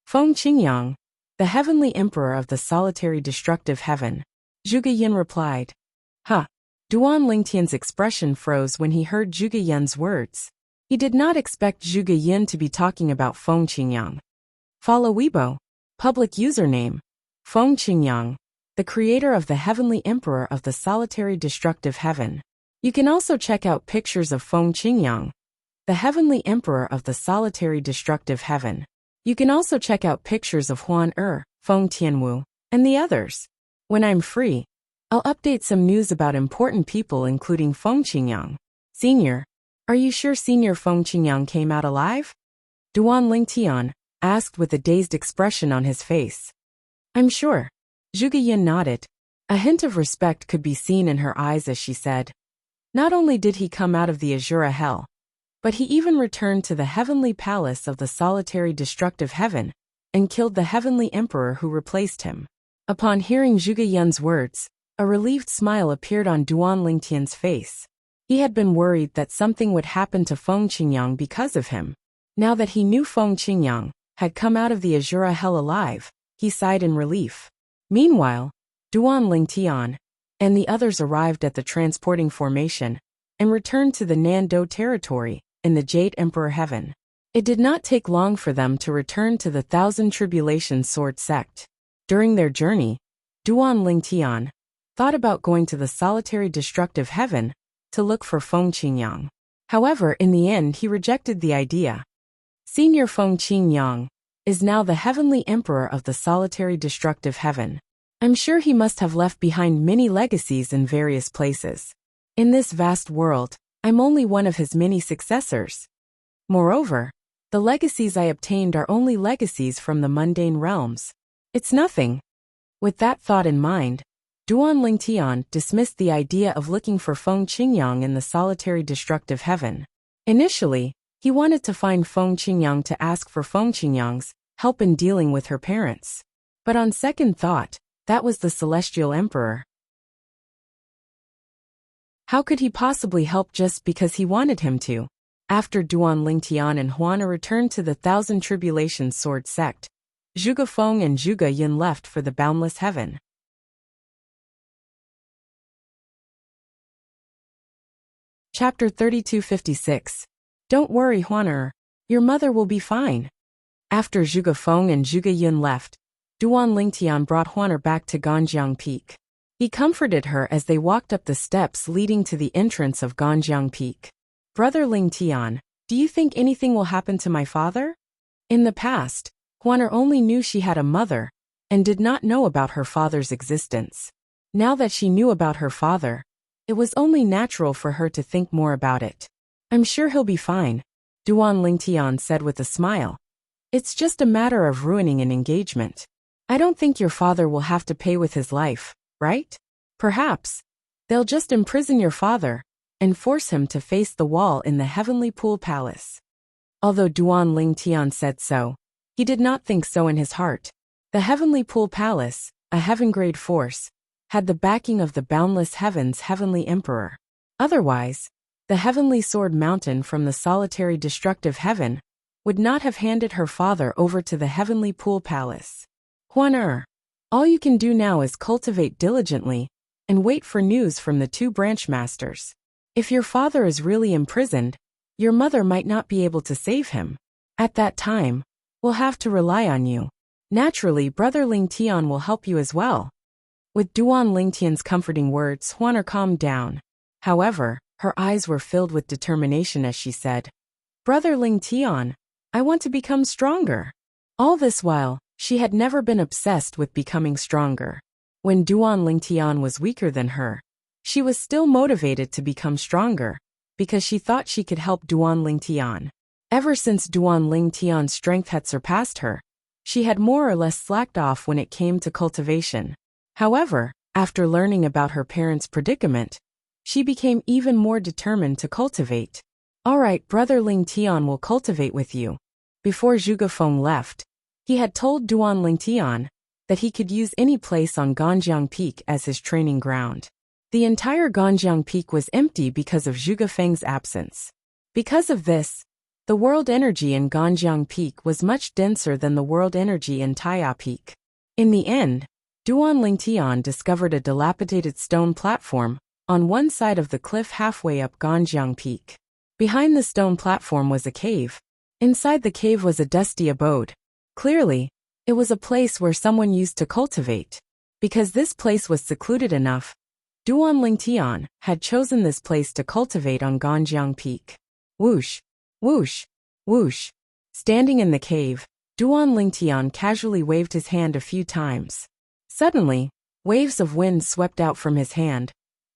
Feng Qingyang, the Heavenly Emperor of the solitary destructive heaven. Zhuge Yin replied. Huh. Duan Lingtian's expression froze when he heard Zhuge Yin's words. He did not expect Zhuge Yin to be talking about Feng Qingyang. Follow Weibo. Public username: Feng Qingyang, the creator of the Heavenly Emperor of the Solitary Destructive Heaven. You can also check out pictures of Feng Qingyang, the Heavenly Emperor of the Solitary Destructive Heaven. You can also check out pictures of Huan Feng Tianwu, and the others. When I'm free, I'll update some news about important people including Feng Qingyang. Senior, are you sure Senior Feng Qingyang came out alive? Duan Lingtian asked with a dazed expression on his face. I'm sure. Zhuge Yin nodded. A hint of respect could be seen in her eyes as she said. Not only did he come out of the Azura Hell, but he even returned to the heavenly palace of the solitary destructive heaven, and killed the heavenly emperor who replaced him. Upon hearing Zhuge Yun's words, a relieved smile appeared on Duan Lingtian's face. He had been worried that something would happen to Feng Qingyang because of him. Now that he knew Feng Qingyang had come out of the Azura Hell alive, he sighed in relief. Meanwhile, Duan Lingtian and the others arrived at the transporting formation and returned to the Nando territory in the Jade Emperor Heaven. It did not take long for them to return to the Thousand Tribulations Sword Sect. During their journey, Duan Lingtian thought about going to the Solitary Destructive Heaven to look for Feng Qingyang. However, in the end he rejected the idea. Senior Feng Qingyang is now the Heavenly Emperor of the Solitary Destructive Heaven. I'm sure he must have left behind many legacies in various places. In this vast world, I'm only one of his many successors. Moreover, the legacies I obtained are only legacies from the mundane realms. It's nothing. With that thought in mind, Duan Lingtian dismissed the idea of looking for Feng Qingyang in the Solitary Destructive Heaven. Initially, he wanted to find Feng Qingyang to ask for Feng Qingyang's help in dealing with her parents. But on second thought, that was the Celestial Emperor. How could he possibly help just because he wanted him to? After Duan Lingtian and Huana returned to the Thousand Tribulations Sword Sect, Zhuge Feng and Zhuge Yin left for the Boundless Heaven. Chapter 3256. Don't worry, Huana, your mother will be fine. After Zhuge Feng and Zhuge Yin left, Duan Lingtian brought Huana back to Ganjiang Peak. He comforted her as they walked up the steps leading to the entrance of Ganjiang Peak. Brother Lingtian, do you think anything will happen to my father? In the past, Huana only knew she had a mother and did not know about her father's existence. Now that she knew about her father, it was only natural for her to think more about it. I'm sure he'll be fine, Duan Lingtian said with a smile. It's just a matter of ruining an engagement. I don't think your father will have to pay with his life, right? Perhaps they'll just imprison your father and force him to face the wall in the Heavenly Pool Palace. Although Duan Lingtian said so, he did not think so in his heart. The Heavenly Pool Palace, a heaven-grade force, had the backing of the Boundless Heaven's Heavenly Emperor. Otherwise, the Heavenly Sword Mountain from the Solitary Destructive Heaven would not have handed her father over to the Heavenly Pool Palace. Huan, all you can do now is cultivate diligently and wait for news from the two branch masters. If your father is really imprisoned, your mother might not be able to save him. At that time, we'll have to rely on you. Naturally, Brother Lingtian will help you as well. With Duan Lingtian's comforting words, Huana calmed down. However, her eyes were filled with determination as she said, Brother Lingtian, I want to become stronger. All this while, she had never been obsessed with becoming stronger. When Duan Lingtian was weaker than her, she was still motivated to become stronger, because she thought she could help Duan Lingtian. Ever since Duan Lingtian's strength had surpassed her, she had more or less slacked off when it came to cultivation. However, after learning about her parents' predicament, she became even more determined to cultivate. Alright, Brother Lingtian will cultivate with you. Before Zhuge Feng left, he had told Duan Lingtian that he could use any place on Ganjiang Peak as his training ground. The entire Ganjiang Peak was empty because of Zhuge Feng's absence. Because of this, the world energy in Ganjiang Peak was much denser than the world energy in Taiya Peak. In the end, Duan Lingtian discovered a dilapidated stone platform on one side of the cliff halfway up Ganjiang Peak. Behind the stone platform was a cave. Inside the cave was a dusty abode. Clearly, It was a place where someone used to cultivate. Because this place was secluded enough, Duan Lingtian had chosen this place to cultivate on Ganjiang Peak. Whoosh, whoosh, whoosh. Standing in the cave, Duan Lingtian casually waved his hand a few times. Suddenly, waves of wind swept out from his hand,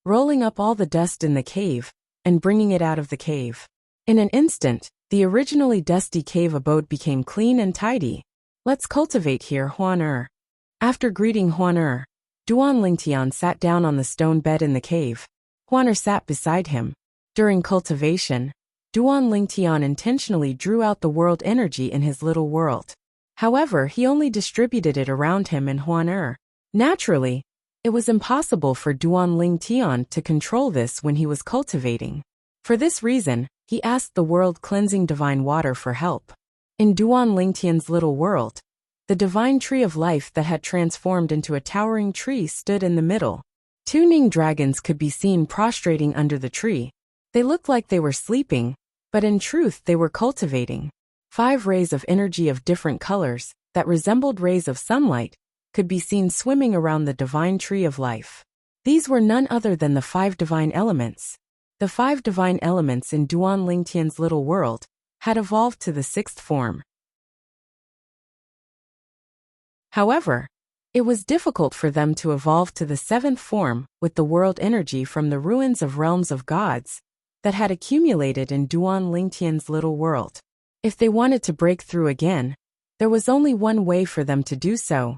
rolling up all the dust in the cave and bringing it out of the cave. In an instant, the originally dusty cave abode became clean and tidy. Let's cultivate here, Huan. After greeting Huan, Duan Lingtian sat down on the stone bed in the cave. Huan sat beside him. During cultivation, Duan Lingtian intentionally drew out the world energy in his little world. However, he only distributed it around him and Huan. Naturally, it was impossible for Duan Lingtian to control this when he was cultivating. For this reason, he asked the world-cleansing divine water for help. In Duan Lingtian's little world, the divine tree of life that had transformed into a towering tree stood in the middle. 2 Ning dragons could be seen prostrating under the tree. They looked like they were sleeping, but in truth they were cultivating. 5 rays of energy of different colors, that resembled rays of sunlight, could be seen swimming around the divine tree of life. These were none other than the 5 divine elements. The 5 divine elements in Duan Lingtian's little world had evolved to the 6th form. However, it was difficult for them to evolve to the 7th form with the world energy from the ruins of realms of gods that had accumulated in Duan Lingtian's little world. If they wanted to break through again, there was only one way for them to do so,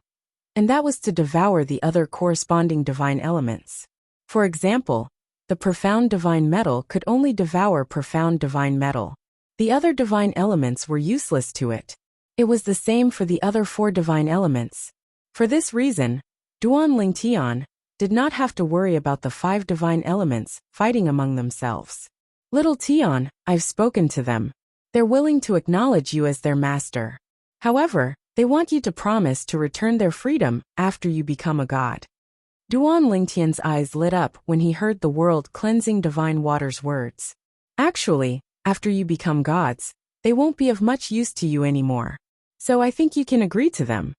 and that was to devour the other corresponding divine elements. For example, the profound divine metal could only devour profound divine metal. The other divine elements were useless to it. It was the same for the other 4 divine elements. For this reason, Duan Lingtian did not have to worry about the 5 divine elements fighting among themselves. Little Tian, I've spoken to them. They're willing to acknowledge you as their master. However, they want you to promise to return their freedom after you become a god. Duan Lingtian's eyes lit up when he heard the world-cleansing divine water's words. Actually, after you become gods, they won't be of much use to you anymore. So I think you can agree to them.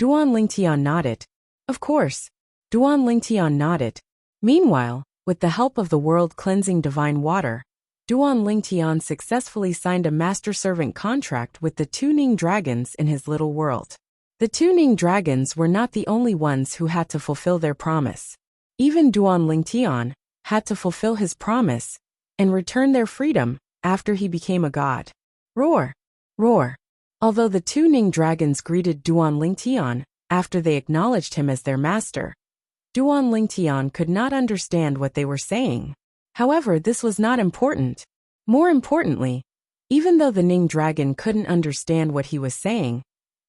Duan Lingtian nodded. Of course. Duan Lingtian nodded. Meanwhile, with the help of the world-cleansing divine water, Duan Lingtian successfully signed a master-servant contract with the 2 Ning dragons in his little world. The 2 Ning dragons were not the only ones who had to fulfill their promise. Even Duan Lingtian had to fulfill his promise and return their freedom after he became a god. Roar! Roar! Although the 2 Ning dragons greeted Duan Lingtian after they acknowledged him as their master, Duan Lingtian could not understand what they were saying. However, this was not important. More importantly, even though the Ning dragon couldn't understand what he was saying,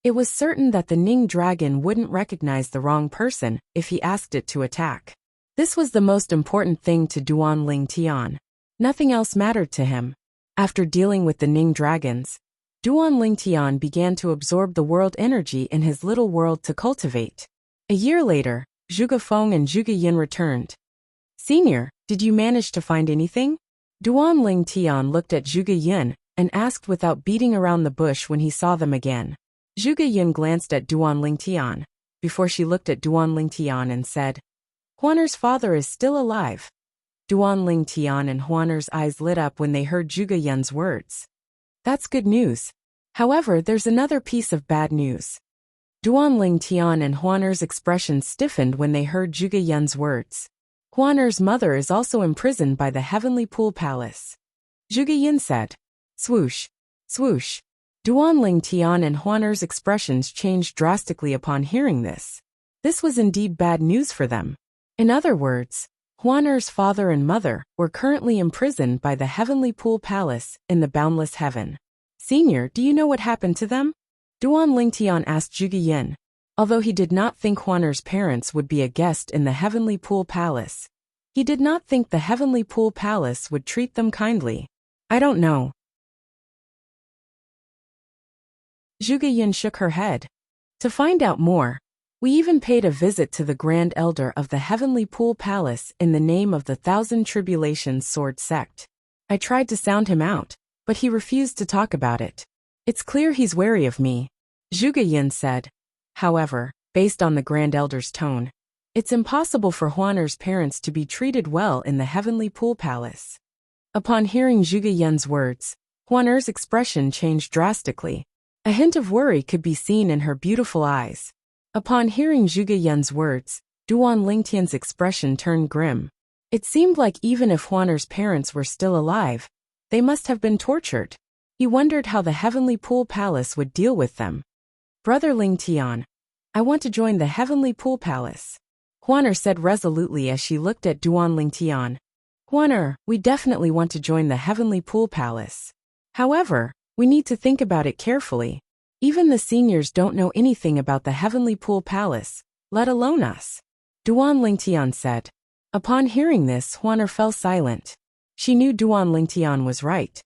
it was certain that the Ning dragon wouldn't recognize the wrong person if he asked it to attack. This was the most important thing to Duan Lingtian. Nothing else mattered to him. After dealing with the Ning dragons, Duan Lingtian began to absorb the world energy in his little world to cultivate. A year later, Zhuge Feng and Zhuge Yin returned. Senior, did you manage to find anything? Duan Lingtian looked at Zhuge Yin and asked without beating around the bush when he saw them again. Zhuge Yin glanced at Duan Lingtian before she looked at Duan Lingtian and said, Huaner's father is still alive. Duan Lingtian and Huaner's eyes lit up when they heard Zhuge Yin's words. That's good news. However, there's another piece of bad news. Duan Lingtian and Huaner's expressions stiffened when they heard Zhuge Yin's words. Huaner's mother is also imprisoned by the Heavenly Pool Palace. Zhuge Yin said. Swoosh, swoosh. Duan Lingtian and Huaner's expressions changed drastically upon hearing this. This was indeed bad news for them. In other words, Huaner's father and mother were currently imprisoned by the Heavenly Pool Palace in the boundless heaven. Senior, do you know what happened to them? Duan Lingtian asked Zhuge Yin. Although he did not think Huaner's parents would be a guest in the Heavenly Pool Palace, he did not think the Heavenly Pool Palace would treat them kindly. I don't know. Zhuge Yin shook her head. To find out more, we even paid a visit to the Grand Elder of the Heavenly Pool Palace in the name of the Thousand Tribulations Sword Sect. I tried to sound him out, but he refused to talk about it. It's clear he's wary of me. Zhuge Yin said. However, based on the Grand Elder's tone, it's impossible for Huaner's parents to be treated well in the Heavenly Pool Palace. Upon hearing Zhuge Yin's words, Huaner's expression changed drastically. A hint of worry could be seen in her beautiful eyes. Upon hearing Zhuge Yin's words, Duan Lingtian's expression turned grim. It seemed like even if Huaner's parents were still alive, they must have been tortured. He wondered how the Heavenly Pool Palace would deal with them. Brother Lingtian, I want to join the Heavenly Pool Palace, Huaner said resolutely as she looked at Duan Lingtian. Huaner, we definitely want to join the Heavenly Pool Palace. However, we need to think about it carefully. Even the seniors don't know anything about the Heavenly Pool Palace, let alone us, Duan Lingtian said. Upon hearing this, Huaner fell silent. She knew Duan Lingtian was right.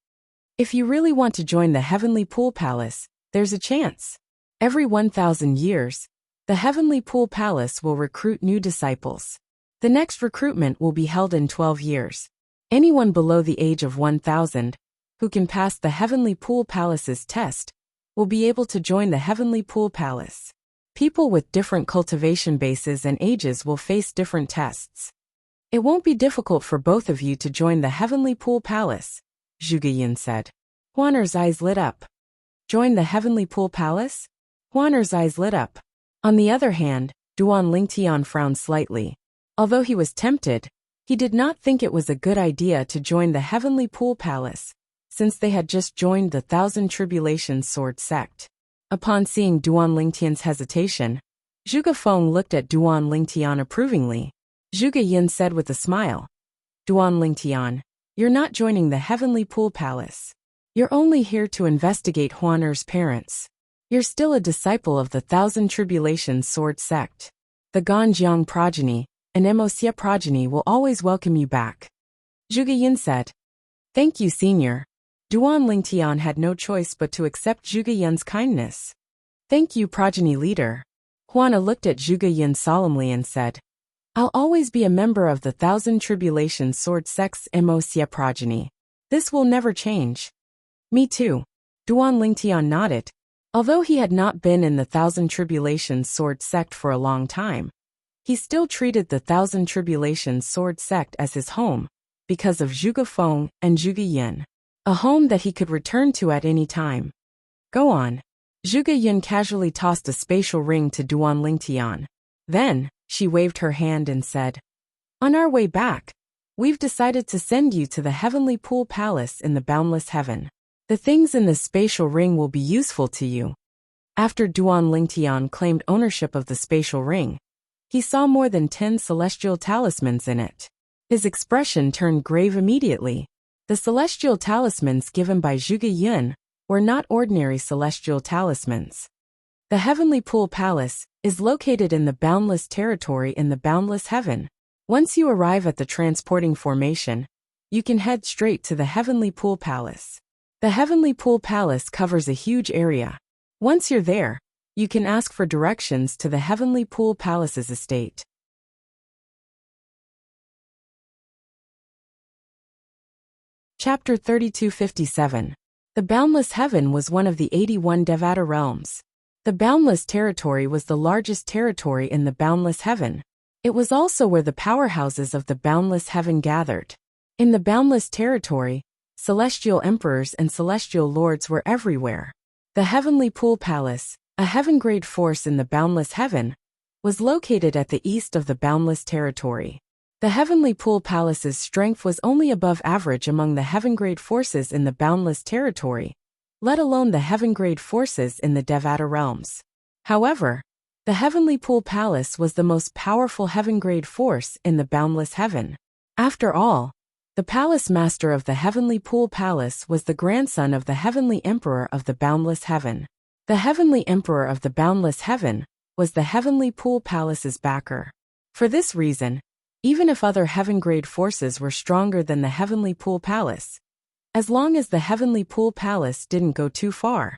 If you really want to join the Heavenly Pool Palace, there's a chance. Every 1,000 years, the Heavenly Pool Palace will recruit new disciples. The next recruitment will be held in 12 years. Anyone below the age of 1,000, who can pass the Heavenly Pool Palace's test, will be able to join the Heavenly Pool Palace. People with different cultivation bases and ages will face different tests. It won't be difficult for both of you to join the Heavenly Pool Palace, Zhuge Yin said. Huaner's eyes lit up. Join the Heavenly Pool Palace? Huaner's eyes lit up. On the other hand, Duan Lingtian frowned slightly. Although he was tempted, he did not think it was a good idea to join the Heavenly Pool Palace, since they had just joined the Thousand Tribulations Sword sect. Upon seeing Duan Lingtian's hesitation, Zhuge Feng looked at Duan Lingtian approvingly. Zhuge Yin said with a smile, Duan Lingtian, you're not joining the Heavenly Pool Palace. You're only here to investigate Huaner's parents. You're still a disciple of the Thousand Tribulations Sword sect. The Ganjiang progeny and Wuxia progeny will always welcome you back. Zhuge Yin said. Thank you, senior. Duan Lingtian had no choice but to accept Zhuge Yin's kindness. Thank you, progeny leader. Huana looked at Zhuge Yin solemnly and said, I'll always be a member of the Thousand Tribulations Sword sect's Wuxia progeny. This will never change. Me too. Duan Lingtian nodded. Although he had not been in the Thousand Tribulations Sword sect for a long time, he still treated the Thousand Tribulations Sword sect as his home, because of Zhuge Feng and Zhuge Yin. A home that he could return to at any time. Go on. Zhuge Yin casually tossed a spatial ring to Duan Lingtian. Then, she waved her hand and said, On our way back, we've decided to send you to the Heavenly Pool Palace in the Boundless Heaven. The things in the spatial ring will be useful to you. After Duan Lingtian claimed ownership of the spatial ring, he saw more than 10 celestial talismans in it. His expression turned grave immediately. The celestial talismans given by Zhuge Yin were not ordinary celestial talismans. The Heavenly Pool Palace is located in the boundless territory in the boundless heaven. Once you arrive at the transporting formation, you can head straight to the Heavenly Pool Palace. The Heavenly Pool Palace covers a huge area. Once you're there, you can ask for directions to the Heavenly Pool Palace's estate. Chapter 3257. The Boundless Heaven was one of the 81 Devata realms. The Boundless Territory was the largest territory in the Boundless Heaven. It was also where the powerhouses of the Boundless Heaven gathered. In the Boundless Territory, celestial emperors and celestial lords were everywhere. The Heavenly Pool Palace, a heaven-grade force in the Boundless Heaven, was located at the east of the Boundless Territory. The Heavenly Pool Palace's strength was only above average among the heaven-grade forces in the Boundless Territory, let alone the heaven-grade forces in the Devata realms. However, the Heavenly Pool Palace was the most powerful heaven-grade force in the Boundless Heaven. After all, the Palace Master of the Heavenly Pool Palace was the grandson of the Heavenly Emperor of the Boundless Heaven. The Heavenly Emperor of the Boundless Heaven was the Heavenly Pool Palace's backer. For this reason, even if other heaven-grade forces were stronger than the Heavenly Pool Palace, as long as the Heavenly Pool Palace didn't go too far,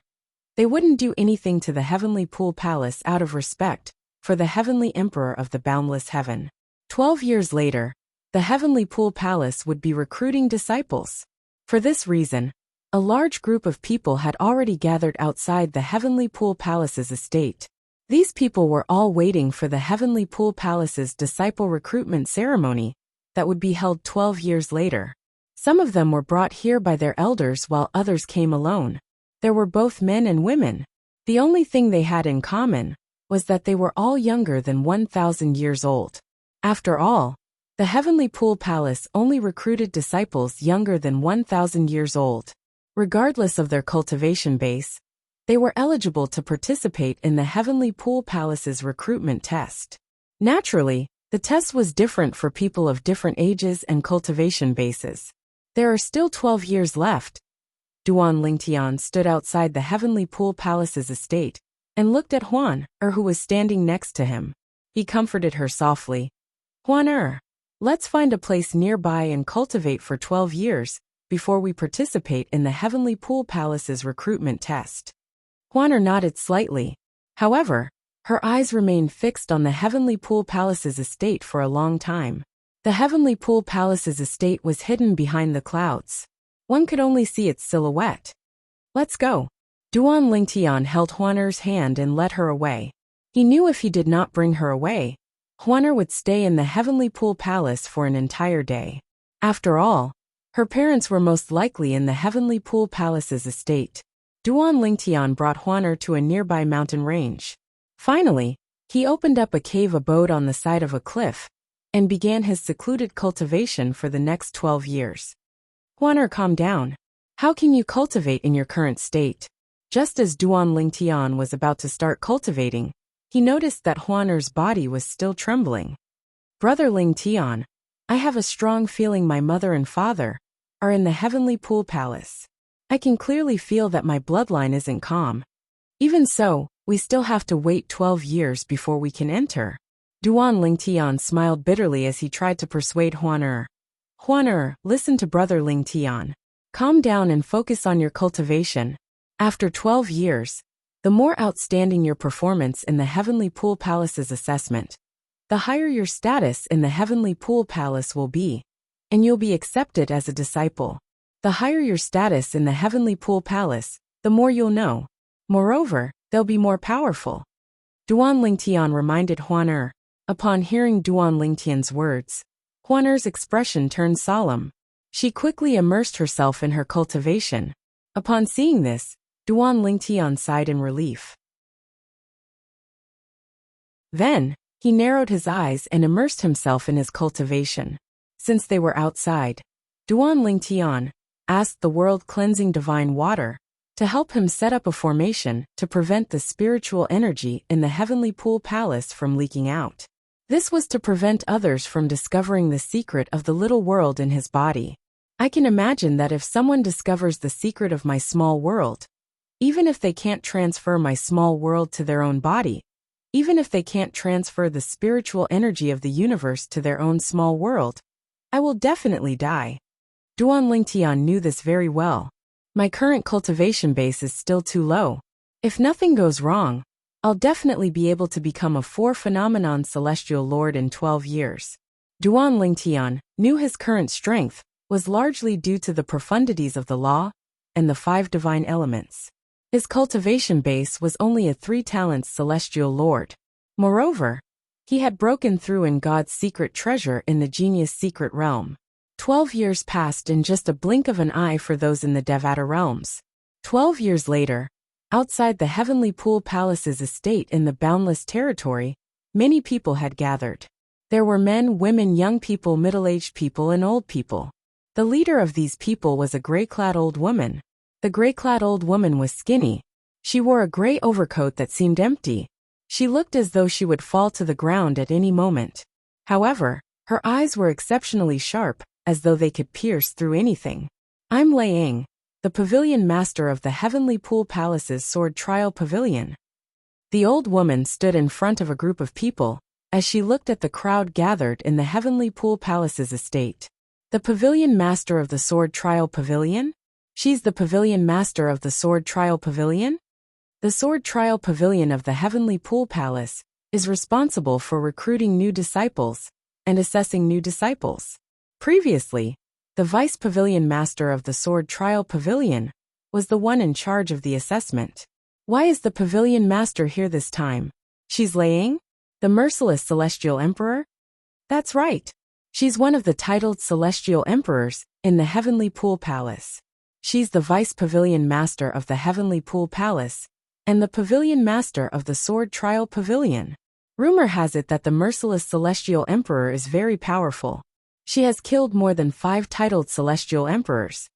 they wouldn't do anything to the Heavenly Pool Palace out of respect for the Heavenly Emperor of the Boundless Heaven. 12 years later, the Heavenly Pool Palace would be recruiting disciples. For this reason, A large group of people had already gathered outside the Heavenly Pool Palace's estate. These people were all waiting for the Heavenly Pool Palace's disciple recruitment ceremony that would be held 12 years later. Some of them were brought here by their elders while others came alone. There were both men and women. The only thing they had in common was that they were all younger than 1,000 years old. After all, the Heavenly Pool Palace only recruited disciples younger than 1,000 years old. Regardless of their cultivation base, they were eligible to participate in the Heavenly Pool Palace's recruitment test. Naturally, the test was different for people of different ages and cultivation bases. There are still 12 years left. Duan Lingtian stood outside the Heavenly Pool Palace's estate and looked at Huan who was standing next to him. He comforted her softly. Huan let's find a place nearby and cultivate for 12 years before we participate in the Heavenly Pool Palace's recruitment test. Huan nodded slightly. However, her eyes remained fixed on the Heavenly Pool Palace's estate for a long time. The Heavenly Pool Palace's estate was hidden behind the clouds. One could only see its silhouette. Let's go. Duan Lingtian held Huan'er's hand and led her away. He knew if he did not bring her away, Huan'er would stay in the Heavenly Pool Palace for an entire day. After all, her parents were most likely in the Heavenly Pool Palace's estate. Duan Lingtian brought Huan'er to a nearby mountain range. Finally, he opened up a cave abode on the side of a cliff and began his secluded cultivation for the next 12 years. Huan'er, calm down. How can you cultivate in your current state? Just as Duan Lingtian was about to start cultivating, he noticed that Huan'er's body was still trembling. Brother Lingtian, I have a strong feeling my mother and father are in the Heavenly Pool Palace. I can clearly feel that my bloodline isn't calm. Even so, we still have to wait 12 years before we can enter. Duan Lingtian smiled bitterly as he tried to persuade Huan'er. Huan'er, listen to Brother Lingtian. Calm down and focus on your cultivation. After 12 years, the more outstanding your performance in the Heavenly Pool Palace's assessment, the higher your status in the Heavenly Pool Palace will be, and you'll be accepted as a disciple. The higher your status in the Heavenly Pool Palace, the more you'll know. Moreover, they'll be more powerful. Duan Lingtian reminded Huan'er. Upon hearing Duan Lingtian's words, Huan'er's expression turned solemn. She quickly immersed herself in her cultivation. Upon seeing this, Duan Lingtian sighed in relief. Then, he narrowed his eyes and immersed himself in his cultivation. Since they were outside, Duan Lingtian asked the world-cleansing divine water to help him set up a formation to prevent the spiritual energy in the Heavenly Pool Palace from leaking out. This was to prevent others from discovering the secret of the little world in his body. I can imagine that if someone discovers the secret of my small world, even if they can't transfer my small world to their own body, even if they can't transfer the spiritual energy of the universe to their own small world, I will definitely die. Duan Lingtian knew this very well. My current cultivation base is still too low. If nothing goes wrong, I'll definitely be able to become a 4-phenomenon celestial lord in 12 years. Duan Lingtian knew his current strength was largely due to the profundities of the law and the 5 divine elements. His cultivation base was only a 3-talents celestial lord. Moreover, he had broken through in God's secret treasure in the genius secret realm. 12 years passed in just a blink of an eye for those in the Devata realms. 12 years later, outside the Heavenly Pool Palace's estate in the boundless territory, many people had gathered. There were men, women, young people, middle-aged people, and old people. The leader of these people was a gray-clad old woman. The gray-clad old woman was skinny. She wore a gray overcoat that seemed empty. She looked as though she would fall to the ground at any moment. However, her eyes were exceptionally sharp, as though they could pierce through anything. I'm Lei Ying, the pavilion master of the Heavenly Pool Palace's sword trial pavilion. The old woman stood in front of a group of people as she looked at the crowd gathered in the Heavenly Pool Palace's estate. The pavilion master of the sword trial pavilion? She's the pavilion master of the sword trial pavilion? The sword trial pavilion of the Heavenly Pool Palace is responsible for recruiting new disciples and assessing new disciples. Previously, the vice pavilion master of the sword trial pavilion, was the one in charge of the assessment. Why is the pavilion master here this time? She's Lei Ying, the merciless celestial emperor? That's right. She's one of the titled celestial emperors in the Heavenly Pool Palace. She's the vice pavilion master of the Heavenly Pool Palace and the pavilion master of the sword trial pavilion. Rumor has it that the merciless celestial emperor is very powerful. She has killed more than 5 titled celestial emperors.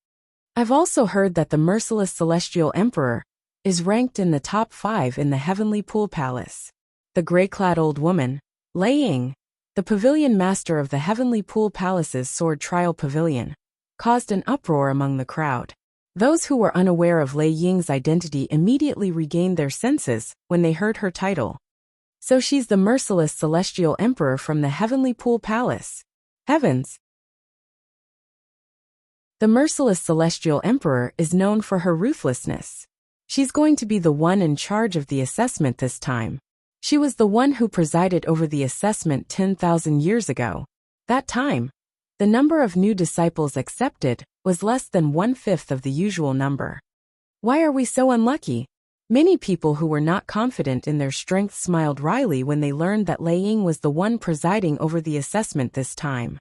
I've also heard that the merciless celestial emperor is ranked in the top 5 in the Heavenly Pool Palace. The gray-clad old woman, Lei Ying, the pavilion master of the Heavenly Pool Palace's sword trial pavilion, caused an uproar among the crowd. Those who were unaware of Lei Ying's identity immediately regained their senses when they heard her title. So she's the merciless celestial emperor from the Heavenly Pool Palace. Heavens! The merciless celestial emperor is known for her ruthlessness. She's going to be the one in charge of the assessment this time. She was the one who presided over the assessment 10,000 years ago. That time, the number of new disciples accepted was less than 1/5 of the usual number. Why are we so unlucky? Many people who were not confident in their strength smiled wryly when they learned that Lei Ying was the one presiding over the assessment this time.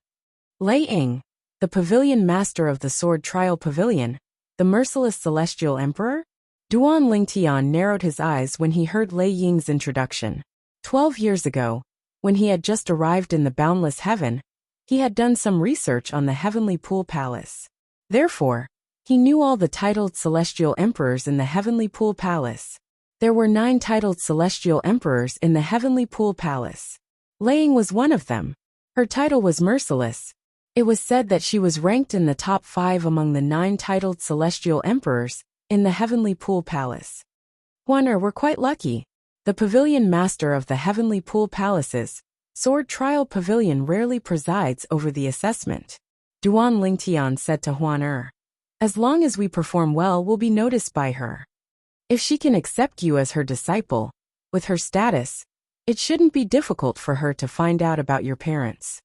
Lei Ying, the pavilion master of the sword trial pavilion, the merciless celestial emperor? Duan Lingtian narrowed his eyes when he heard Lei Ying's introduction. 12 years ago, when he had just arrived in the boundless heaven, he had done some research on the Heavenly Pool Palace. Therefore, he knew all the titled celestial emperors in the Heavenly Pool Palace. There were 9 titled celestial emperors in the Heavenly Pool Palace. Lei Ying was one of them. Her title was Merciless. It was said that she was ranked in the top 5 among the 9 titled celestial emperors in the Heavenly Pool Palace. Huaner were quite lucky. The pavilion master of the Heavenly Pool Palace's sword trial pavilion rarely presides over the assessment. Duan Lingtian said to Huaner, as long as we perform well, we'll be noticed by her. If she can accept you as her disciple, with her status, it shouldn't be difficult for her to find out about your parents.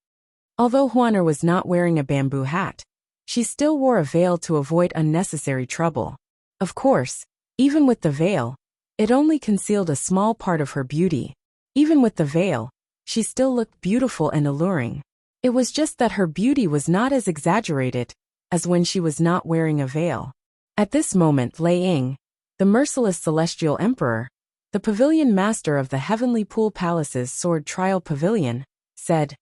Although Huaner was not wearing a bamboo hat, she still wore a veil to avoid unnecessary trouble. Of course, even with the veil, it only concealed a small part of her beauty. Even with the veil, she still looked beautiful and alluring. It was just that her beauty was not as exaggerated as when she was not wearing a veil. At this moment, Lei Ying, the merciless celestial emperor, the pavilion master of the Heavenly Pool Palace's sword trial pavilion, said,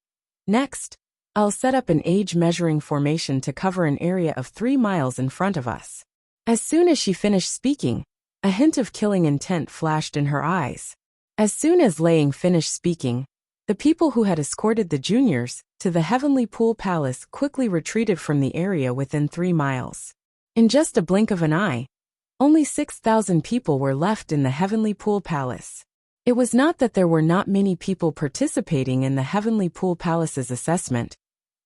next, I'll set up an age measuring formation to cover an area of 3 miles in front of us. As soon as she finished speaking, a hint of killing intent flashed in her eyes. As soon as Lei Ying finished speaking, the people who had escorted the juniors to the Heavenly Pool Palace quickly retreated from the area within 3 miles. In just a blink of an eye, only 6,000 people were left in the Heavenly Pool Palace. It was not that there were not many people participating in the Heavenly Pool Palace's assessment,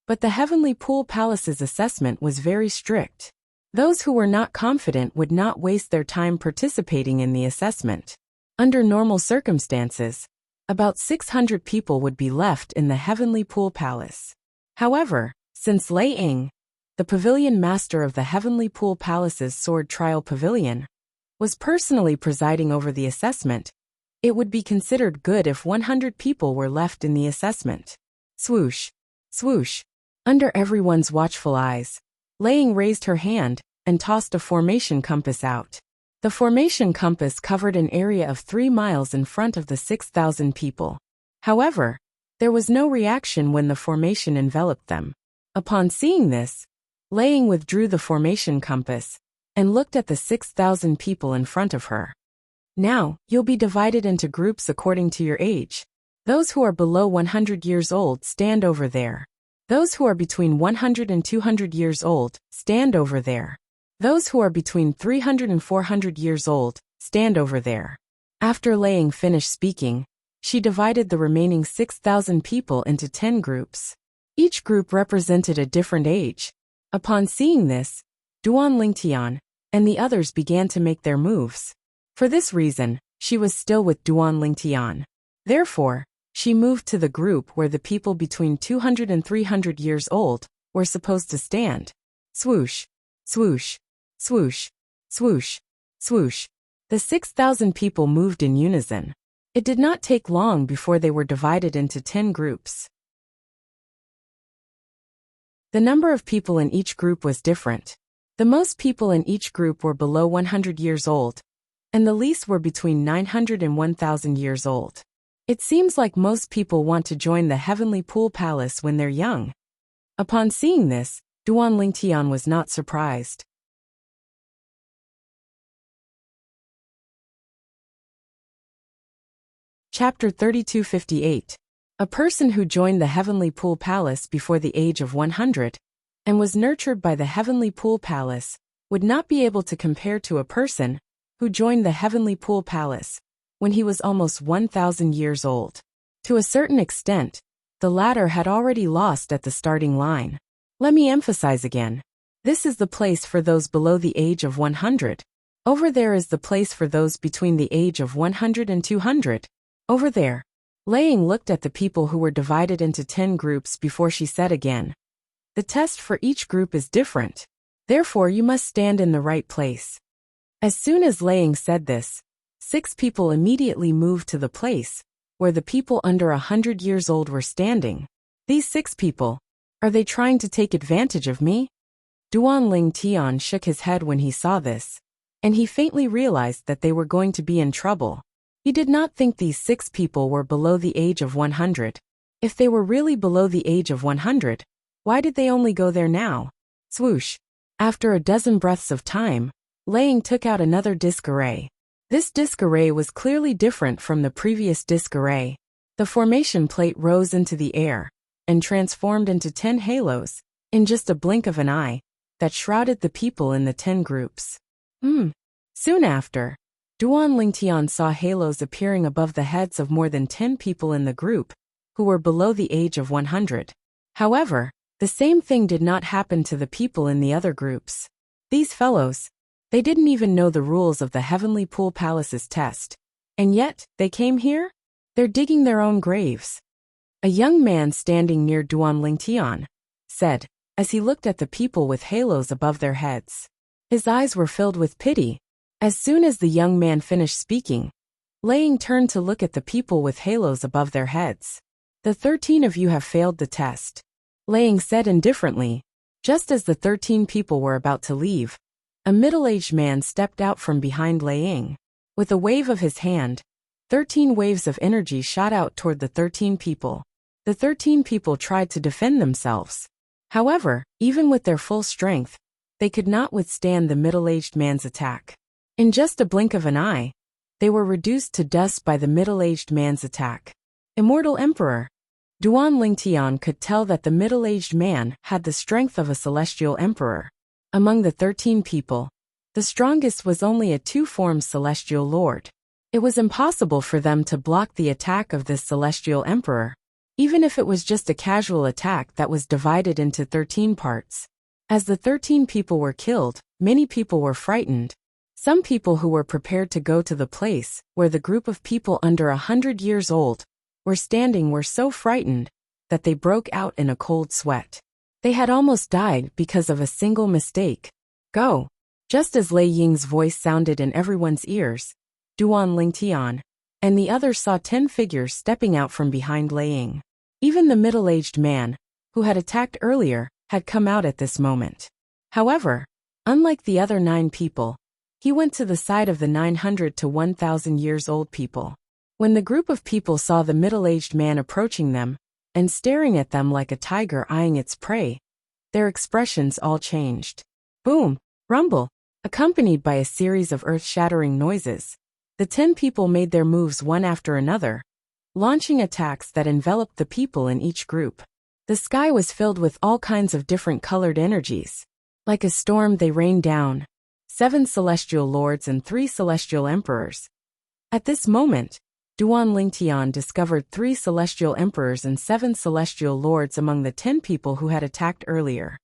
but the Heavenly Pool Palace's assessment was very strict. Those who were not confident would not waste their time participating in the assessment. Under normal circumstances, about 600 people would be left in the Heavenly Pool Palace. However, since Lei Ying, the pavilion master of the Heavenly Pool Palace's sword trial pavilion, was personally presiding over the assessment, it would be considered good if 100 people were left in the assessment. Swoosh, swoosh. Under everyone's watchful eyes, Lei Ying raised her hand and tossed a formation compass out. The formation compass covered an area of 3 miles in front of the 6,000 people. However, there was no reaction when the formation enveloped them. Upon seeing this, Lei Ying withdrew the formation compass and looked at the 6,000 people in front of her. Now, you'll be divided into groups according to your age. Those who are below 100 years old stand over there. Those who are between 100 and 200 years old stand over there. Those who are between 300 and 400 years old stand over there. After Lei Ying finished speaking, she divided the remaining 6,000 people into 10 groups. Each group represented a different age. Upon seeing this, Duan Lingtian and the others began to make their moves. For this reason, she was still with Duan Lingtian. Therefore, she moved to the group where the people between 200 and 300 years old were supposed to stand. Swoosh, swoosh, swoosh, swoosh, swoosh. The 6,000 people moved in unison. It did not take long before they were divided into 10 groups. The number of people in each group was different. The most people in each group were below 100 years old, and the least were between 900 and 1,000 years old. It seems like most people want to join the Heavenly Pool Palace when they're young. Upon seeing this, Duan Lingtian was not surprised. Chapter 3258. A person who joined the Heavenly Pool Palace before the age of 100 and was nurtured by the Heavenly Pool Palace would not be able to compare to a person who joined the Heavenly Pool Palace when he was almost 1,000 years old. To a certain extent, the latter had already lost at the starting line. Let me emphasize again. This is the place for those below the age of 100. Over there is the place for those between the age of 100 and 200. Over there. Laying looked at the people who were divided into 10 groups before she said again. The test for each group is different. Therefore you must stand in the right place. As soon as Laying said this, 6 people immediately moved to the place where the people under 100 years old were standing. These 6 people, are they trying to take advantage of me? Duan Lingtian shook his head when he saw this, and he faintly realized that they were going to be in trouble. He did not think these 6 people were below the age of 100. If they were really below the age of 100, why did they only go there now? Swoosh. After a dozen breaths of time, Laying took out another disc array. This disc array was clearly different from the previous disc array. The formation plate rose into the air and transformed into 10 halos, in just a blink of an eye, that shrouded the people in the 10 groups. Soon after, Duan Lingtian saw halos appearing above the heads of more than 10 people in the group, who were below the age of 100. However, the same thing did not happen to the people in the other groups. These fellows, they didn't even know the rules of the Heavenly Pool Palace's test. And yet, they came here? They're digging their own graves. A young man standing near Duan Lingtian said, as he looked at the people with halos above their heads. His eyes were filled with pity. As soon as the young man finished speaking, Laying turned to look at the people with halos above their heads. The 13 of you have failed the test. Laying said indifferently. Just as the 13 people were about to leave, a middle-aged man stepped out from behind Laying. With a wave of his hand, 13 waves of energy shot out toward the 13 people. The 13 people tried to defend themselves. However, even with their full strength, they could not withstand the middle-aged man's attack. In just a blink of an eye, they were reduced to dust by the middle-aged man's attack. Immortal Emperor. Duan Lingtian could tell that the middle-aged man had the strength of a celestial emperor. Among the 13 people, the strongest was only a 2-formed celestial lord. It was impossible for them to block the attack of this celestial emperor, even if it was just a casual attack that was divided into 13 parts. As the 13 people were killed, many people were frightened. Some people who were prepared to go to the place where the group of people under 100 years old were standing were so frightened that they broke out in a cold sweat. They had almost died because of a single mistake. Go! Just as Lei Ying's voice sounded in everyone's ears, Duan Lingtian and the others saw 10 figures stepping out from behind Lei Ying. Even the middle-aged man, who had attacked earlier, had come out at this moment. However, unlike the other 9 people, he went to the side of the 900 to 1,000 years old people. When the group of people saw the middle-aged man approaching them and staring at them like a tiger eyeing its prey, their expressions all changed. Boom! Rumble! Accompanied by a series of earth-shattering noises, the 10 people made their moves one after another, launching attacks that enveloped the people in each group. The sky was filled with all kinds of different colored energies. Like a storm they rained down. 7 celestial lords and 3 celestial emperors. At this moment, Duan Lingtian discovered 3 celestial emperors and 7 celestial lords among the 10 people who had attacked earlier.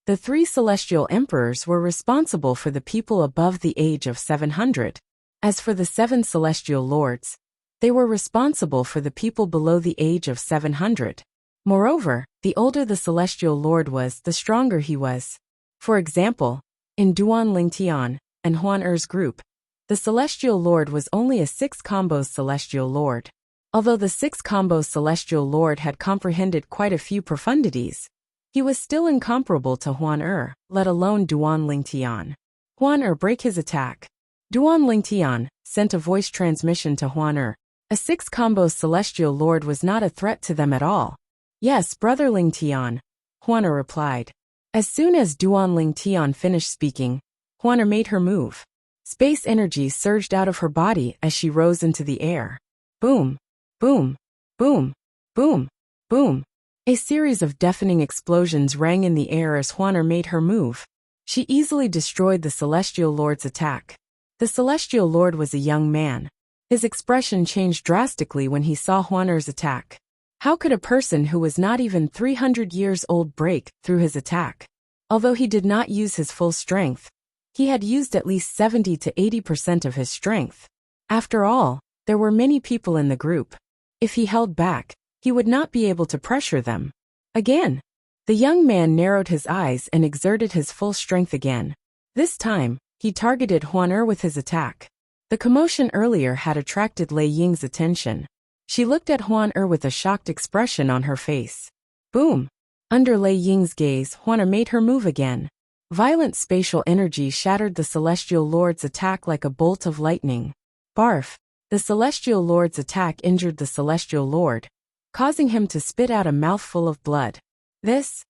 The 3 celestial emperors were responsible for the people above the age of 700. As for the 7 celestial lords, they were responsible for the people below the age of 700. Moreover, the older the Celestial Lord was, the stronger he was. For example, in Duan Lingtian and Huan Er's group, the Celestial Lord was only a 6 combos Celestial Lord. Although the 6 combos Celestial Lord had comprehended quite a few profundities, he was still incomparable to Huan Er, let alone Duan Lingtian. Huan Er, break his attack. Duan Lingtian sent a voice transmission to Huan Er. A 6 combos Celestial Lord was not a threat to them at all. Yes, Brother Lingtian, Huan Er replied. As soon as Duan Lingtian finished speaking, Huan Er made her move. Space energy surged out of her body as she rose into the air. Boom, boom, boom, boom, boom. A series of deafening explosions rang in the air as Huan Er made her move. She easily destroyed the Celestial Lord's attack. The Celestial Lord was a young man. His expression changed drastically when he saw Huan Er's attack. How could a person who was not even 300 years old break through his attack? Although he did not use his full strength, he had used at least 70 to 80% of his strength. After all, there were many people in the group. If he held back, he would not be able to pressure them. Again, the young man narrowed his eyes and exerted his full strength again. This time, he targeted Huan Er with his attack. The commotion earlier had attracted Lei Ying's attention. She looked at Huan Er with a shocked expression on her face. Boom! Under Lei Ying's gaze, Huan Er made her move again. Violent spatial energy shattered the Celestial Lord's attack like a bolt of lightning. Barf! The Celestial Lord's attack injured the Celestial Lord, causing him to spit out a mouthful of blood. This,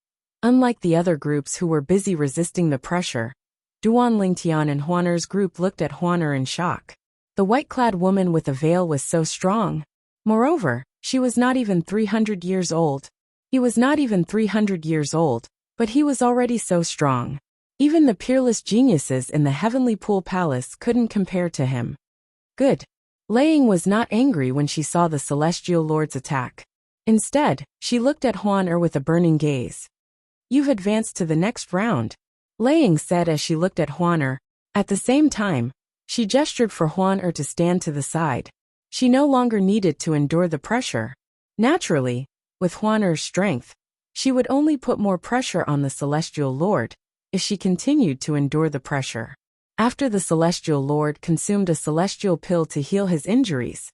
unlike the other groups who were busy resisting the pressure, Duan Lingtian and Huan Er's group looked at Huan Er in shock. The white-clad woman with a veil was so strong. Moreover, she was not even 300 years old. He was not even 300 years old, but he was already so strong. Even the peerless geniuses in the Heavenly Pool Palace couldn't compare to him. Good. Lei Ying was not angry when she saw the Celestial Lord's attack. Instead, she looked at Huan Er with a burning gaze. You've advanced to the next round, Lei Ying said as she looked at Huan Er. At the same time, she gestured for Huan Er to stand to the side. She no longer needed to endure the pressure. Naturally, with Huan Er's strength, she would only put more pressure on the Celestial Lord if she continued to endure the pressure. After the Celestial Lord consumed a celestial pill to heal his injuries,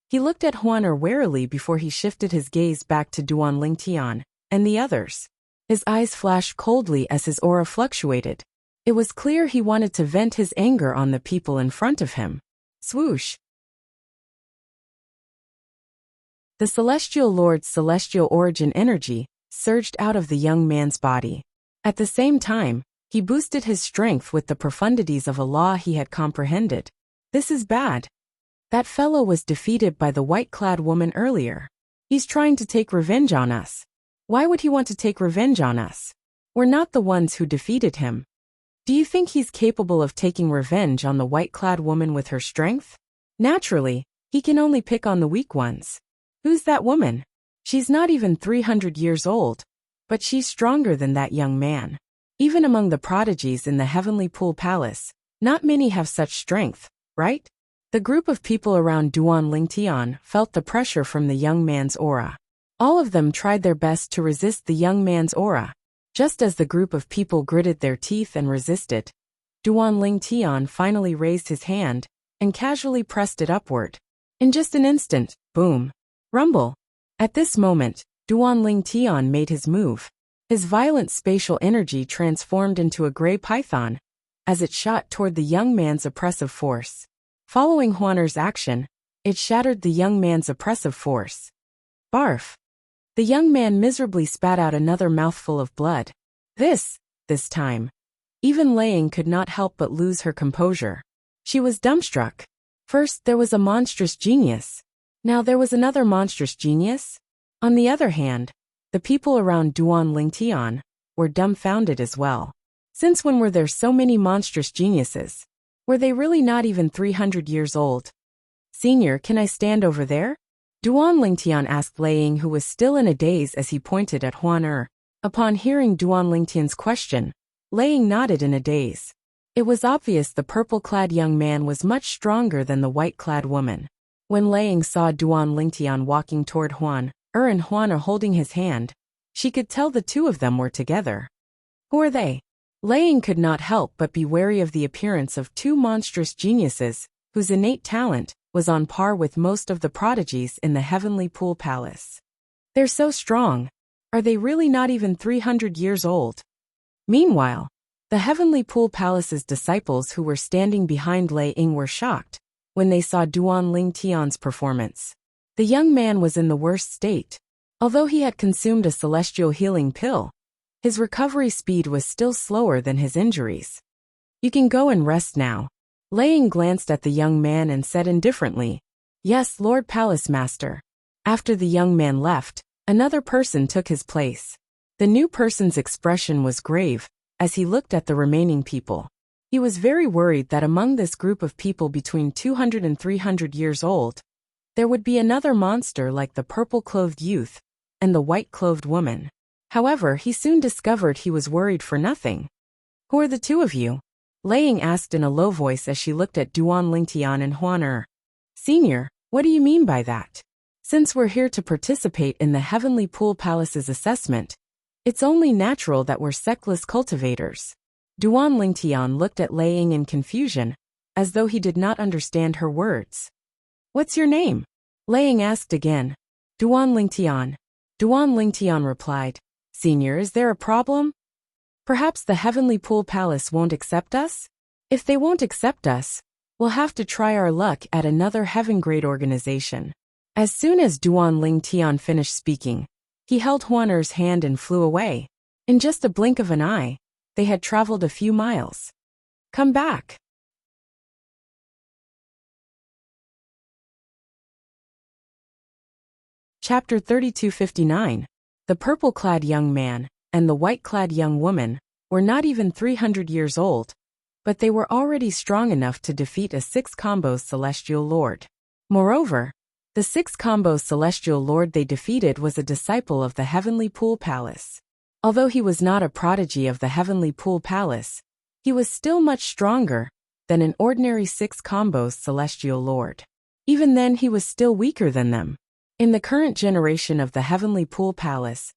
he looked at Huan Er warily before he shifted his gaze back to Duan Lingtian and the others. His eyes flashed coldly as his aura fluctuated. It was clear he wanted to vent his anger on the people in front of him. Swoosh! The Celestial Lord's celestial origin energy surged out of the young man's body. At the same time, he boosted his strength with the profundities of a law he had comprehended. This is bad. That fellow was defeated by the white-clad woman earlier. He's trying to take revenge on us. Why would he want to take revenge on us? We're not the ones who defeated him. Do you think he's capable of taking revenge on the white-clad woman with her strength? Naturally, he can only pick on the weak ones. Who's that woman? She's not even 300 years old, but she's stronger than that young man. Even among the prodigies in the Heavenly Pool Palace, not many have such strength, right? The group of people around Duan Lingtian felt the pressure from the young man's aura. All of them tried their best to resist the young man's aura. Just as the group of people gritted their teeth and resisted, Duan Lingtian finally raised his hand and casually pressed it upward. In just an instant, boom! Rumble! At this moment, Duan Lingtian made his move. His violent spatial energy transformed into a gray python as it shot toward the young man's oppressive force. Following Huan Er's action, it shattered the young man's oppressive force. Barf! The young man miserably spat out another mouthful of blood. This time, even Lei Ying could not help but lose her composure. She was dumbstruck. First there was a monstrous genius. Now there was another monstrous genius? On the other hand, the people around Duan Lingtian were dumbfounded as well. Since when were there so many monstrous geniuses? Were they really not even 300 years old? Senior, can I stand over there? Duan Lingtian asked Lei Ying, who was still in a daze as he pointed at Huan Er. Upon hearing Duan Lingtian's question, Lei Ying nodded in a daze. It was obvious the purple-clad young man was much stronger than the white-clad woman. When Lei Ying saw Duan Lingtian walking toward Huan Er and Huan Er holding his hand, She could tell the two of them were together. Who are they? Lei Ying could not help but be wary of the appearance of two monstrous geniuses, whose innate talent was on par with most of the prodigies in the Heavenly Pool Palace. They're so strong. Are they really not even 300 years old? Meanwhile, the Heavenly Pool Palace's disciples who were standing behind Lei Ying were shocked when they saw Duan Ling Tian's performance. The young man was in the worst state. Although he had consumed a celestial healing pill, his recovery speed was still slower than his injuries. You can go and rest now. Lei Ying glanced at the young man and said indifferently, "Yes, Lord Palace Master." After the young man left, another person took his place. The new person's expression was grave as he looked at the remaining people. He was very worried that among this group of people between 200 and 300 years old, there would be another monster like the purple-clothed youth and the white-clothed woman. However, he soon discovered he was worried for nothing. "Who are the two of you?" Lei Ying asked in a low voice as she looked at Duan Lingtian and Huan Er. "Senior, what do you mean by that? Since we're here to participate in the Heavenly Pool Palace's assessment, it's only natural that we're sectless cultivators." Duan Lingtian looked at Lei Ying in confusion, as though he did not understand her words. "What's your name?" Lei Ying asked again. "Duan Lingtian." Duan Lingtian replied, "Senior, is there a problem? Perhaps the Heavenly Pool Palace won't accept us? If they won't accept us, we'll have to try our luck at another heaven-grade organization." As soon as Duan Lingtian finished speaking, he held Huan Er's hand and flew away. In just a blink of an eye, they had traveled a few miles. Come back. Chapter 3259. The purple-clad young man and the white-clad young woman were not even 300 years old, but they were already strong enough to defeat a 6-combo celestial lord. Moreover, the 6-combo celestial lord they defeated was a disciple of the Heavenly Pool Palace. Although he was not a prodigy of the Heavenly Pool Palace, he was still much stronger than an ordinary 6-combo celestial lord. Even then he was still weaker than them. In the current generation of the Heavenly Pool Palace,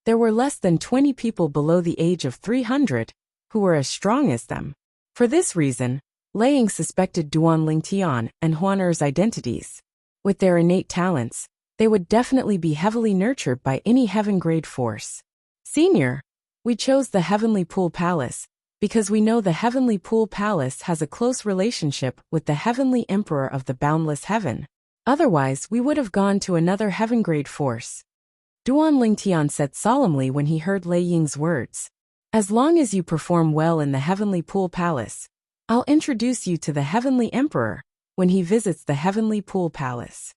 there were less than 20 people below the age of 300 who were as strong as them. For this reason, Lei Ying suspected Duan Lingtian and Huan Er's identities. With their innate talents, they would definitely be heavily nurtured by any heaven-grade force. "Senior, we chose the Heavenly Pool Palace because we know the Heavenly Pool Palace has a close relationship with the Heavenly Emperor of the Boundless Heaven. Otherwise, we would have gone to another heaven-grade force." Duan Lingtian said solemnly when he heard Lei Ying's words. "As long as you perform well in the Heavenly Pool Palace, I'll introduce you to the Heavenly Emperor when he visits the Heavenly Pool Palace."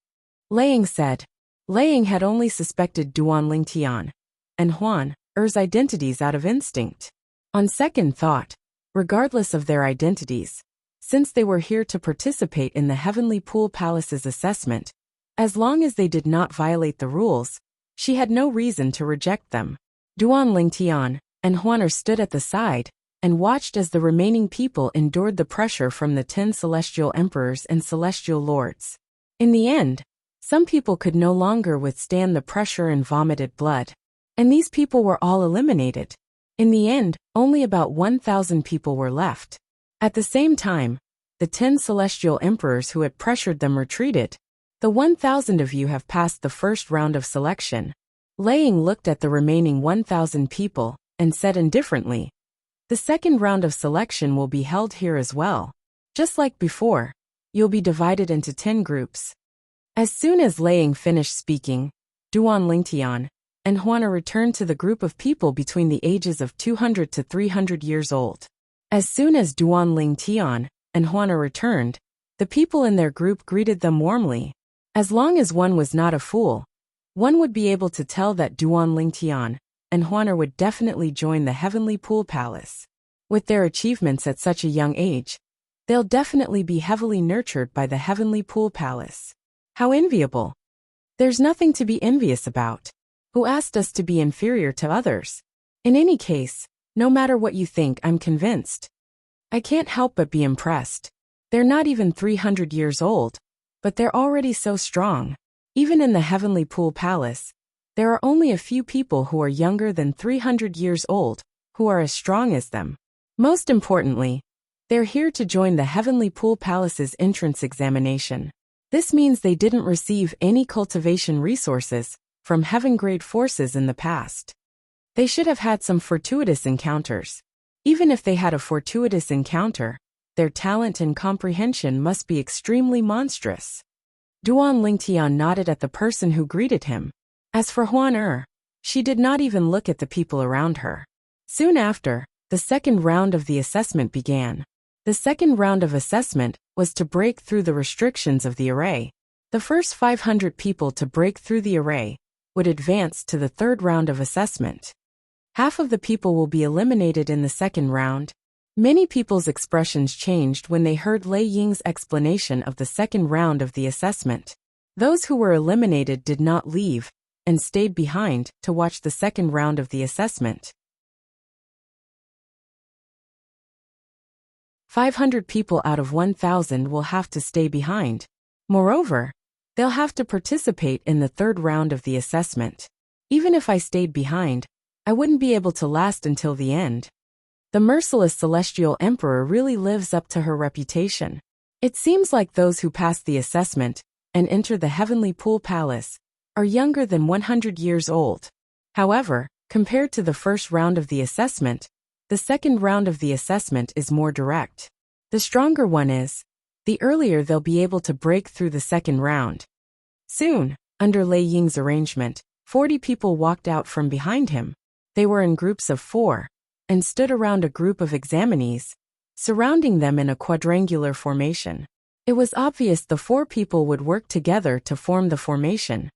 Lei Ying said. Lei Ying had only suspected Duan Lingtian and Huan Er's identities out of instinct. On second thought, regardless of their identities, since they were here to participate in the Heavenly Pool Palace's assessment, as long as they did not violate the rules, she had no reason to reject them. Duan Lingtian and Huan Er stood at the side and watched as the remaining people endured the pressure from the 10 celestial emperors and celestial lords. In the end, some people could no longer withstand the pressure and vomited blood, and these people were all eliminated. In the end, only about 1,000 people were left. At the same time, the 10 celestial emperors who had pressured them retreated. "The 1,000 of you have passed the first round of selection." Lei Ying looked at the remaining 1,000 people and said indifferently, "The second round of selection will be held here as well. Just like before, you'll be divided into 10 groups." As soon as Lei Ying finished speaking, Duan Lingtian and Huan Er returned to the group of people between the ages of 200 to 300 years old. As soon as Duan Lingtian and Huan Er returned, the people in their group greeted them warmly. As long as one was not a fool, one would be able to tell that Duan Lingtian and Huan Er would definitely join the Heavenly Pool Palace. With their achievements at such a young age, they'll definitely be heavily nurtured by the Heavenly Pool Palace. How enviable! There's nothing to be envious about. Who asked us to be inferior to others? In any case, no matter what you think, I'm convinced. I can't help but be impressed. They're not even 300 years old, but they're already so strong. Even in the Heavenly Pool Palace, There are only a few people who are younger than 300 years old, who are as strong as them. Most importantly, they're here to join the Heavenly Pool Palace's entrance examination. This means they didn't receive any cultivation resources from heaven-grade forces in the past. They should have had some fortuitous encounters. Even if they had a fortuitous encounter, their talent and comprehension must be extremely monstrous. Duan Lingtian nodded at the person who greeted him. As for Huan, she did not even look at the people around her. Soon after, the second round of the assessment began. The second round of assessment was to break through the restrictions of the array. The first 500 people to break through the array would advance to the third round of assessment. Half of the people will be eliminated in the second round. Many people's expressions changed when they heard Lei Ying's explanation of the second round of the assessment. Those who were eliminated did not leave and stayed behind to watch the second round of the assessment. 500 people out of 1,000 will have to stay behind. Moreover, they'll have to participate in the third round of the assessment. Even if I stayed behind, I wouldn't be able to last until the end. The merciless Celestial Emperor really lives up to her reputation. It seems like those who pass the assessment and enter the Heavenly Pool Palace are younger than 100 years old. However, compared to the first round of the assessment, the second round of the assessment is more direct. The stronger one is, the earlier they'll be able to break through the second round. Soon, under Lei Ying's arrangement, 40 people walked out from behind him. They were in groups of 4 and stood around a group of examinees, surrounding them in a quadrangular formation. It was obvious the 4 people would work together to form the formation.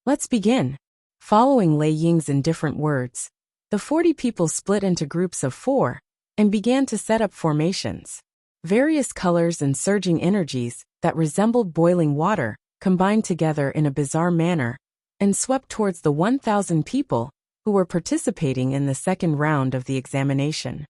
Let's begin. Following Lei Ying's indifferent words, the 40 people split into groups of 4 and began to set up formations. Various colors and surging energies that resembled boiling water combined together in a bizarre manner and swept towards the 1,000 people who were participating in the second round of the examination.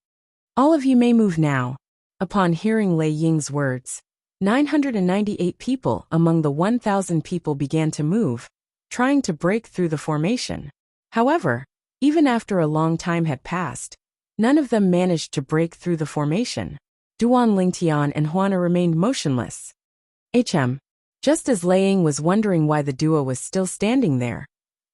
All of you may move now. Upon hearing Lei Ying's words, 998 people among the 1,000 people began to move, trying to break through the formation. However, even after a long time had passed, none of them managed to break through the formation. Duan Lingtian and Huana remained motionless. Just as Lei Ying was wondering why the duo was still standing there,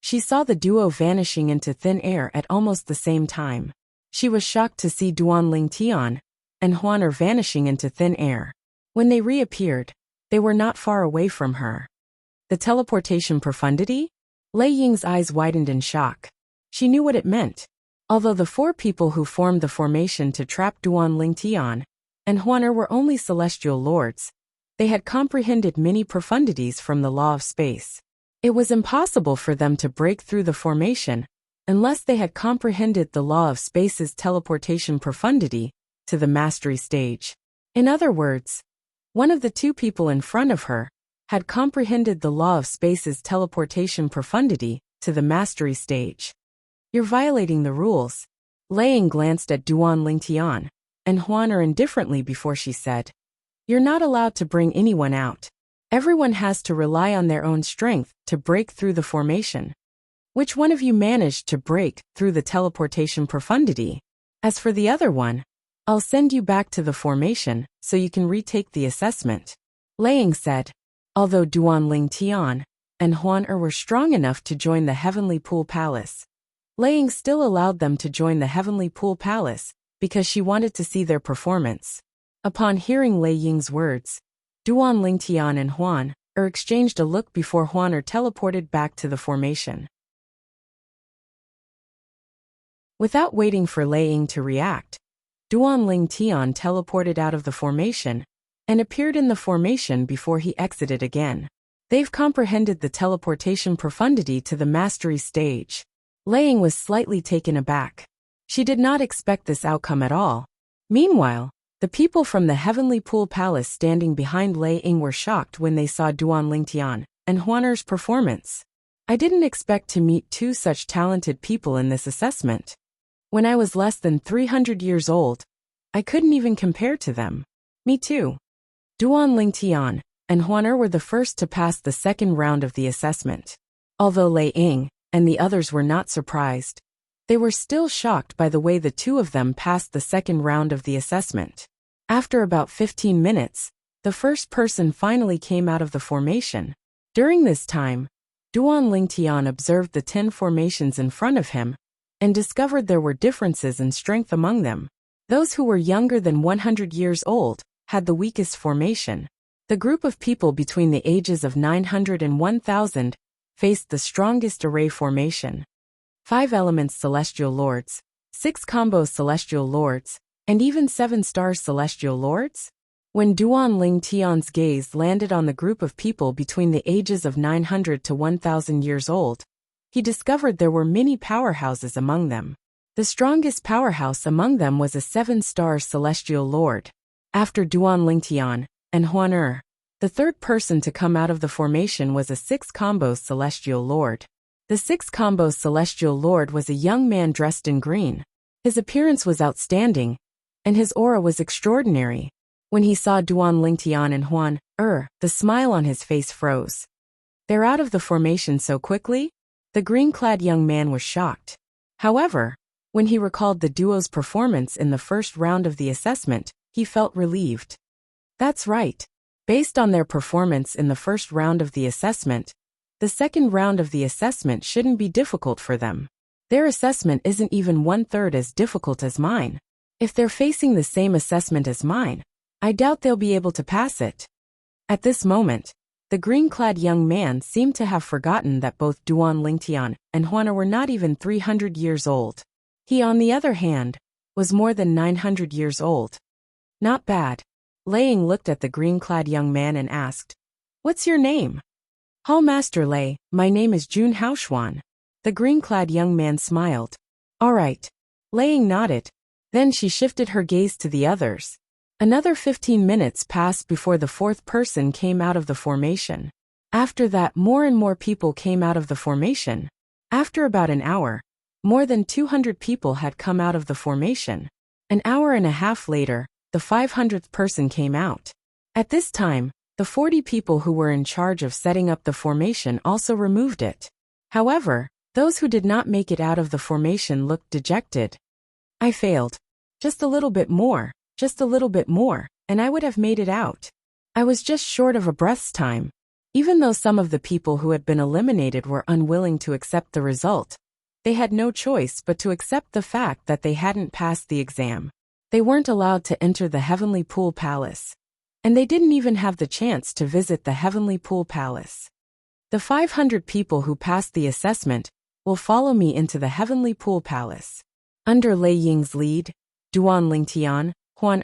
she saw the duo vanishing into thin air at almost the same time. She was shocked to see Duan Lingtian and Huana vanishing into thin air. When they reappeared, they were not far away from her. The teleportation profundity? Lei Ying's eyes widened in shock. She knew what it meant. Although the 4 people who formed the formation to trap Duan Lingtian and Huaner were only celestial lords, they had comprehended many profundities from the law of space. It was impossible for them to break through the formation unless they had comprehended the law of space's teleportation profundity to the mastery stage. In other words, one of the 2 people in front of her had comprehended the law of space's teleportation profundity to the mastery stage. You're violating the rules. Lei Ying glanced at Duan Lingtian and Huaner indifferently before she said, "You're not allowed to bring anyone out. Everyone has to rely on their own strength to break through the formation. Which one of you managed to break through the teleportation profundity? As for the other one, I'll send you back to the formation so you can retake the assessment." Lei Ying said. Although Duan Lingtian and Huaner were strong enough to join the Heavenly Pool Palace, Lei Ying still allowed them to join the Heavenly Pool Palace because she wanted to see their performance. Upon hearing Lei Ying's words, Duan Lingtian and Huaner exchanged a look before Huaner teleported back to the formation. Without waiting for Lei Ying to react, Duan Lingtian teleported out of the formation and appeared in the formation before he exited again. They've comprehended the teleportation profundity to the mastery stage. Lei Ying was slightly taken aback. She did not expect this outcome at all. Meanwhile, the people from the Heavenly Pool Palace standing behind Lei Ying were shocked when they saw Duan Lingtian and Huaner's performance. I didn't expect to meet 2 such talented people in this assessment. When I was less than 300 years old, I couldn't even compare to them. Me too. Duan Lingtian and Huaner were the first to pass the second round of the assessment. Although Lei Ying and the others were not surprised. They were still shocked by the way the two of them passed the second round of the assessment. After about 15 minutes, the first person finally came out of the formation. During this time, Duan Lingtian observed the 10 formations in front of him and discovered there were differences in strength among them. Those who were younger than 100 years old had the weakest formation. The group of people between the ages of 900 and 1000 faced the strongest array formation. 5 elements celestial lords, 6 combos celestial lords, and even 7 stars celestial lords? When Duan Lingtian's gaze landed on the group of people between the ages of 900 to 1000 years old, he discovered there were many powerhouses among them. The strongest powerhouse among them was a 7-star celestial lord. After Duan Lingtian and Huan the third person to come out of the formation was a 6-combo celestial lord. The 6-combo celestial lord was a young man dressed in green. His appearance was outstanding, and his aura was extraordinary. When he saw Duan Lingtian and Huan the smile on his face froze. They're out of the formation so quickly? The green-clad young man was shocked. However, when he recalled the duo's performance in the first round of the assessment, he felt relieved. That's right. Based on their performance in the first round of the assessment, the second round of the assessment shouldn't be difficult for them. Their assessment isn't even 1/3 as difficult as mine. If they're facing the same assessment as mine, I doubt they'll be able to pass it. At this moment, the green-clad young man seemed to have forgotten that both Duan Lingtian and Huan were not even 300 years old. He, on the other hand, was more than 900 years old. Not bad. Laying looked at the green-clad young man and asked, "What's your name?" "Hall Master Lei, my name is Jun Haoxuan." The green-clad young man smiled. "All right." Laying nodded. Then she shifted her gaze to the others. Another 15 minutes passed before the fourth person came out of the formation. After that, more and more people came out of the formation. After about an hour, more than 200 people had come out of the formation. An hour and a half later, the 500th person came out. At this time, the 40 people who were in charge of setting up the formation also removed it. However, those who did not make it out of the formation looked dejected. "I failed. Just a little bit more. Just a little bit more, and I would have made it out. I was just short of a breath's time." Even though some of the people who had been eliminated were unwilling to accept the result, they had no choice but to accept the fact that they hadn't passed the exam. They weren't allowed to enter the Heavenly Pool Palace, and they didn't even have the chance to visit the Heavenly Pool Palace. The 500 people who passed the assessment will follow me into the Heavenly Pool Palace. Under Lei Ying's lead, Duan Lingtian, Huan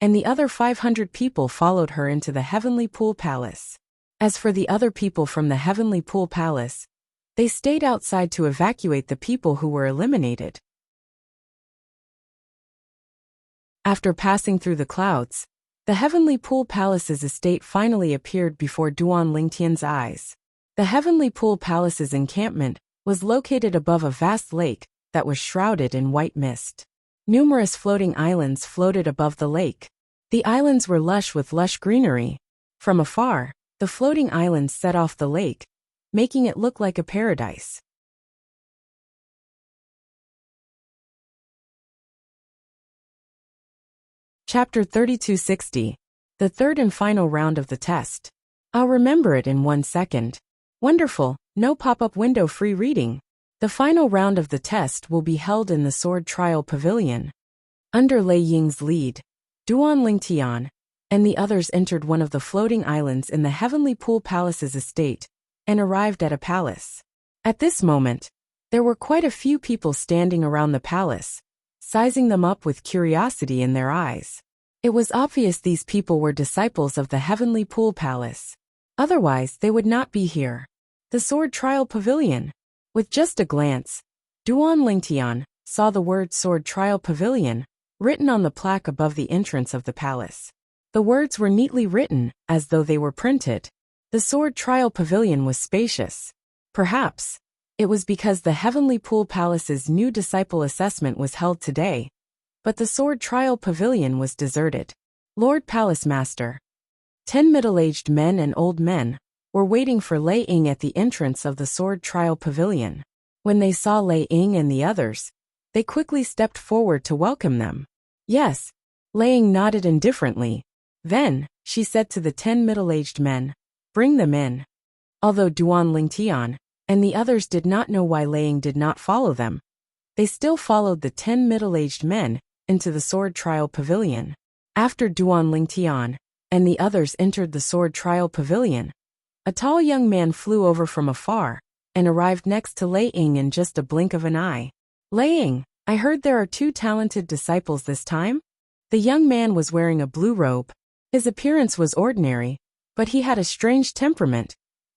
and the other 500 people followed her into the Heavenly Pool Palace. As for the other people from the Heavenly Pool Palace, they stayed outside to evacuate the people who were eliminated. After passing through the clouds, the Heavenly Pool Palace's estate finally appeared before Duan Lingtian's eyes. The Heavenly Pool Palace's encampment was located above a vast lake that was shrouded in white mist. Numerous floating islands floated above the lake. The islands were lush with lush greenery. From afar, the floating islands set off the lake, making it look like a paradise. Chapter 3260. The third and final round of the test. I'll remember it in 1 second. Wonderful, no pop-up window free reading. The final round of the test will be held in the Sword Trial Pavilion. Under Lei Ying's lead, Duan Lingtian and the others entered one of the floating islands in the Heavenly Pool Palace's estate and arrived at a palace. At this moment, there were quite a few people standing around the palace, sizing them up with curiosity in their eyes. It was obvious these people were disciples of the Heavenly Pool Palace. Otherwise, they would not be here. The Sword Trial Pavilion. With just a glance, Duan Lingtian saw the word Sword Trial Pavilion written on the plaque above the entrance of the palace. The words were neatly written, as though they were printed. The Sword Trial Pavilion was spacious. Perhaps it was because the Heavenly Pool Palace's new disciple assessment was held today, but the Sword Trial Pavilion was deserted. Lord Palace Master. 10 middle-aged men and old men were waiting for Lei Ying at the entrance of the sword trial pavilion. When they saw Lei Ying and the others, they quickly stepped forward to welcome them. Yes, Lei Ying nodded indifferently. Then, she said to the 10 middle-aged men, "Bring them in." Although Duan Lingtian and the others did not know why Lei Ying did not follow them, they still followed the 10 middle-aged men into the sword trial pavilion. After Duan Lingtian and the others entered the sword trial pavilion, a tall young man flew over from afar and arrived next to Lei Ying in just a blink of an eye. "Lei Ying, I heard there are 2 talented disciples this time?" The young man was wearing a blue robe. His appearance was ordinary, but he had a strange temperament,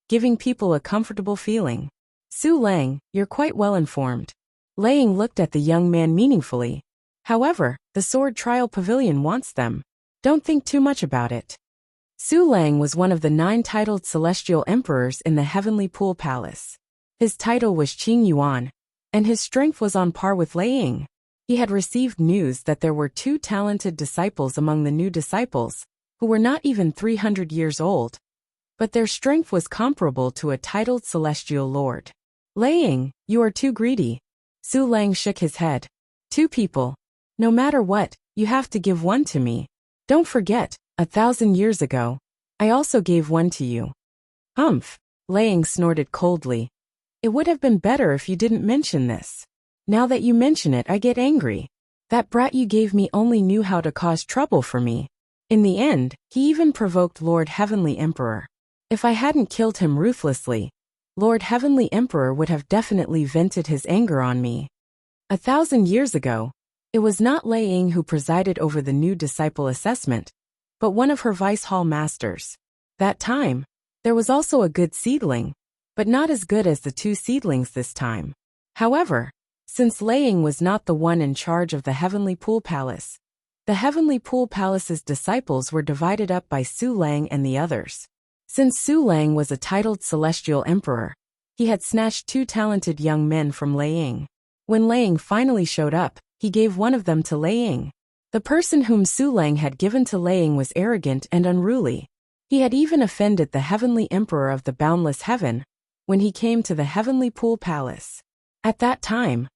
giving people a comfortable feeling. "Su Lang, you're quite well informed." Lei Ying looked at the young man meaningfully. "However, the sword trial pavilion wants them. Don't think too much about it." Su Lang was one of the 9 titled celestial emperors in the Heavenly Pool Palace. His title was Qing Yuan, and his strength was on par with Lei Ying. He had received news that there were 2 talented disciples among the new disciples, who were not even 300 years old, but their strength was comparable to a titled celestial lord. "Lei Ying, you are too greedy." Su Lang shook his head. 2 people. No matter what, you have to give one to me. Don't forget, 1,000 years ago, I also gave one to you. "Humph," Lei Ying snorted coldly. "It would have been better if you didn't mention this. Now that you mention it, I get angry. That brat you gave me only knew how to cause trouble for me. In the end, he even provoked Lord Heavenly Emperor. If I hadn't killed him ruthlessly, Lord Heavenly Emperor would have definitely vented his anger on me." 1,000 years ago, it was not Lei Ying who presided over the new disciple assessment, but one of her vice hall masters. That time, there was also a good seedling, but not as good as the 2 seedlings this time. However, since Lei Ying was not the one in charge of the Heavenly Pool Palace, the Heavenly Pool Palace's disciples were divided up by Su Lang and the others. Since Su Lang was a titled celestial emperor, he had snatched 2 talented young men from Lei Ying. When Lei Ying finally showed up, he gave one of them to Lei Ying. The person whom Su Lang had given to Lei Ying was arrogant and unruly. He had even offended the Heavenly Emperor of the Boundless Heaven when he came to the Heavenly Pool Palace. At that time,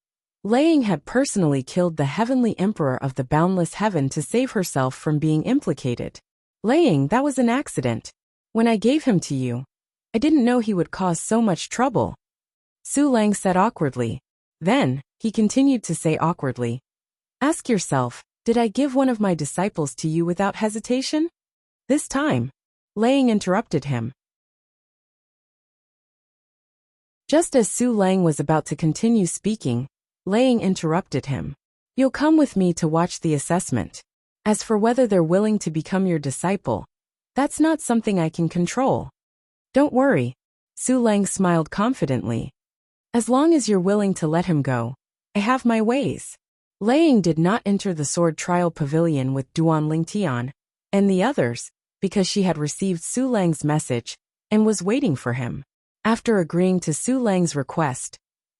Lei Ying had personally killed the Heavenly Emperor of the Boundless Heaven to save herself from being implicated. "Lei Ying, that was an accident. When I gave him to you, I didn't know he would cause so much trouble," Su Lang said awkwardly. Then, he continued to say awkwardly, "Ask yourself, did I give one of my disciples to you without hesitation?" This time, Lei Ying interrupted him. Just as Su Lang was about to continue speaking, Lei Ying interrupted him. "You'll come with me to watch the assessment. As for whether they're willing to become your disciple, that's not something I can control." "Don't worry," Su Lang smiled confidently. "As long as you're willing to let him go, I have my ways." Lei Ying did not enter the sword trial pavilion with Duan Lingtian and the others because she had received Su Lang's message and was waiting for him. After agreeing to Su Lang's request,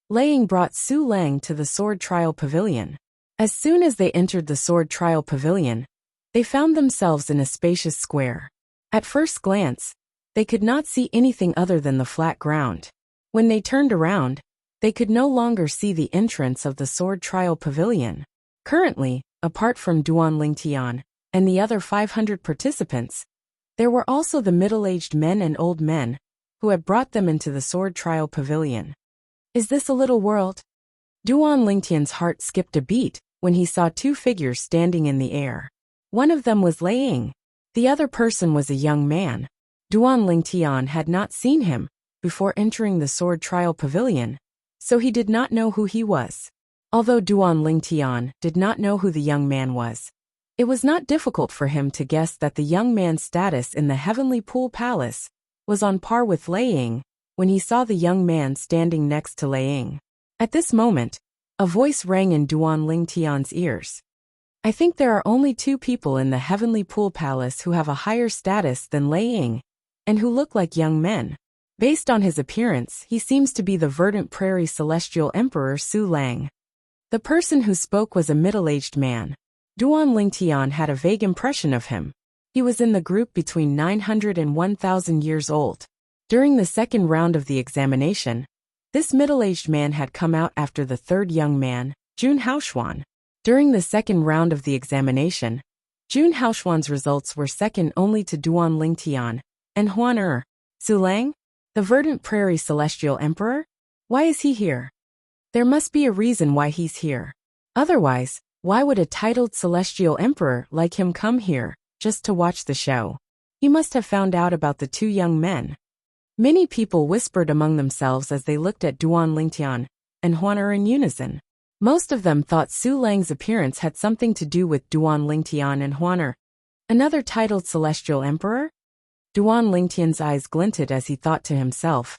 Lei Ying brought Su Lang to the sword trial pavilion. As soon as they entered the sword trial pavilion, they found themselves in a spacious square. At first glance, they could not see anything other than the flat ground. When they turned around, they could no longer see the entrance of the sword trial pavilion. Currently, apart from Duan Lingtian and the other 500 participants, there were also the middle-aged men and old men who had brought them into the sword trial pavilion. "Is this a little world?" Duan Lingtian's heart skipped a beat when he saw 2 figures standing in the air. One of them was Lei Ying. The other person was a young man. Duan Lingtian had not seen him before entering the sword trial pavilion, so he did not know who he was. Although Duan Lingtian did not know who the young man was, it was not difficult for him to guess that the young man's status in the Heavenly Pool Palace was on par with Lei Ying when he saw the young man standing next to Lei Ying. At this moment, a voice rang in Duan Lingtian's ears. "I think there are only 2 people in the Heavenly Pool Palace who have a higher status than Lei Ying, and who look like young men. Based on his appearance, he seems to be the Verdant Prairie Celestial Emperor Su Lang." The person who spoke was a middle-aged man. Duan Lingtian had a vague impression of him. He was in the group between 900 and 1,000 years old. During the second round of the examination, this middle-aged man had come out after the third young man, Jun Haoxuan. During the second round of the examination, Jun Haoxuan's results were second only to Duan Lingtian and Huan Su Lang, the verdant prairie celestial emperor. Why is he here? There must be a reason why he's here. Otherwise, why would a titled celestial emperor like him come here, just to watch the show? He must have found out about the two young men. Many people whispered among themselves as they looked at Duan Lingtian and Huan in unison. Most of them thought Su Lang's appearance had something to do with Duan Lingtian and Huan another titled celestial emperor? Duan Lingtian's eyes glinted as he thought to himself.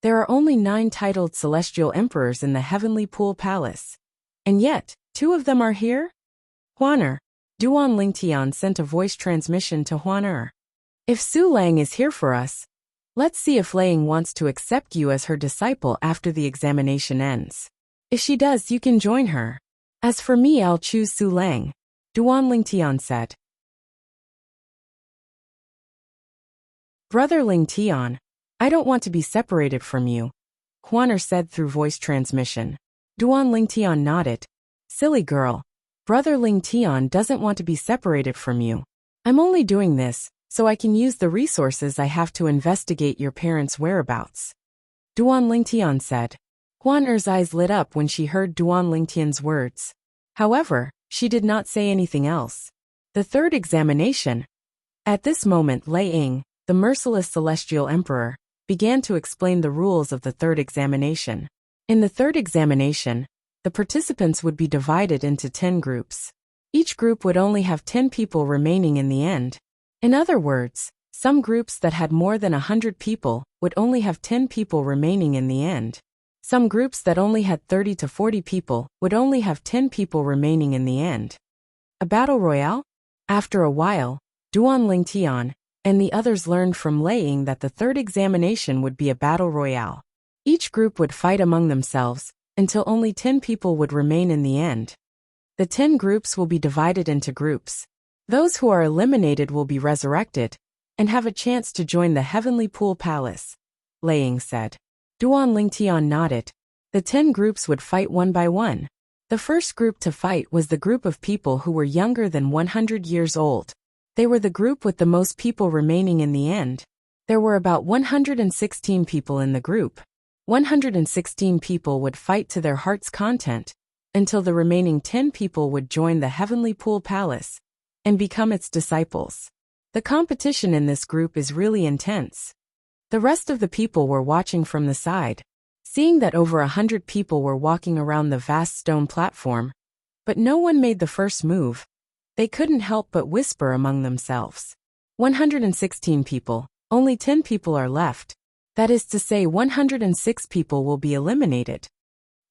There are only 9 titled celestial emperors in the Heavenly Pool Palace. And yet, 2 of them are here? Huan Duan Lingtian sent a voice transmission to Huan If Su Lang is here for us, let's see if Lang wants to accept you as her disciple after the examination ends. If she does, you can join her. As for me, I'll choose Su Lang, Duan Lingtian said. Brother Lingtian, I don't want to be separated from you, Huan said through voice transmission. Duan Lingtian nodded. Silly girl. Brother Lingtian doesn't want to be separated from you. I'm only doing this so I can use the resources I have to investigate your parents' whereabouts. Duan Lingtian said. Huan eyes lit up when she heard Duan Lingtian's words. However, she did not say anything else. The third examination. At this moment, Lei Ying, the merciless celestial emperor, began to explain the rules of the third examination. In the third examination, the participants would be divided into 10 groups. Each group would only have 10 people remaining in the end. In other words, some groups that had more than 100 people would only have 10 people remaining in the end. Some groups that only had 30 to 40 people would only have 10 people remaining in the end. A battle royale? After a while, Duan Lingtian and the others learned from Lei Ying that the third examination would be a battle royale. Each group would fight among themselves until only 10 people would remain in the end. The 10 groups will be divided into groups. Those who are eliminated will be resurrected and have a chance to join the Heavenly Pool Palace, Lei Ying said. Duan Lingtian nodded. The 10 groups would fight one by one. The first group to fight was the group of people who were younger than 100 years old. They were the group with the most people remaining in the end. There were about 116 people in the group. 116 people would fight to their heart's content until the remaining 10 people would join the Heavenly Pool Palace and become its disciples. The competition in this group is really intense. The rest of the people were watching from the side, seeing that over 100 people were walking around the vast stone platform, but no one made the first move. They couldn't help but whisper among themselves. 116 people, only 10 people are left. That is to say 106 people will be eliminated.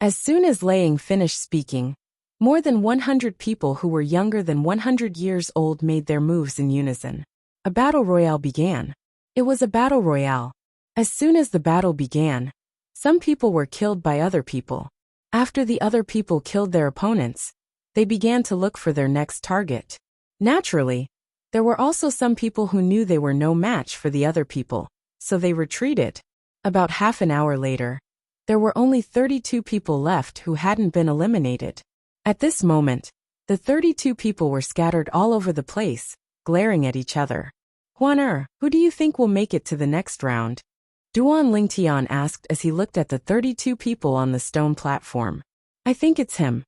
As soon as Lei Ying finished speaking, more than 100 people who were younger than 100 years old made their moves in unison. A battle royale began. It was a battle royale. As soon as the battle began, some people were killed by other people. After the other people killed their opponents, they began to look for their next target. Naturally, there were also some people who knew they were no match for the other people, so they retreated. About half an hour later, there were only 32 people left who hadn't been eliminated. At this moment, the 32 people were scattered all over the place, glaring at each other. Huan who do you think will make it to the next round? Duan Lingtian asked as he looked at the 32 people on the stone platform. I think it's him.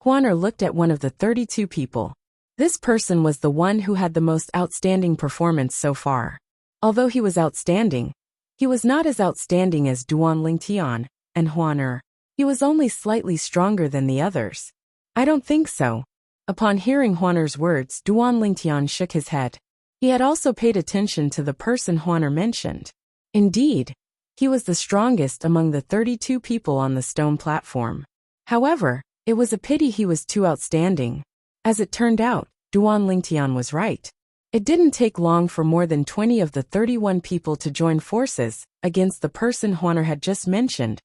Huan looked at one of the 32 people. This person was the one who had the most outstanding performance so far. Although he was outstanding, he was not as outstanding as Duan Lingtian and Huan He was only slightly stronger than the others. I don't think so. Upon hearing Huan's words, Duan Lingtian shook his head. He had also paid attention to the person Huan mentioned. Indeed, he was the strongest among the 32 people on the stone platform. However, it was a pity he was too outstanding. As it turned out, Duan Lingtian was right. It didn't take long for more than 20 of the 31 people to join forces against the person Huan had just mentioned,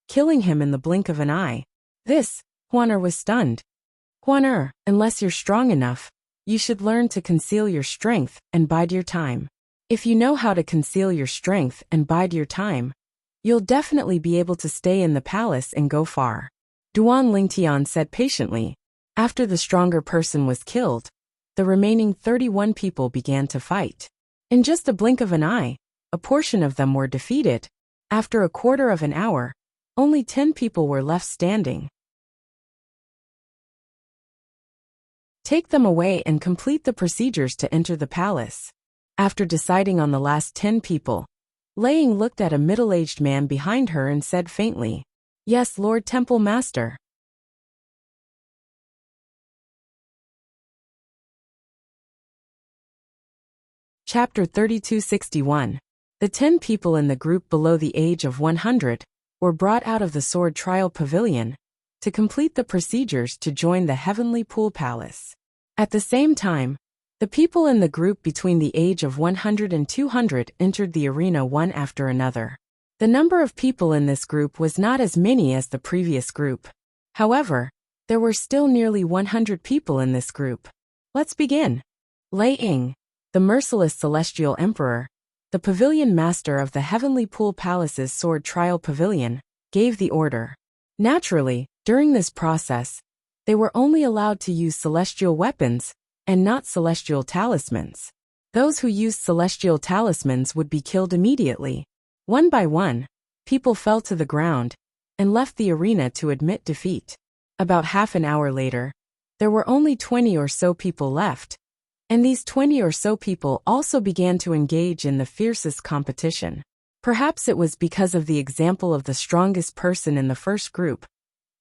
killing him in the blink of an eye. Huan was stunned. Huan, unless you're strong enough, you should learn to conceal your strength and bide your time. If you know how to conceal your strength and bide your time, you'll definitely be able to stay in the palace and go far. Duan Lingtian said patiently. After the stronger person was killed, the remaining 31 people began to fight. In just a blink of an eye, a portion of them were defeated. After a quarter of an hour, only 10 people were left standing. Take them away and complete the procedures to enter the palace. After deciding on the last 10 people, Lei Ying looked at a middle-aged man behind her and said faintly, "Yes, Lord Temple Master." Chapter 3261. The 10 people in the group below the age of 100 were brought out of the sword trial pavilion to complete the procedures to join the Heavenly Pool Palace. At the same time, the people in the group between the age of 100 and 200 entered the arena one after another. The number of people in this group was not as many as the previous group. However, there were still nearly 100 people in this group. Let's begin. Lei Ying, the merciless celestial emperor, the pavilion master of the Heavenly Pool Palace's sword trial pavilion, gave the order. Naturally, during this process, they were only allowed to use celestial weapons and not celestial talismans. Those who used celestial talismans would be killed immediately. One by one, people fell to the ground and left the arena to admit defeat. About half an hour later, there were only 20 or so people left, and these 20 or so people also began to engage in the fiercest competition. Perhaps it was because of the example of the strongest person in the first group,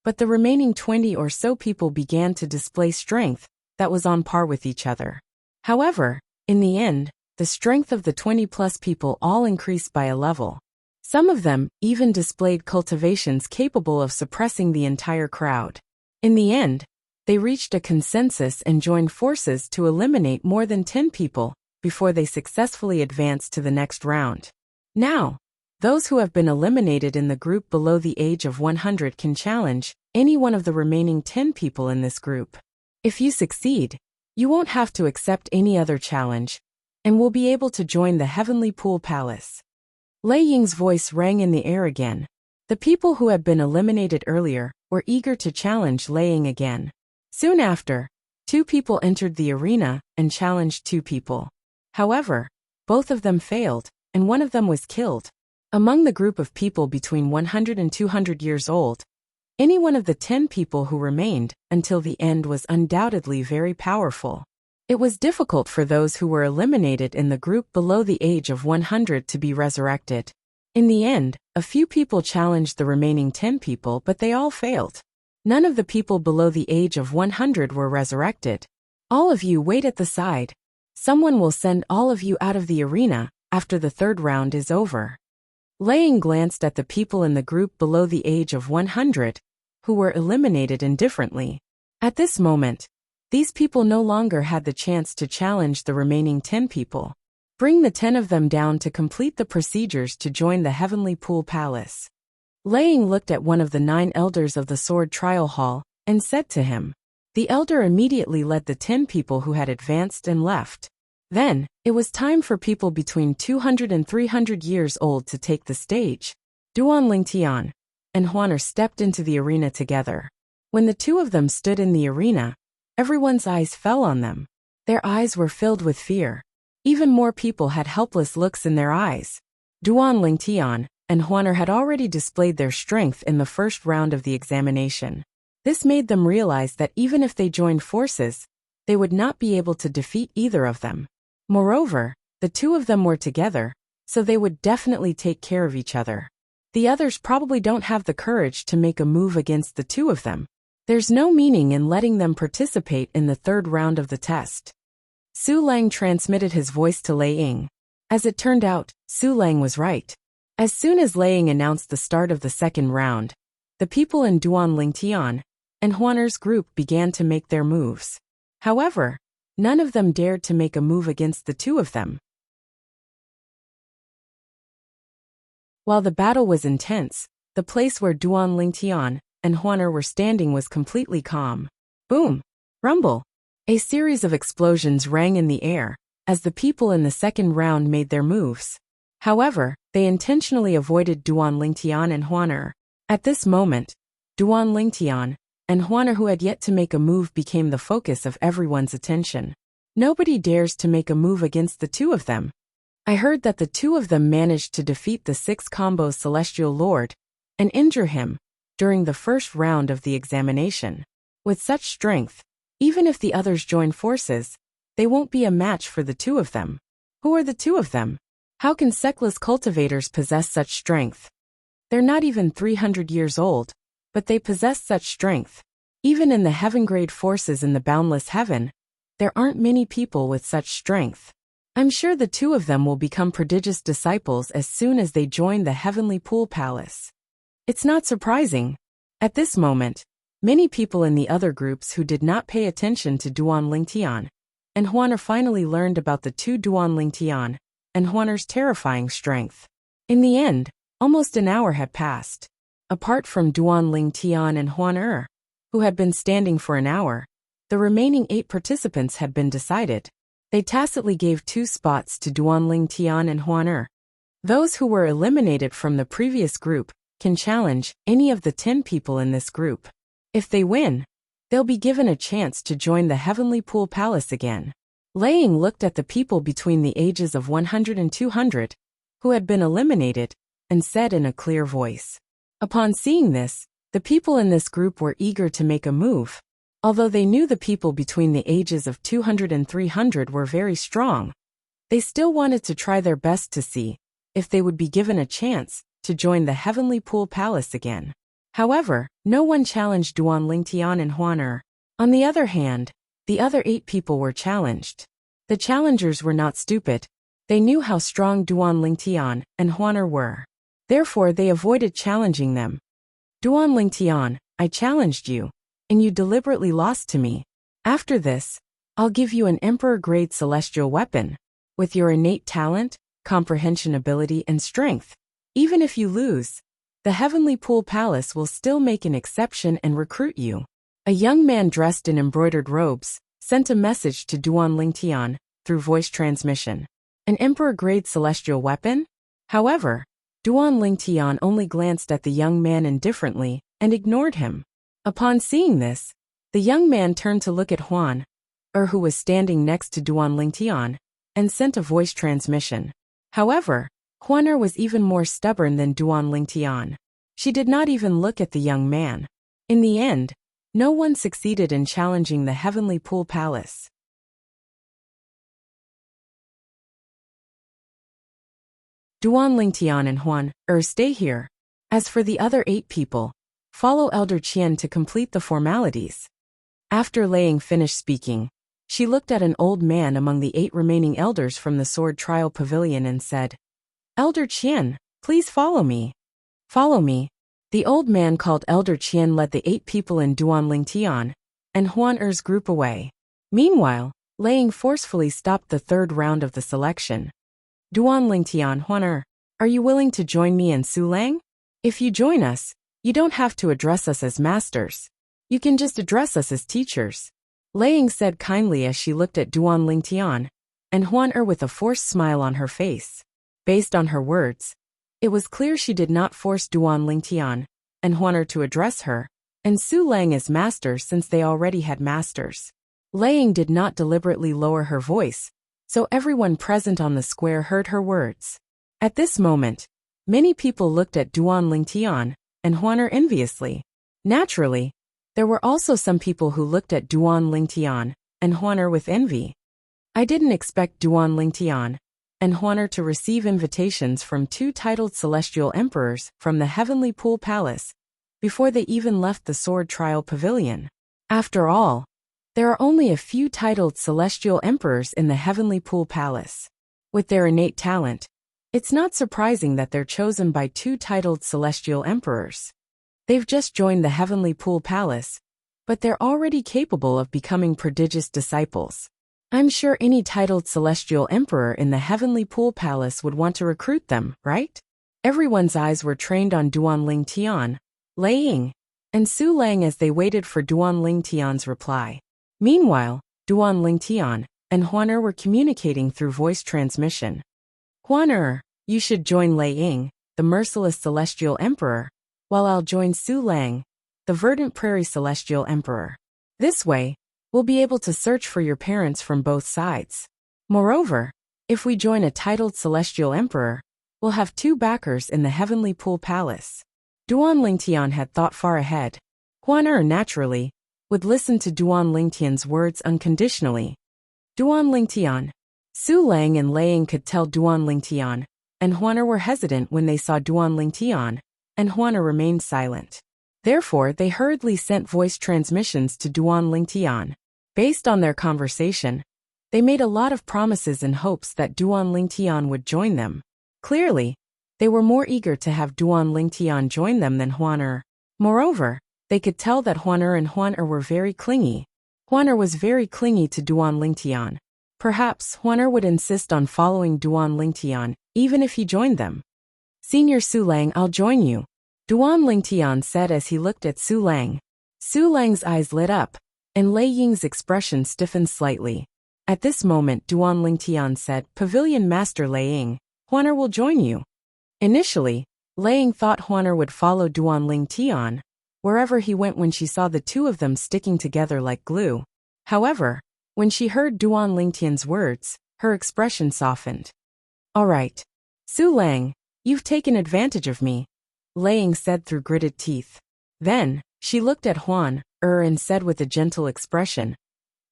but the remaining 20 or so people began to display strength that was on par with each other. However, in the end, the strength of the 20-plus people all increased by a level. Some of them even displayed cultivations capable of suppressing the entire crowd. In the end, they reached a consensus and joined forces to eliminate more than 10 people before they successfully advanced to the next round. Now, those who have been eliminated in the group below the age of 100 can challenge any one of the remaining 10 people in this group. If you succeed, you won't have to accept any other challenge, and will be able to join the Heavenly Pool Palace. Lei Ying's voice rang in the air again. The people who had been eliminated earlier were eager to challenge Lei Ying again. Soon after, 2 people entered the arena and challenged 2 people. However, both of them failed, and one of them was killed. Among the group of people between 100 and 200 years old, any one of the 10 people who remained until the end was undoubtedly very powerful. It was difficult for those who were eliminated in the group below the age of 100 to be resurrected. In the end, a few people challenged the remaining 10 people, but they all failed. None of the people below the age of 100 were resurrected. All of you wait at the side. Someone will send all of you out of the arena after the third round is over. Lei Ying glanced at the people in the group below the age of 100, who were eliminated indifferently. At this moment, these people no longer had the chance to challenge the remaining 10 people. Bring the 10 of them down to complete the procedures to join the Heavenly Pool Palace. Lei Ying looked at one of the 9 elders of the sword trial hall and said to him. The elder immediately led the 10 people who had advanced and left. Then, it was time for people between 200 and 300 years old to take the stage. Duan Lingtian and Huaner stepped into the arena together. When the 2 of them stood in the arena, everyone's eyes fell on them. Their eyes were filled with fear. Even more people had helpless looks in their eyes. Duan Lingtian and Huaner had already displayed their strength in the first round of the examination. This made them realize that even if they joined forces, they would not be able to defeat either of them. Moreover, the 2 of them were together, so they would definitely take care of each other. The others probably don't have the courage to make a move against the 2 of them. There's no meaning in letting them participate in the third round of the test. Su Lang transmitted his voice to Lei Ying. As it turned out, Su Lang was right. As soon as Lei Ying announced the start of the second round, the people in Duan Lingtian and Huaner's group began to make their moves. However, none of them dared to make a move against the 2 of them. While the battle was intense, the place where Duan Lingtian and Huaner were standing was completely calm. Boom! Rumble! A series of explosions rang in the air, as the people in the second round made their moves. However, they intentionally avoided Duan Lingtian and Huaner. At this moment, Duan Lingtian and Huaner, who had yet to make a move, became the focus of everyone's attention. Nobody dares to make a move against the two of them. I heard that the two of them managed to defeat the 6 combo Celestial Lord and injure him during the first round of the examination. With such strength, even if the others join forces, they won't be a match for the two of them. Who are the two of them? How can Seklas cultivators possess such strength? They're not even 300 years old, but they possess such strength. Even in the heaven-grade forces in the boundless heaven, there aren't many people with such strength. I'm sure the two of them will become prodigious disciples as soon as they join the heavenly pool palace. It's not surprising. At this moment, many people in the other groups who did not pay attention to Duan Lingtian and Huaner finally learned about the two Duan Lingtian and Huaner's terrifying strength. In the end, almost an hour had passed. Apart from Duan Lingtian and Huaner, who had been standing for an hour, the remaining 8 participants had been decided. They tacitly gave 2 spots to Duan Lingtian and Huaner. Those who were eliminated from the previous group can challenge any of the 10 people in this group. If they win, they'll be given a chance to join the Heavenly Pool Palace again. Laying looked at the people between the ages of 100 and 200, who had been eliminated, and said in a clear voice. Upon seeing this, the people in this group were eager to make a move. Although they knew the people between the ages of 200 and 300 were very strong, they still wanted to try their best to see if they would be given a chance to join the Heavenly Pool Palace again. However, no one challenged Duan Lingtian and Huaner. On the other hand, the other 8 people were challenged. The challengers were not stupid. They knew how strong Duan Lingtian and Huaner were. Therefore, they avoided challenging them. Duan Lingtian, I challenged you, and you deliberately lost to me. After this, I'll give you an Emperor-grade celestial weapon. With your innate talent, comprehension ability, and strength, even if you lose, the Heavenly Pool Palace will still make an exception and recruit you. A young man dressed in embroidered robes sent a message to Duan Lingtian through voice transmission. An Emperor-grade celestial weapon? However, Duan Lingtian only glanced at the young man indifferently and ignored him. Upon seeing this, the young man turned to look at Huaner, who was standing next to Duan Lingtian, and sent a voice transmission. However, Huaner was even more stubborn than Duan Lingtian. She did not even look at the young man. In the end, no one succeeded in challenging the Heavenly Pool Palace. Duan Lingtian and Huaner, stay here. As for the other 8 people, follow Elder Qian to complete the formalities. After Laying finished speaking, she looked at an old man among the 8 remaining elders from the Sword Trial Pavilion and said, Elder Qian, please follow me. Follow me. The old man called Elder Qian led the 8 people in Duan Lingtian and Huaner's group away. Meanwhile, Laying forcefully stopped the 3rd round of the selection. Duan Lingtian, Huaner, are you willing to join me and Sulang? If you join us, you don't have to address us as masters. You can just address us as teachers. Laying said kindly as she looked at Duan Lingtian and Huaner with a forced smile on her face. Based on her words, it was clear she did not force Duan Lingtian and Huaner to address her, and Su Lang as master since they already had masters. Laying did not deliberately lower her voice, so everyone present on the square heard her words. At this moment, many people looked at Duan Lingtian and Huaner enviously. Naturally, there were also some people who looked at Duan Lingtian and Huaner with envy. I didn't expect Duan Lingtian and Huaner to receive invitations from 2 titled celestial emperors from the Heavenly Pool Palace before they even left the Sword Trial Pavilion. After all, there are only a few titled celestial emperors in the Heavenly Pool Palace. With their innate talent, it's not surprising that they're chosen by 2 titled celestial emperors. They've just joined the Heavenly Pool Palace, but they're already capable of becoming prodigious disciples. I'm sure any titled celestial emperor in the Heavenly Pool Palace would want to recruit them, right? Everyone's eyes were trained on Duan Lingtian, Laying, and Su Lang as they waited for Duan Lingtian's reply. Meanwhile, Duan Lingtian and Huan were communicating through voice transmission. Huan, you should join Lei Ying, the merciless celestial emperor, while I'll join Su Lang, the verdant prairie celestial emperor. This way, we'll be able to search for your parents from both sides. Moreover, if we join a titled celestial emperor, we'll have 2 backers in the heavenly pool palace. Duan Lingtian had thought far ahead. Huan naturally would listen to Duan Lingtian's words unconditionally. Duan Lingtian. Su Lang and Lei Ying could tell Duan Lingtian, and Huan were hesitant when they saw Duan Lingtian, and Huan remained silent. Therefore, they hurriedly sent voice transmissions to Duan Lingtian. Based on their conversation, they made a lot of promises in hopes that Duan Lingtian would join them. Clearly, they were more eager to have Duan Lingtian join them than Huan. Moreover, they could tell that Huan were very clingy. Huan was very clingy to Duan Lingtian. Perhaps Huan would insist on following Duan Lingtian, even if he joined them. Senior Su Lang, I'll join you, Duan Lingtian said as he looked at Su Lang. Su Lang's eyes lit up, and Lei Ying's expression stiffened slightly. At this moment Duan Lingtian said, Pavilion Master Lei Ying, Huan will join you. Initially, Lei Ying thought Huan would follow Duan Lingtian wherever he went when she saw the 2 of them sticking together like glue. However, when she heard Duan Lingtian's words, her expression softened. All right. Su Lang, you've taken advantage of me, Lei Ying said through gritted teeth. Then, she looked at Huan and said with a gentle expression,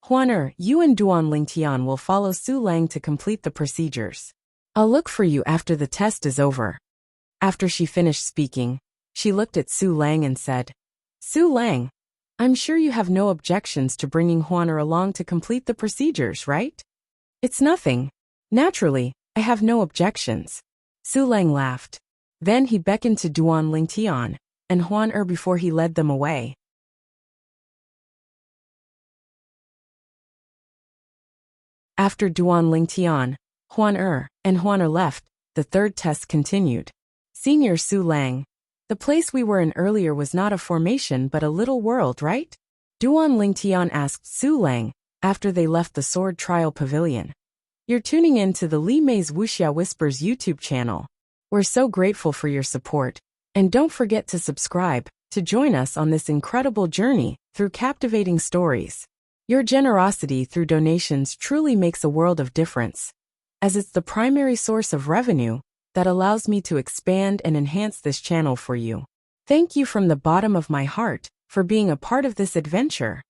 Huan, you and Duan Lingtian will follow Su Lang to complete the procedures. I'll look for you after the test is over. After she finished speaking, she looked at Su Lang and said, Su Lang, I'm sure you have no objections to bringing Huan along to complete the procedures, right? It's nothing. Naturally, I have no objections. Su Lang laughed. Then he beckoned to Duan Lingtian and Huan before he led them away. After Duan Lingtian, Huan and Huan left, the 3rd test continued. Senior Su Lang, the place we were in earlier was not a formation but a little world, right? Duan Lingtian asked Su Lang after they left the sword trial pavilion. You're tuning in to the Li Mei's Wuxia Whispers YouTube channel. We're so grateful for your support, and don't forget to subscribe to join us on this incredible journey through captivating stories. Your generosity through donations truly makes a world of difference, as it's the primary source of revenue that allows me to expand and enhance this channel for you. Thank you from the bottom of my heart for being a part of this adventure.